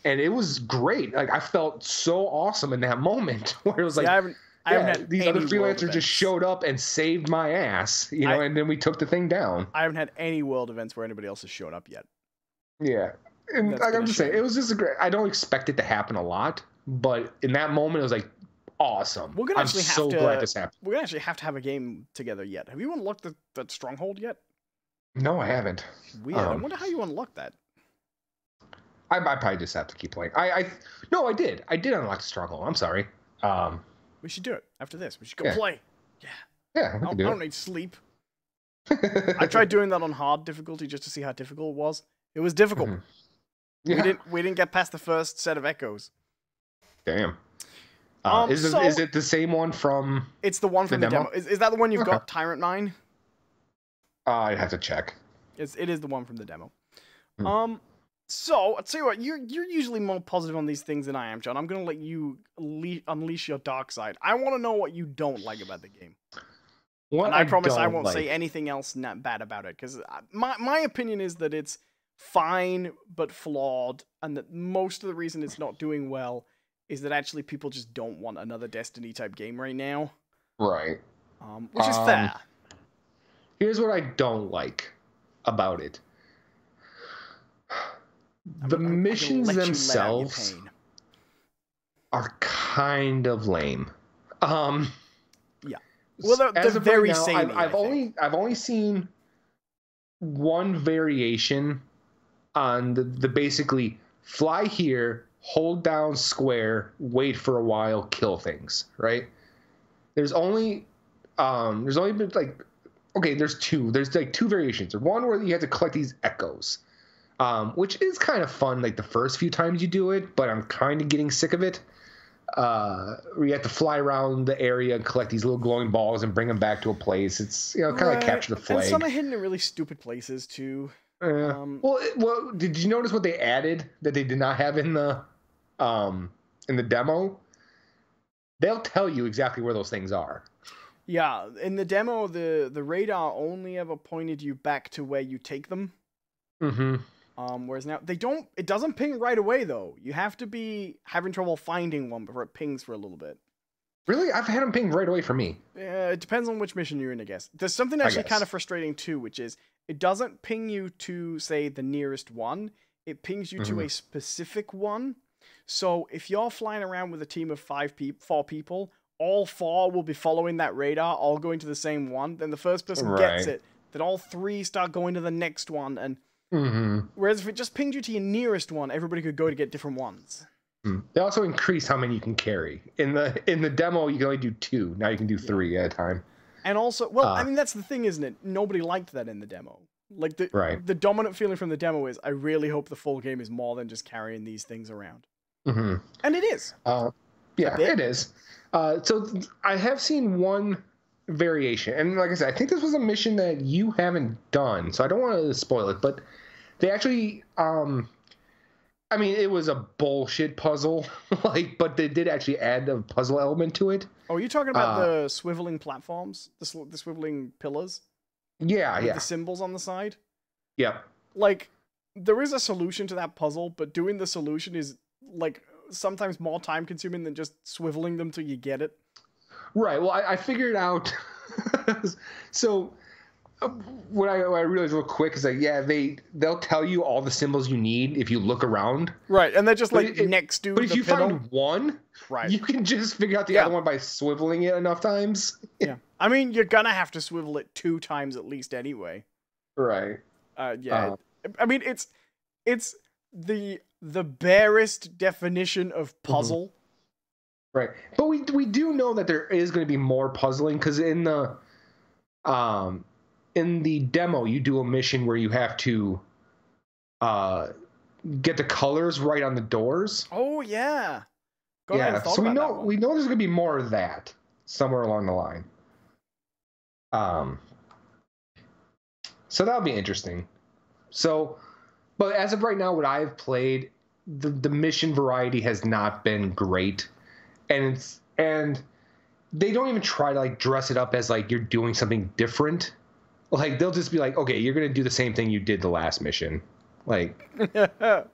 and it was great. Like I felt so awesome in that moment where it was like, I haven't had these other freelancers just showed up and saved my ass, and then we took the thing down. I haven't had any world events where anybody else has showed up yet. Yeah. And like I'm just saying, it was just a great. I don't expect it to happen a lot, but in that moment, it was like, awesome. We're gonna I'm actually so glad this happened. We're gonna actually have to have a game together yet. Have you unlocked that stronghold yet? No, I haven't. Weird. I wonder how you unlocked that. I probably just have to keep playing. No, I did. I did unlock the stronghold. I'm sorry. We should do it after this. We should go play. Yeah. Yeah, I don't need sleep. I tried doing that on hard difficulty just to see how difficult it was. It was difficult. Yeah. We didn't get past the first set of echoes. Damn. Is it the same one from? It's the one from the demo. Is that the one you've got, Tyrant Mine? I'd have to check. It is the one from the demo. So I'll tell you what, you're usually more positive on these things than I am, John. I'm gonna let you unleash your dark side. I want to know what you don't like about the game. And I promise I won't say anything else bad about it, because my opinion is that it's fine but flawed, and that most of the reason it's not doing well is that actually people just don't want another Destiny type game right now. Right. Which is fair. Here's what I don't like about it. The missions themselves are kind of lame. Yeah. Well, they're very right samey. I've only seen one variation on the basically fly here, hold down square, wait for a while, kill things. Right. There's only been like, okay, there's two variations. There's one where you have to collect these echoes. Which is kind of fun, like the first few times you do it, but I'm kind of getting sick of it. Where you have to fly around the area and collect these little glowing balls and bring them back to a place. It's kind of like capture the flag. And some are hidden in really stupid places too. Well, did you notice what they added that they did not have in the demo? They'll tell you exactly where those things are. Yeah, in the demo, the radar only ever pointed you back to where you take them. Mm-hmm. Whereas now it doesn't ping right away though. You have to be having trouble finding one before it pings for a little bit. Really? I've had them ping right away for me. Yeah, it depends on which mission you're in, I guess. There's something actually kind of frustrating too, which is it doesn't ping you to, say, the nearest one. It pings you to a specific one. So if you're flying around with a team of 4 people, all 4 will be following that radar, all going to the same one. Then the first person gets it. Then all 3 start going to the next one, and whereas if it just pinged you to your nearest one, everybody could go to get different ones. They also increase how many you can carry. In the demo, you can only do 2. Now you can do 3 at a time. And also, well, I mean, that's the thing, isn't it? Nobody liked that in the demo. Like, the dominant feeling from the demo is, I really hope the full game is more than just carrying these things around. And it is. Yeah, it is. So I have seen one variation. And like I said, I think this was a mission that you haven't done. So I don't want to spoil it, but they actually, I mean, it was a bullshit puzzle, but they did actually add a puzzle element to it. Oh, are you talking about the swiveling platforms? The swiveling pillars? Yeah, with the symbols on the side? Yeah. Like, there is a solution to that puzzle, but doing the solution is, like, sometimes more time-consuming than just swiveling them till you get it. Right, well, I figured out... So... What I realized real quick is that they'll tell you all the symbols you need if you look around. Right, and they're just next to. But if you find one, you can just figure out the other one by swiveling it enough times. Yeah, I mean you're gonna have to swivel it 2 times at least anyway. Right. Yeah. I mean it's the barest definition of puzzle. Right, but we do know that there is going to be more puzzling because in the demo, you do a mission where you have to get the colors right on the doors. Oh yeah, so we know there's gonna be more of that somewhere along the line. So that'll be interesting. So, but as of right now, what I've played, the mission variety has not been great, and they don't even try to like dress it up as like you're doing something different. Like, they'll just be like, okay, you're going to do the same thing you did the last mission. Like, it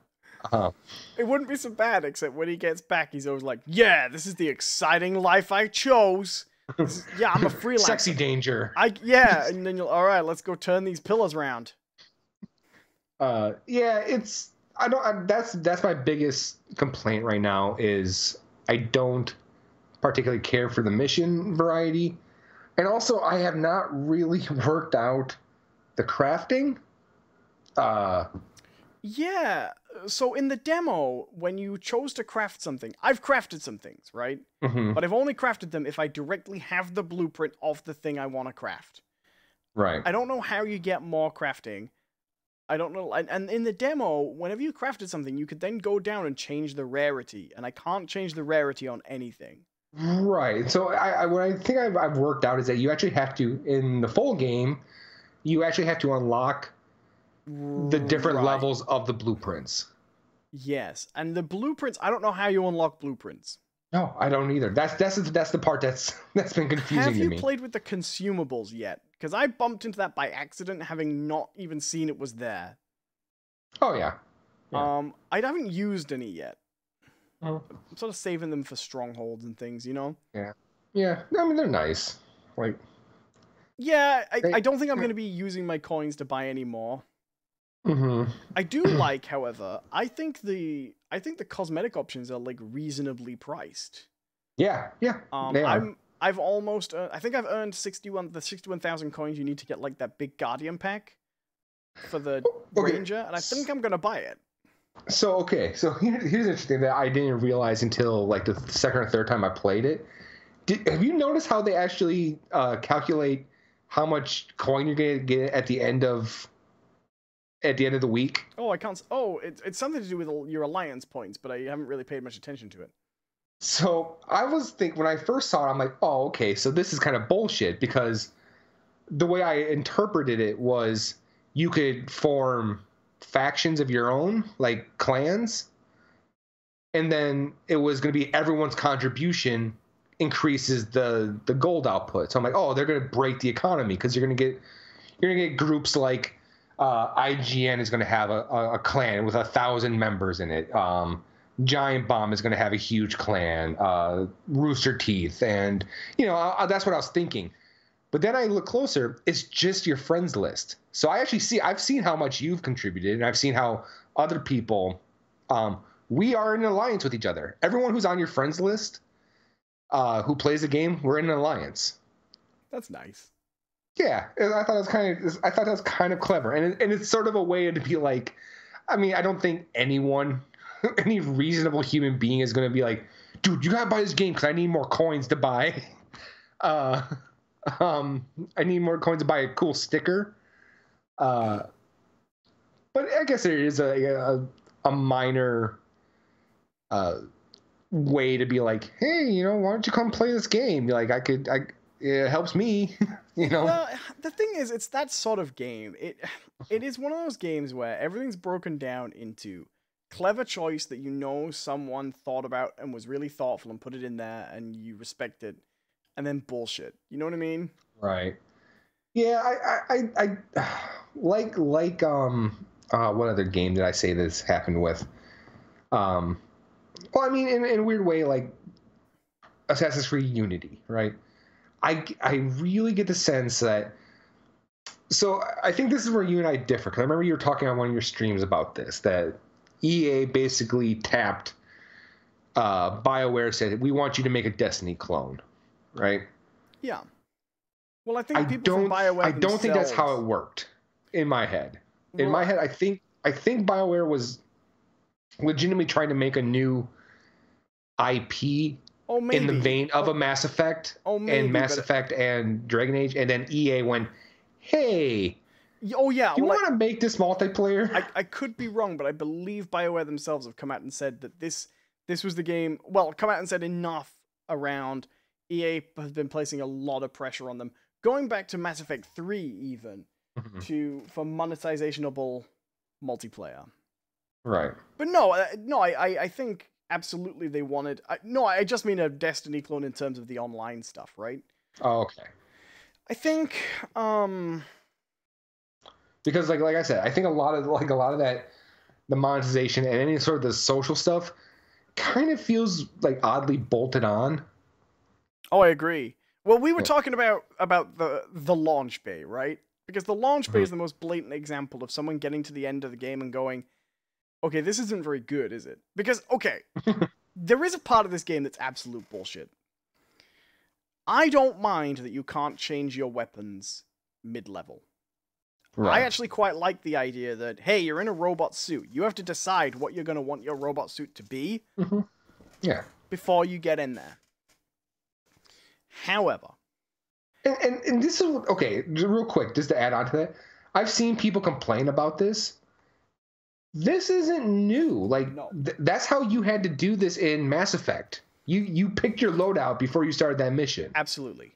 wouldn't be so bad, except when he gets back, he's always like, yeah, this is the exciting life I chose. Yeah, I'm a freelancer. Sexy danger. Yeah, and then all right, let's go turn these pillars around. That's my biggest complaint right now is I don't particularly care for the mission variety. And also, I have not really worked out the crafting. Yeah. So in the demo, when you chose to craft something, I've crafted some things, right? Mm-hmm. But I've only crafted them if I directly have the blueprint of the thing I want to craft. Right. I don't know how you get more crafting. I don't know. And in the demo, whenever you crafted something, you could then go down and change the rarity. And I can't change the rarity on anything. Right. So what I think I've worked out is that you actually have to, in the full game, you actually have to unlock the different levels of the blueprints. Yes. And the blueprints, I don't know how you unlock blueprints. No, I don't either. That's the part that's been confusing to me. Have you played with the consumables yet? Because I bumped into that by accident, having not even seen it was there. Oh yeah. I haven't used any yet. Oh. I'm sort of saving them for strongholds and things, you know? Yeah. Yeah. I mean, they're nice. Like. Yeah, I don't think I'm going to be using my coins to buy any more. Mm-hmm. I do like, however, I think the cosmetic options are like reasonably priced. Yeah, yeah. They are. I've almost I think I've earned 61,000 coins you need to get like that big Guardian pack for the Ranger, and I think I'm gonna buy it. So here's interesting that I didn't realize until like the second or third time I played it. Have you noticed how they actually calculate how much coin you're gonna get at the end of the week? Oh, I can't. Oh, it's something to do with your alliance points, but I haven't really paid much attention to it. So I was thinking when I first saw it, I'm like, oh, okay, so this is kind of bullshit, because the way I interpreted it was you could form factions of your own, like clans, and then it was going to be everyone's contribution increases the gold output. So I'm like, oh, they're going to break the economy, because you're going to get groups like IGN is going to have a clan with 1,000 members in it. Giant Bomb is going to have a huge clan, Rooster Teeth, and that's what I was thinking. But then I look closer, it's just your friends list. So I've seen how much you've contributed, and I've seen how other people, we are in an alliance with each other. Everyone who's on your friends list, who plays the game, we're in an alliance. That's nice. Yeah, I thought that was kind of clever, and it's sort of a way to be like, I mean, I don't think any reasonable human being is going to be like, dude, you gotta buy this game because I need more coins to buy. I need more coins to buy a cool sticker. But I guess there is a minor way to be like, hey, why don't you come play this game? Like, it helps me, Well, the thing is, it's that sort of game. It is one of those games where everything's broken down into clever choice that someone thought about and was really thoughtful and put it in there and you respect it, and then bullshit. You know what I mean? Right. Yeah, I like what other game did I say this happened with? Well, I mean, in a weird way, like Assassin's Creed Unity, right? I really get the sense that. So I think this is where you and I differ, because I remember you were talking on one of your streams about this, that EA basically tapped BioWare, said, we want you to make a Destiny clone, right? Yeah. Well, I think people from BioWare I don't think that's how it worked in my head. In my head, I think BioWare was legitimately trying to make a new IP in the vein of a Mass Effect and Mass Effect and Dragon Age, and then EA went, hey, oh yeah, you want to make this multiplayer? I could be wrong, but I believe BioWare themselves have come out and said that this was the game. Well, come out and said enough around. EA has been placing a lot of pressure on them, going back to Mass Effect 3 even, for monetizationable multiplayer. Right. But no, I think absolutely they wanted. I just mean a Destiny clone in terms of the online stuff, right? Oh, okay. I think because like I said, I think a lot of that, the monetization and any sort of the social stuff, kind of feels like oddly bolted on. Oh, I agree. Well, we were talking about the launch bay, right? Because the launch bay is the most blatant example of someone getting to the end of the game and going, okay, this isn't very good, is it? Because, okay, there is a part of this game that's absolute bullshit. I don't mind that you can't change your weapons mid-level. Right. I actually quite like the idea that, hey, you're in a robot suit. You have to decide what you're going to want your robot suit to be Yeah. before you get in there. However... And this is... Okay, real quick, just to add on to that. I've seen people complain about this. This isn't new. Like, No. That's how you had to do this in Mass Effect. You picked your loadout before you started that mission. Absolutely.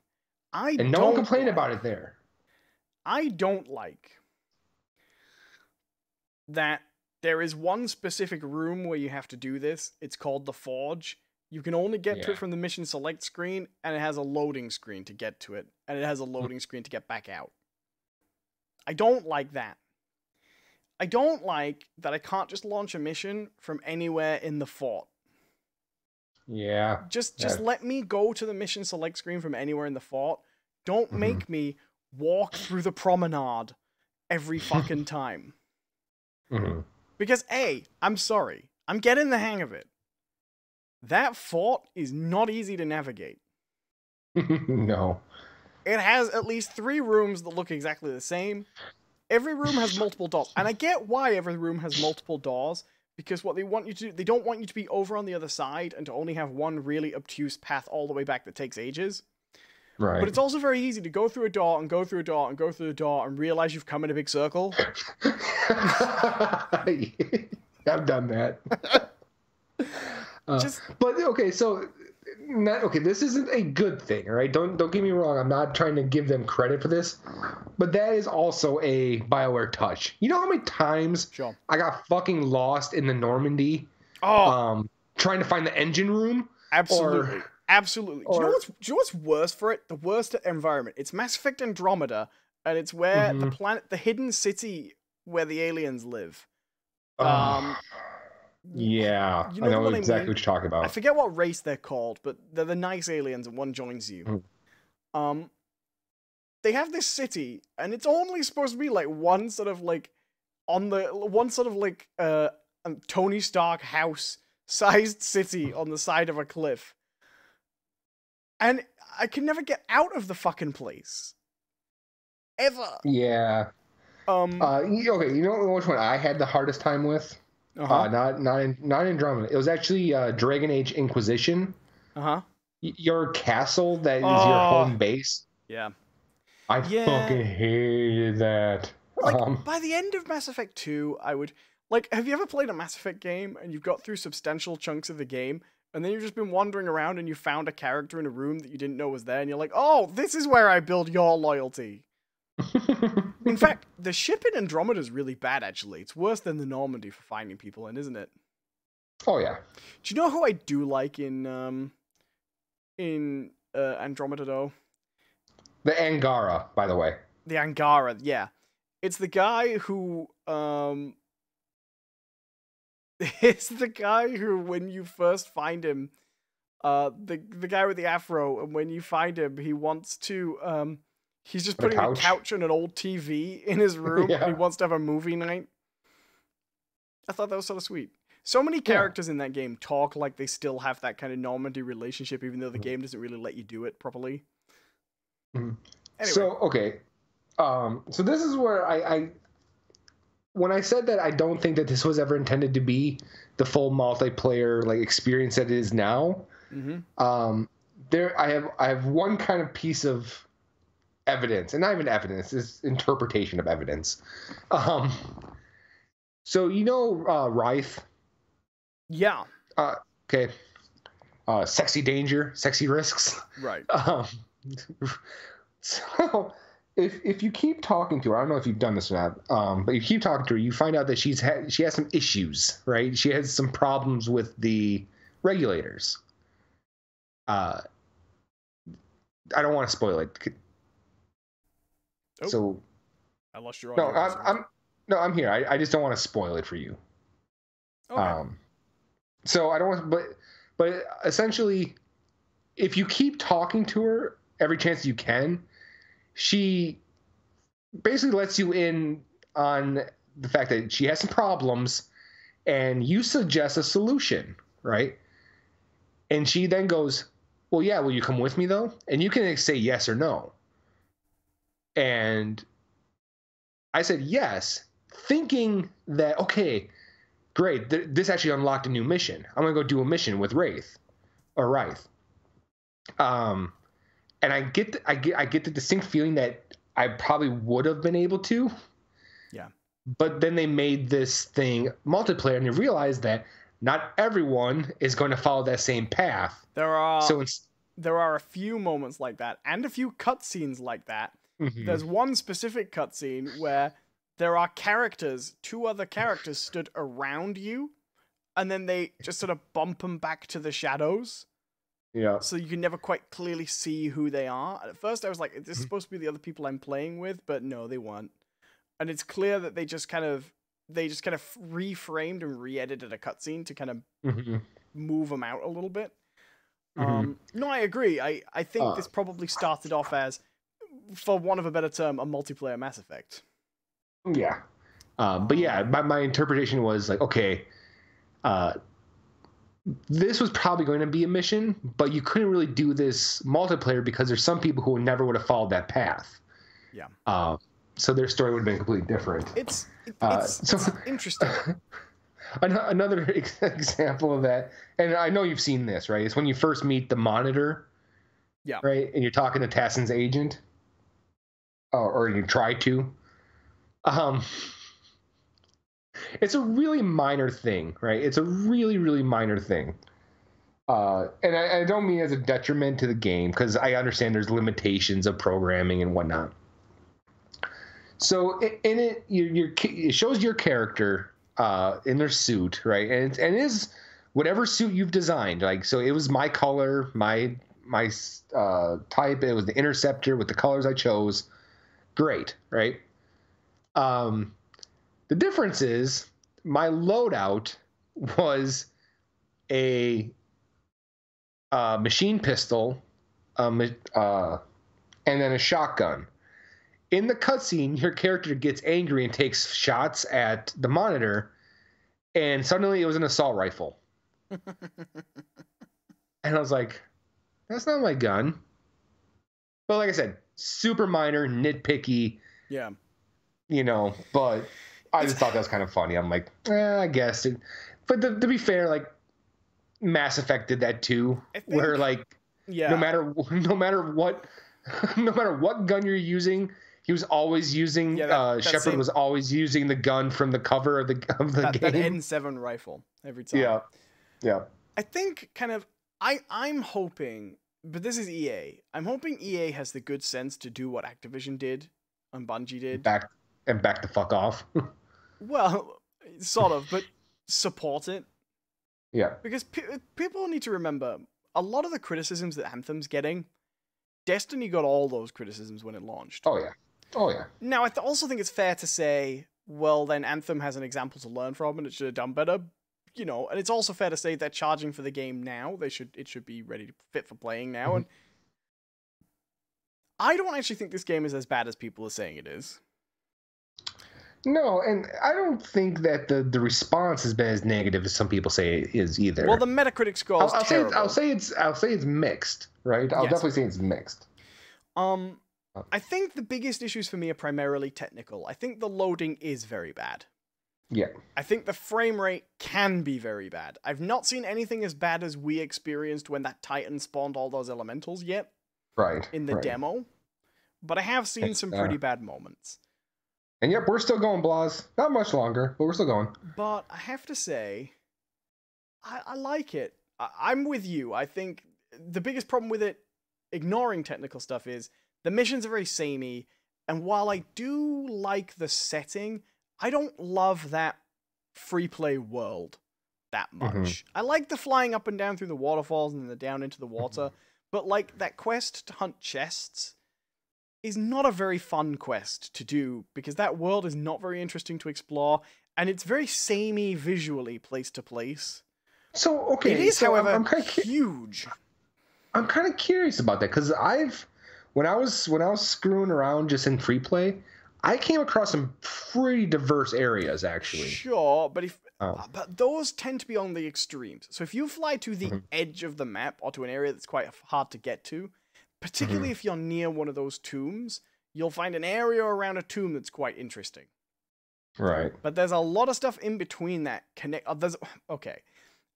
And no one complained about it there. I don't like that there is one specific room where you have to do this. It's called the Forge. You can only get to it from the mission select screen, and it has a loading screen to get to it, and it has a loading screen to get back out. I don't like that. I don't like that I can't just launch a mission from anywhere in the fort. Yeah. Just let me go to the mission select screen from anywhere in the fort. Don't make me walk through the promenade every fucking time. Because A, I'm sorry, I'm getting the hang of it. That fort is not easy to navigate. No. It has at least 3 rooms that look exactly the same. Every room has multiple doors. And I get why every room has multiple doors, because what they want you to do, they don't want you to be over on the other side and to only have one really obtuse path all the way back that takes ages. Right. But it's also very easy to go through a door and go through a door and go through a door and realize you've come in a big circle. I've done that. But okay, so this isn't a good thing, all right? Don't get me wrong. I'm not trying to give them credit for this, but that is also a BioWare touch. You know how many times I got fucking lost in the Normandy, trying to find the engine room? Absolutely. Absolutely. Do you know what's worse for it? The worst environment. It's Mass Effect Andromeda, and it's where the planet, the hidden city where the aliens live. Yeah, you know I know exactly what I mean? what you're talking about. I forget what race they're called, but they're the nice aliens, and one joins you. They have this city, and it's only supposed to be like one sort of like Tony Stark house-sized city on the side of a cliff. And I can never get out of the fucking place. Ever. Yeah. Okay, you know which one I had the hardest time with? Not Andromeda. It was actually Dragon Age Inquisition. Your castle that is your home base. Yeah. I fucking hated that. Like, by the end of Mass Effect 2, I would... Like, have you ever played a Mass Effect game and you've got through substantial chunks of the game, and then you've just been wandering around and you found a character in a room that you didn't know was there, and you're like, oh, this is where I build your loyalty. In fact, the ship in Andromeda is really bad, actually. It's worse than the Normandy for finding people in, isn't it? Oh, yeah. Do you know who I do like in Andromeda, though? The Angara, by the way. The Angara, yeah. It's the guy who, it's the guy who, when you first find him, the guy with the afro, and when you find him, he wants to, he's just putting a couch and an old TV in his room, and he wants to have a movie night. I thought that was sort of sweet. So many characters in that game talk like they still have that kind of Normandy relationship, even though the game doesn't really let you do it properly. Anyway. So, okay. So this is where I when I said that I don't think that this was ever intended to be the full multiplayer like experience that it is now. I have one kind of piece of evidence, and not even evidence, is interpretation of evidence. So you know Rife? Yeah. Okay. Sexy Danger, Sexy Risks. Right. So if you keep talking to her, I don't know if you've done this or not, but you keep talking to her, you find out that she has some issues, right? She has some problems with the regulators. I don't want to spoil it. Oh, so I lost your audio. I'm here. I just don't want to spoil it for you. Okay. So I don't want, but essentially, if you keep talking to her every chance you can, she basically lets you in on the fact that she has some problems, and you suggest a solution, right? And she then goes, well, yeah, will you come with me though? And you can say yes or no. And I said yes, thinking that, okay, great, this actually unlocked a new mission. I'm gonna go do a mission with Wraith. And I get the distinct feeling that I probably would have been able to. Yeah. But then they made this thing multiplayer, and they realized that not everyone is going to follow that same path. There are a few moments like that, and a few cutscenes like that. Mm-hmm. There's one specific cutscene where there are two other characters stood around you, and then they just sort of bump them back to the shadows. Yeah. So you can never quite clearly see who they are. At first I was like, this is supposed to be the other people I'm playing with, but no, they weren't. And it's clear that they just kind of reframed and re-edited a cutscene to kind of move them out a little bit. No, I agree. I think this probably started off as, for want of a better term, a multiplayer Mass Effect. Yeah. But yeah, my interpretation was like, okay, this was probably going to be a mission, but you couldn't really do this multiplayer because there's some people who never would have followed that path. Yeah. So their story would have been completely different. It's interesting. Another example of that, and I know you've seen this, right? It's when you first meet the Monitor. Yeah. Right? And you're talking to Tassin's agent. Or you try to. It's a really minor thing, right? It's a really, really minor thing. And I don't mean as a detriment to the game, because I understand there's limitations of programming and whatnot. So in it, it shows your character in their suit, right? And it is whatever suit you've designed. Like, so it was my color, my type. It was the Interceptor with the colors I chose. Great, right? The difference is my loadout was a machine pistol, and then a shotgun. In the cutscene, your character gets angry and takes shots at the Monitor, and suddenly it was an assault rifle. And I was like, that's not my gun. But like I said, super minor, nitpicky. Yeah. But I just thought that was kind of funny. I'm like, I guess. But to be fair, like, Mass Effect did that too, where like, no matter what gun you're using, he was always using. Shepard was always using the gun from the cover of the game. That N7 rifle every time. Yeah. I think I'm hoping, but this is EA. I'm hoping EA has the good sense to do what Activision did and Bungie did. Back the fuck off. Well, sort of, but support it. Yeah. Because people need to remember, a lot of the criticisms that Anthem's getting, Destiny got all those criticisms when it launched. Oh, yeah. Now, I also think it's fair to say, well, then Anthem has an example to learn from, and it should have done better. And it's also fair to say they're charging for the game now. It should be ready to fit for playing now. Mm-hmm. And I don't actually think this game is as bad as people are saying it is. No, and I don't think that the response has been as negative as some people say it is either. Well, the Metacritic score is terrible. I'll say it's mixed, right? I'll definitely say it's mixed. I think the biggest issues for me are primarily technical. I think the loading is very bad. Yeah. I think the frame rate can be very bad. I've not seen anything as bad as we experienced when that Titan spawned all those elementals yet. Right. In the demo. But I have seen some pretty bad moments. And yep, we're still going, Blas. Not much longer, but we're still going. But I have to say, I like it. I'm with you. I think the biggest problem with it, ignoring technical stuff, is the missions are very samey. And while I do like the setting, I don't love that free play world that much. Mm-hmm. I like the flying up and down through the waterfalls and then down into the water. But like that quest to hunt chests is not a very fun quest to do, because that world is not very interesting to explore, and it's very samey visually, place to place. So, okay. It is, however, huge. I'm kind of curious about that, because when I was screwing around just in free play, I came across some pretty diverse areas, actually. Sure, but but those tend to be on the extremes. So if you fly to the edge of the map or to an area that's quite hard to get to, particularly if you're near one of those tombs, you'll find an area around a tomb that's quite interesting. Right. But there's a lot of stuff in between that connect. Okay.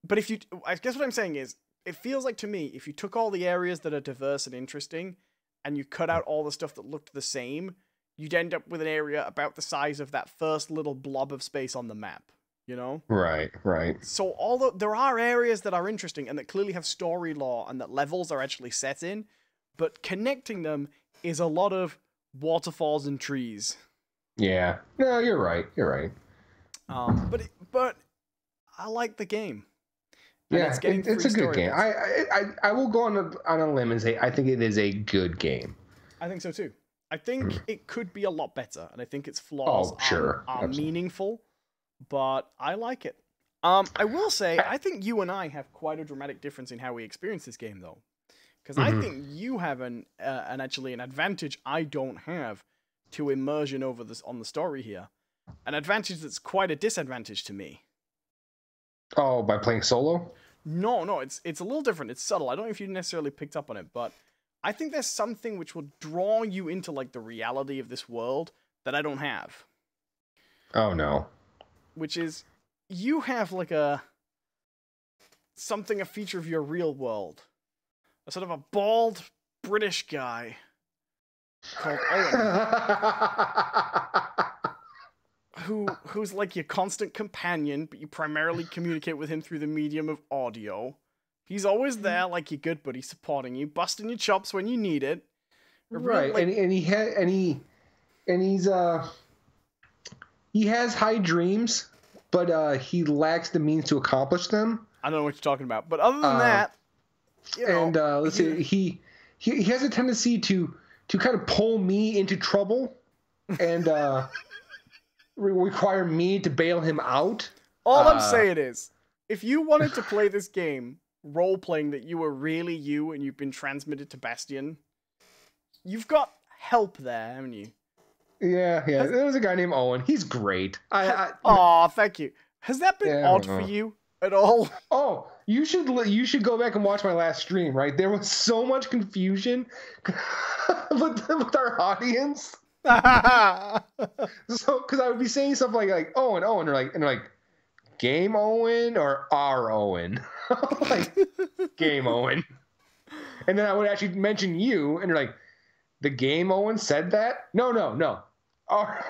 But I guess what I'm saying is, it feels like to me, if you took all the areas that are diverse and interesting, and you cut out all the stuff that looked the same, you'd end up with an area about the size of that first little blob of space on the map. You know? Right. So although there are areas that are interesting and that clearly have story lore and that levels are actually set in, but connecting them is a lot of waterfalls and trees. Yeah. No, you're right. But I like the game. And yeah, it's a good game. I will go on a limb and say I think it is a good game. I think so too. I think it could be a lot better, and I think its flaws are meaningful. But I like it. I will say, I think you and I have quite a dramatic difference in how we experience this game, though. Because I think you have an advantage I don't have to immersion on the story here. An advantage that's quite a disadvantage to me. Oh, by playing solo? No, it's a little different. It's subtle. I don't know if you necessarily picked up on it, but I think there's something which will draw you into like the reality of this world that I don't have. Oh no. Which is, you have like a feature of your real world. A sort of a bald British guy called Owen. who's like your constant companion, but you primarily communicate with him through the medium of audio. He's always there, like your good buddy, supporting you, busting your chops when you need it. Right, like, he has high dreams, but he lacks the means to accomplish them. I don't know what you're talking about, but other than that, you know, and let's see, he has a tendency to kind of pull me into trouble, and require me to bail him out. All I'm saying is, if you wanted to play this game role-playing that you were really you and you've been transmitted to Bastion, you've got help there, haven't you? Yeah. There was a guy named Owen. He's great. Aw, thank you. Has that been odd for you at all? Oh, you should go back and watch my last stream, right? There was so much confusion with our audience. So, because I would be saying stuff like Owen, and they're like, Game Owen or R Owen? Like, Game Owen. And then I would actually mention you, and they're like, the Game Owen said that? No. R.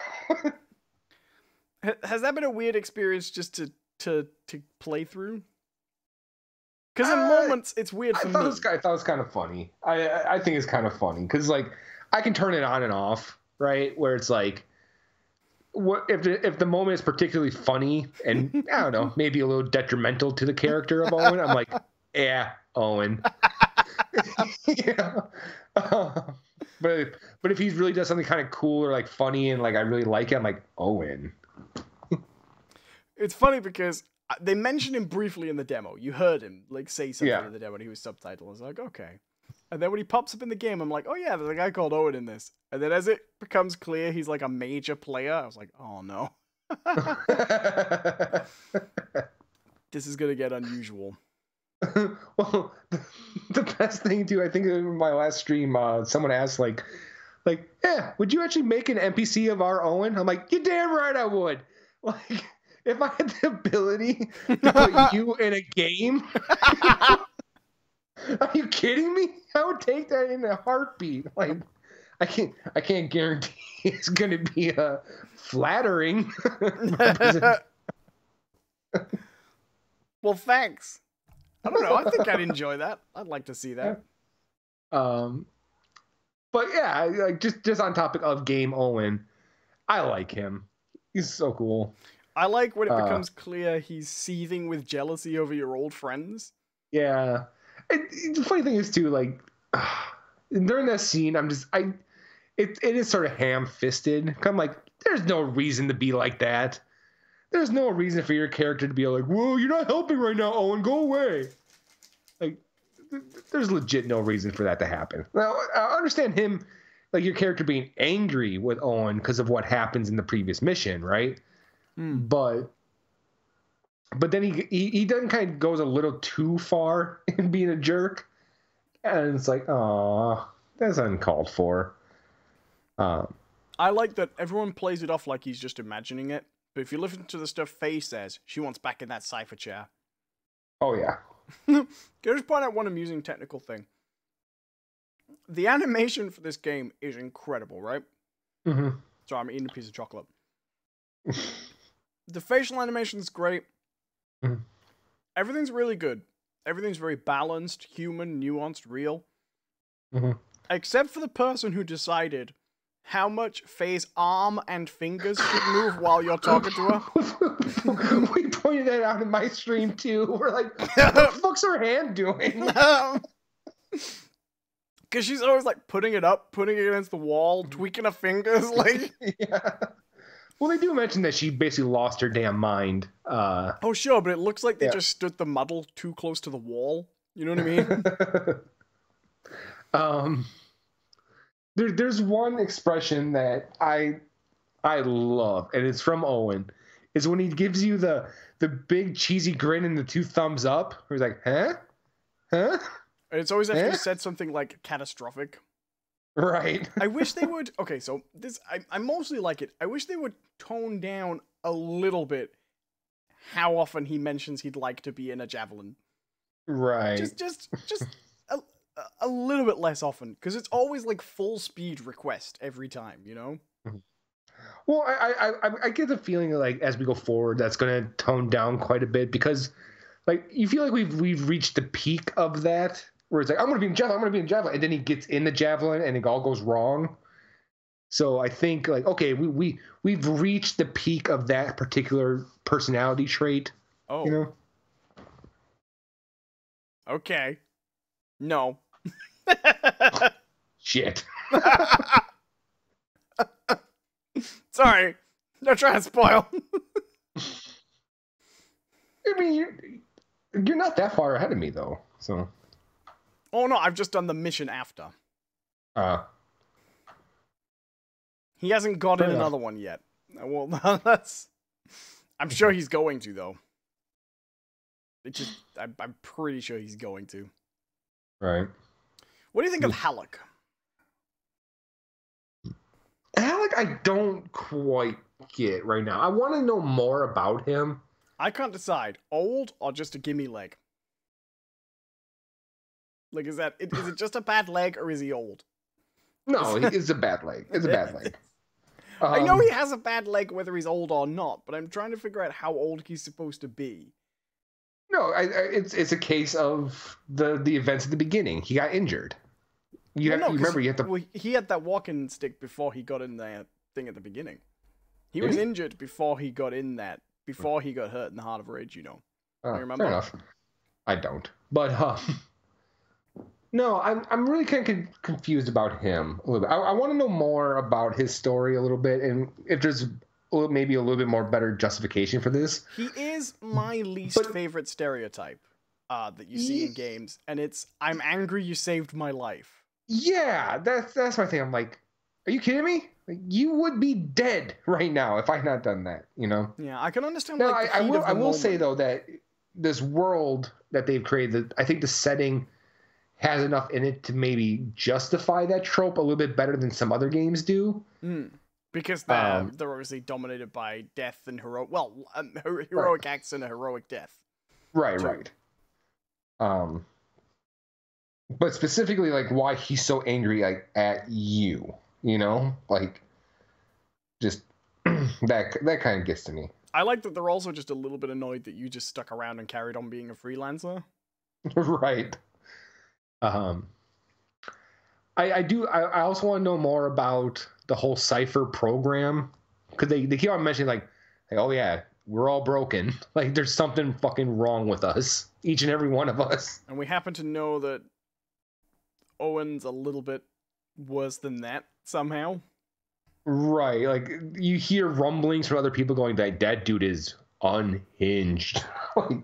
Has that been a weird experience just to play through? Because in moments it's weird for me. I thought it was kind of funny. I think it's kind of funny because like I can turn it on and off, right? Where it's like, what if the moment is particularly funny and I don't know, maybe a little detrimental to the character of Owen, I'm like, yeah, Owen. Yeah. But if he really does something kind of cool or like funny and like I really like it, I'm like, Owen. It's funny because they mentioned him briefly in the demo. You heard him like say something in the demo and he was subtitled. I was like, okay. And then when he pops up in the game, I'm like, oh yeah, there's a guy called Owen in this. And then as it becomes clear he's like a major player, I was like, oh no. This is going to get unusual. Well, the best thing too, I think in my last stream, someone asked like, yeah, would you actually make an NPC of our Owen? I'm like, you're damn right I would. Like, if I had the ability to put you in a game, are you kidding me? I would take that in a heartbeat. Like, I can't guarantee it's going to be flattering. Well, thanks. I don't know. I think I'd enjoy that. I'd like to see that. But yeah, like just on topic of Game Owen, I like him. He's so cool. I like when it becomes clear he's seething with jealousy over your old friends. Yeah. The funny thing is too, like during that scene, it is sort of ham-fisted. I'm like, there's no reason to be like that. There's no reason for your character to be like, whoa, you're not helping right now, Owen, go away. Like, there's legit no reason for that to happen. Now, I understand him, like your character being angry with Owen because of what happens in the previous mission, right? But but then he then kind of goes a little too far in being a jerk, and it's like, oh, that's uncalled for. I like that everyone plays it off like he's just imagining it, but if you listen to the stuff Faye says, she wants back in that cipher chair. Oh yeah. Can I just point out one amusing technical thing? The animation for this game is incredible, right? Mm-hmm. Sorry, I'm eating a piece of chocolate. The facial animation's great. Mm-hmm. Everything's really good. Everything's very balanced, human, nuanced, real. Mm-hmm. Except for the person who decided how much Faye's arm and fingers should move while you're talking to her. We pointed that out in my stream too. We're like, what the fuck's her hand doing? Because she's always like putting it up, putting it against the wall, tweaking her fingers, like. Yeah. Well, they do mention that she basically lost her damn mind. Oh, sure, but it looks like they just stood the muddle too close to the wall. You know what I mean? There's one expression that I love, and it's from Owen. Is when he gives you the big cheesy grin and the two thumbs up. Where he's like, huh? And it's always after you said something like catastrophic. Right. I wish they would. Okay, so this I mostly like it. I wish they would tone down a little bit how often he mentions he'd like to be in a javelin. Right. Just a little bit less often, because it's always like full speed request every time, you know? Well, I get the feeling that, like, as we go forward, that's going to tone down quite a bit, because, like, you feel like we've reached the peak of that, where it's like, I'm going to be in javelin, and then he gets in the javelin, and it all goes wrong. So I think, like, okay, we've reached the peak of that particular personality trait. Oh. You know? Okay. No. Shit. Sorry. Don't try to spoil. I mean, you're not that far ahead of me, though. So. Oh, no, I've just done the mission after. He hasn't got in another one yet. Well, that's... I'm sure he's going to, though. I'm pretty sure he's going to. Right. What do you think of Halleck? Halleck, I don't quite get right now. I want to know more about him. I can't decide. Old or just a gimme leg? Like, is it just a bad leg or is he old? No, it's a bad leg. It's a bad leg. I know he has a bad leg whether he's old or not, but I'm trying to figure out how old he's supposed to be. No, it's a case of the events at the beginning. He got injured. You remember you have to. Well, he had that walking stick before he got in that thing at the beginning. He was injured before he got in that. Before he got hurt in the Heart of Rage, you know. You remember? Fair enough. I don't, but no, I'm really kind of confused about him a little bit. I want to know more about his story a little bit, and if there's maybe a little bit more better justification for this. He is my least favorite stereotype that you see in games, and it's I'm angry you saved my life. Yeah, that's my thing. I'm like, are you kidding me? Like, you would be dead right now if I had not done that, you know? Yeah, I can understand. Now, like, I will say though that this world that they've created, I think the setting has enough in it to maybe justify that trope a little bit better than some other games do. Because they're obviously dominated by death and heroic acts and a heroic death. Right. But specifically, like, why he's so angry, like, at you, you know, like, just that kind of gets to me. I like that they're also just a little bit annoyed that you just stuck around and carried on being a freelancer. Right. I also want to know more about the whole Cypher program, because they keep on mentioning like, oh yeah, we're all broken. Like, there's something fucking wrong with us, each and every one of us. And we happen to know that Owen's a little bit worse than that somehow. Right, like you hear rumblings from other people going that dude is unhinged. Like,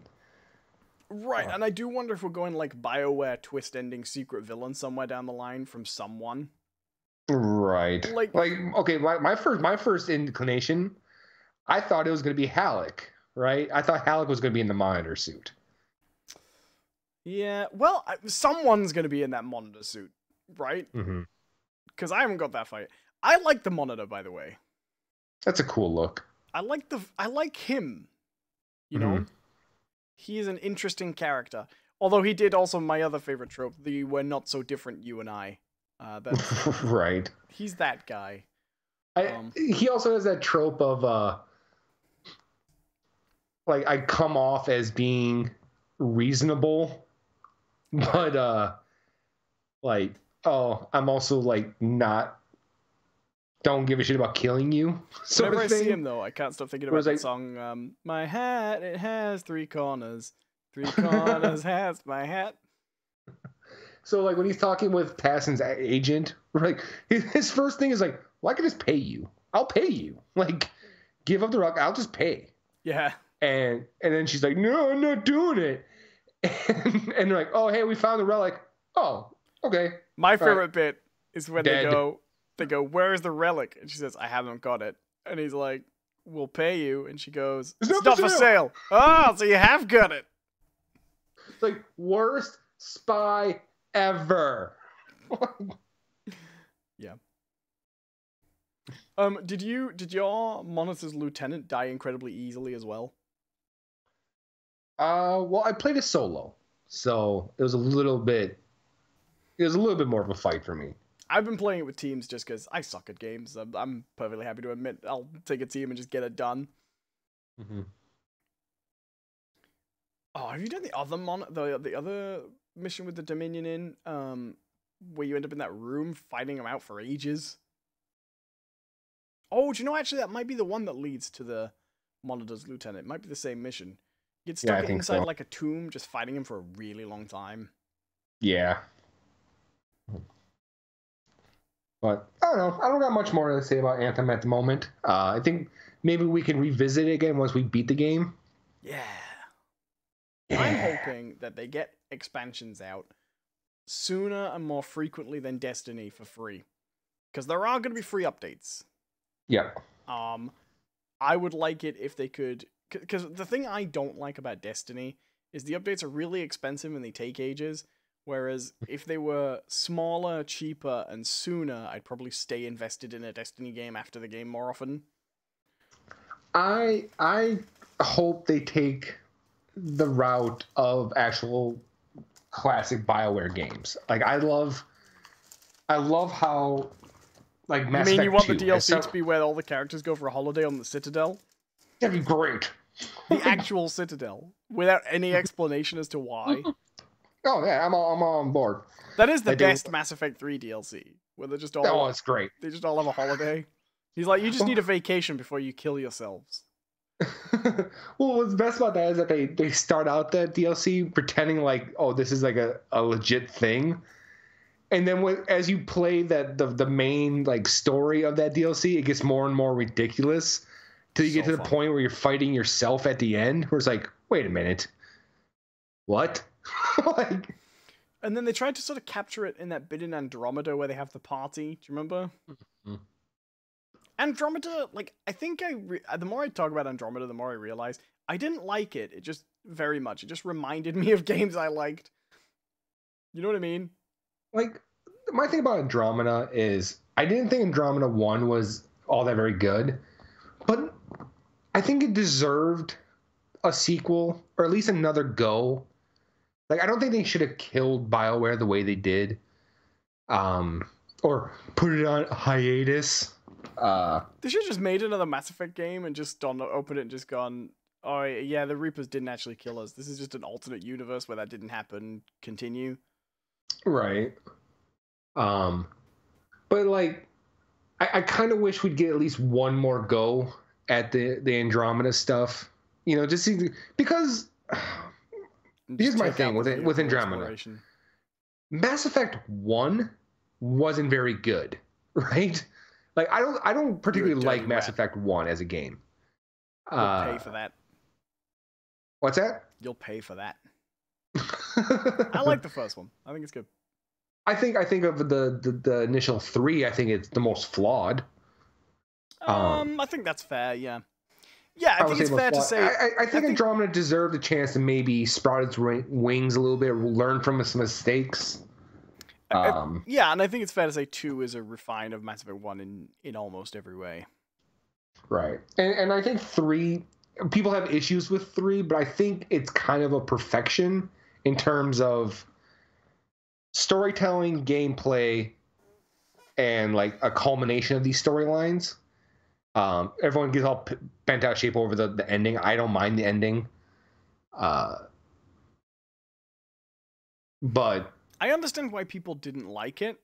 right, and I do wonder if we're going like BioWare twist ending secret villain somewhere down the line from someone. Right. Like okay, my first inclination, I thought it was gonna be Halleck, right? I thought Halleck was going to be in the monitor suit. Yeah, well, someone's going to be in that monitor suit, right? Because I haven't got that far yet. I like the monitor, by the way. That's a cool look. I like him. You know? He is an interesting character. Although he did also my other favorite trope, the "we're not so different, you and I." That's right. He's that guy. He also has that trope of like I come off as being reasonable, but like I'm also like not. Don't give a shit about killing you. Whenever I see him, though, I can't stop thinking about that song. My hat, it has 3 corners. 3 corners has my hat. So, like, when he's talking with Passon's agent, like, his first thing is like, well, I can just pay you. I'll pay you. Like, give up the rock. I'll just pay. Yeah. And then she's like, no, I'm not doing it. And they're like, oh, hey, we found the relic. Oh, okay. My favorite bit is when they go, where is the relic? And she says, I haven't got it. And he's like, we'll pay you. And she goes, it's not for sale. Oh, so you have got it. It's like, worst spy ever. Yeah. Did your monitor's lieutenant die incredibly easily as well? Well, I played a solo, so it was a little bit more of a fight for me. I've been playing it with teams just because I suck at games. I'm perfectly happy to admit I'll take a team and just get it done. Oh, have you done the other the other mission with the Dominion in, where you end up in that room fighting them out for ages? Oh, do you know, actually, that might be the one that leads to the Monitor's Lieutenant. It might be the same mission. You get stuck inside like a tomb, just fighting him for a really long time. Yeah. But, I don't know. I don't got much more to say about Anthem at the moment. I think maybe we can revisit it again once we beat the game. Yeah. I'm hoping that they get expansions out sooner and more frequently than Destiny for free. Because there are going to be free updates. Yeah. I would like it if they could... Because the thing I don't like about Destiny is the updates are really expensive and they take ages. Whereas if they were smaller, cheaper, and sooner, I'd probably stay invested in a Destiny game after the game more often. I hope they take the route of actual classic BioWare games. Like, I love how, like, Mass Effect 2... You mean you want the DLC to be where all the characters go for a holiday on the Citadel? That'd be great. The actual Citadel, without any explanation as to why. Oh yeah, I'm on board. That is the best Mass Effect 3 DLC, where they're just all... Oh, it's great. They just all have a holiday. He's like, you just need a vacation before you kill yourselves. Well, what's best about that is that they start out that DLC pretending like, oh, this is like a legit thing. And then as you play the main like story of that DLC, it gets more and more ridiculous till you get to the point where you're fighting yourself at the end, where it's like, wait a minute. What? Like, and then they tried to sort of capture it in that bit in Andromeda where they have the party. Do you remember? Mm-hmm. Andromeda, like, I think the more I talk about Andromeda, the more I realize I didn't like it. It just very much. It just reminded me of games I liked. You know what I mean? Like, my thing about Andromeda is I didn't think Andromeda 1 was all that very good, but I think it deserved a sequel, or at least another go. Like, I don't think they should have killed BioWare the way they did, or put it on hiatus. They should have just made another Mass Effect game and just opened it and just gone, oh yeah, the Reapers didn't actually kill us. This is just an alternate universe where that didn't happen. Continue. Right. But like, I kind of wish we'd get at least one more go at the Andromeda stuff. You know, just because here's my thing with Andromeda. Mass Effect 1 wasn't very good, right? Like, I don't particularly like Mass Effect 1 as a game. You'll pay for that. What's that? You'll pay for that. I like the first one. I think it's good. I think of the initial 3, I think it's the most flawed. I think that's fair, yeah. Yeah, I think it's fair to say. I think Andromeda deserved a chance to maybe sprout its wings a little bit, learn from its mistakes. Yeah, and I think it's fair to say 2 is a refine of Mass Effect 1 in almost every way. Right. And I think 3, people have issues with 3, but I think it's kind of a perfection in terms of storytelling, gameplay, and like a culmination of these storylines. Everyone gets all bent out of shape over the ending. I don't mind the ending. But I understand why people didn't like it.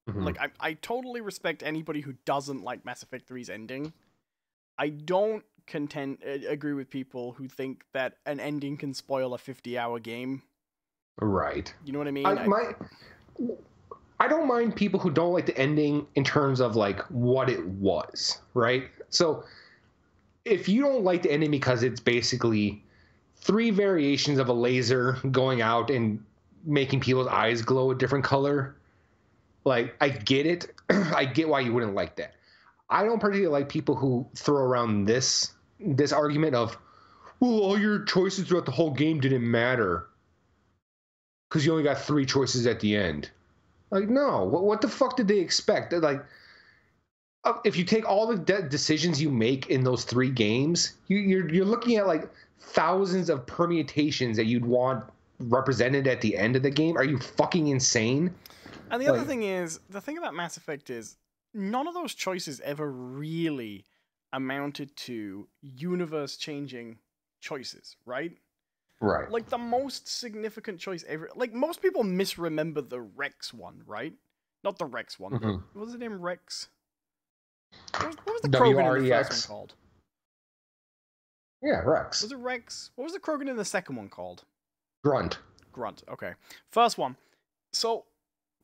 Mm-hmm. Like, I totally respect anybody who doesn't like Mass Effect 3's ending. I don't agree with people who think that an ending can spoil a 50-hour game. Right. You know what I mean? I don't mind people who don't like the ending in terms of like what it was, right? So if you don't like the ending because it's basically 3 variations of a laser going out and making people's eyes glow a different color, like, I get it. I get why you wouldn't like that. I don't particularly like people who throw around this argument of, well, all your choices throughout the whole game didn't matter because you only got 3 choices at the end. Like, no, what the fuck did they expect? Like, if you take all the decisions you make in those 3 games, you're looking at like thousands of permutations that you'd want represented at the end of the game. Are you fucking insane? And the other thing is, the thing about Mass Effect is, none of those choices ever really amounted to universe-changing choices, right? Right. Like, the most significant choice ever... Like, most people misremember the Rex one, right? Not the Rex one. Mm-hmm. What was the name? Rex? What was the Krogan in the first one called? Yeah, Rex. Was it Rex? What was the Krogan in the second one called? Grunt, okay. First one. So,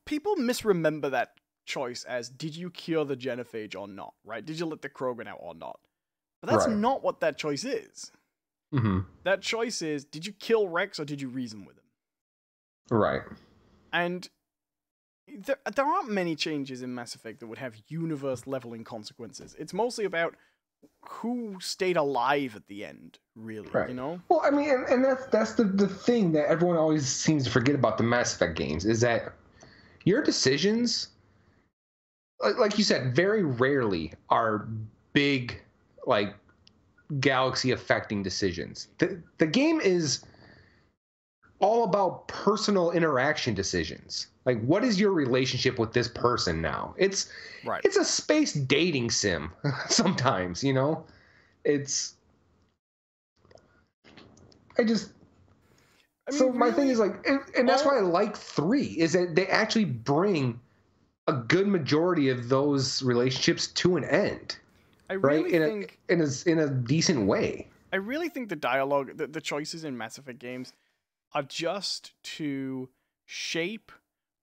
people misremember that choice as, did you cure the genophage or not, right? Did you let the Krogan out or not? But that's not what that choice is. Mm-hmm. That choice is, did you kill Rex or did you reason with him? Right. And there aren't many changes in Mass Effect that would have universe-leveling consequences. It's mostly about who stayed alive at the end, really, right. You know? Well, I mean, and that's the thing that everyone always seems to forget about the Mass Effect games, is that your decisions, like you said, very rarely are big, like, galaxy-affecting decisions. The game is all about personal interaction decisions. Like, what is your relationship with this person now? It's a space dating sim sometimes, you know? My thing is, like, and that's why I like 3, is that they actually bring a good majority of those relationships to an end. I really think in a decent way. I really think the dialogue, the choices in Mass Effect games are just to shape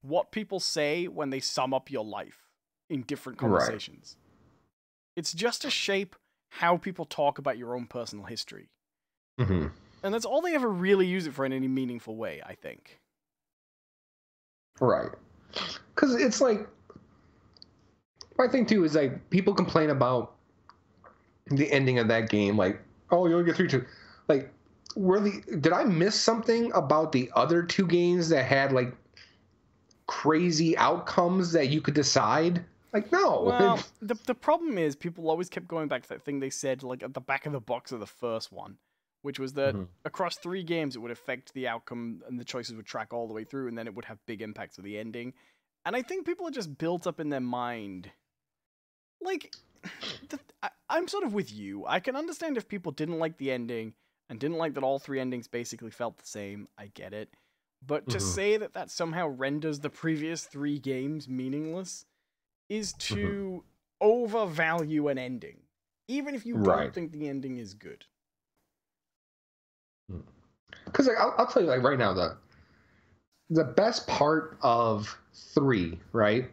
what people say when they sum up your life in different conversations. Right. It's just to shape how people talk about your own personal history. Mm-hmm. And that's all they ever really use it for in any meaningful way, I think. Right. Because it's like, my thing too is, like, people complain about the ending of that game, like, oh, you only get 3 like, did I miss something about the other 2 games that had, like, crazy outcomes that you could decide? Like, no. Well, the problem is people always kept going back to that thing they said, like, at the back of the box of the first one, which was that across 3 games it would affect the outcome and the choices would track all the way through, and then it would have big impacts of the ending. And I think people are just built up in their mind. Like, I'm sort of with you. I can understand if people didn't like the ending and didn't like that all 3 endings basically felt the same. I get it. But to say that somehow renders the previous 3 games meaningless is to overvalue an ending, even if you don't think the ending is good. Because, like, I'll tell you, like, right now, the best part of 3, right,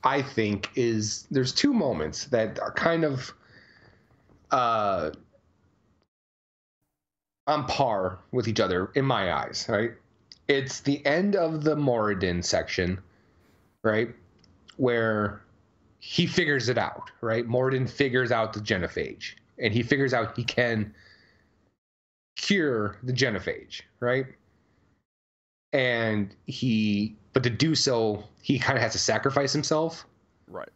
I think, is there's 2 moments that are kind of on par with each other in my eyes, right? It's the end of the Moradin section, right, where he figures it out, right? Moradin figures out the genophage. and he figures out he can cure the genophage, right? But to do so, he kind of has to sacrifice himself. Right.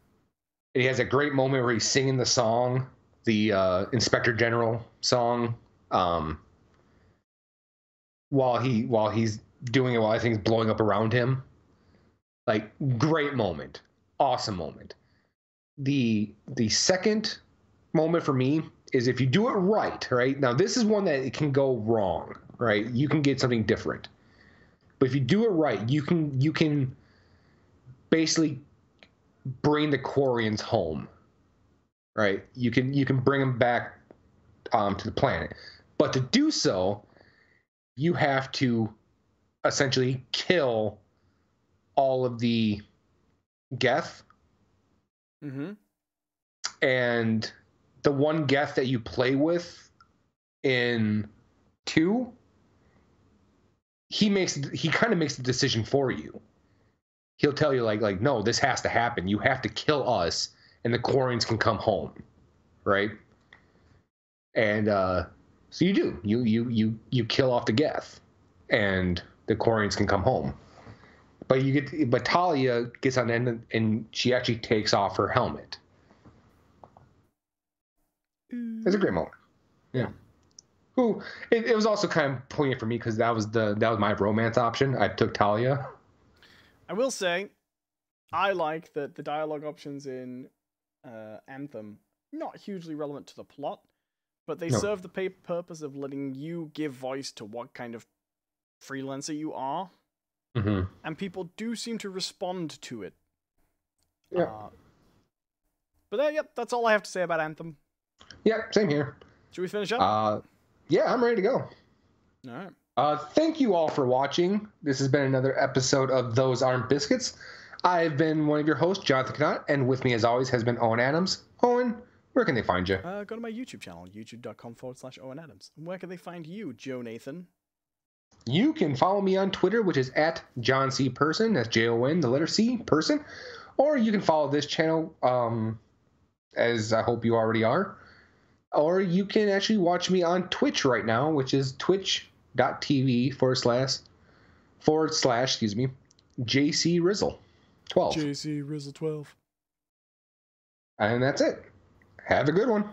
And he has a great moment where he's singing the song, the Inspector General song, while he's doing it, while everything's blowing up around him. Like, great moment, awesome moment. The second moment for me is if you do it right. Now, this is one that it can go wrong, right? You can get something different. But if you do it right, you can basically bring the Quarians home, right? You can bring them back to the planet. But to do so, you have to essentially kill all of the Geth. Mm-hmm. And the one Geth that you play with in 2, he kind of makes the decision for you. He'll tell you like no, this has to happen. You have to kill us, and the Quarians can come home, right? And so you do. You kill off the Geth, and the Quarians can come home. But Talia gets on the end, and she actually takes off her helmet. It's a great moment. Yeah. It was also kind of poignant for me because that was my romance option. I took Talia. I will say, I like that the dialogue options in Anthem, not hugely relevant to the plot, but they serve the purpose of letting you give voice to what kind of freelancer you are. Mm-hmm. And people do seem to respond to it. Yeah. That's all I have to say about Anthem. Yeah, same here. Should we finish up? Yeah, I'm ready to go. All right. Thank you all for watching. This has been another episode of Those Aren't Biscuits. I've been one of your hosts, Jonathan Knott, and with me as always has been Owen Adams. Owen, where can they find you? Go to my YouTube channel, youtube.com/Owen Adams. And where can they find you, Joe Nathan? You can follow me on Twitter, which is at John C. Person. That's Jon, the letter C, Person. Or you can follow this channel, as I hope you already are. Or you can actually watch me on Twitch right now, which is twitch.tv / excuse me, JC Rizzle 12. JC Rizzle 12. And that's it. Have a good one.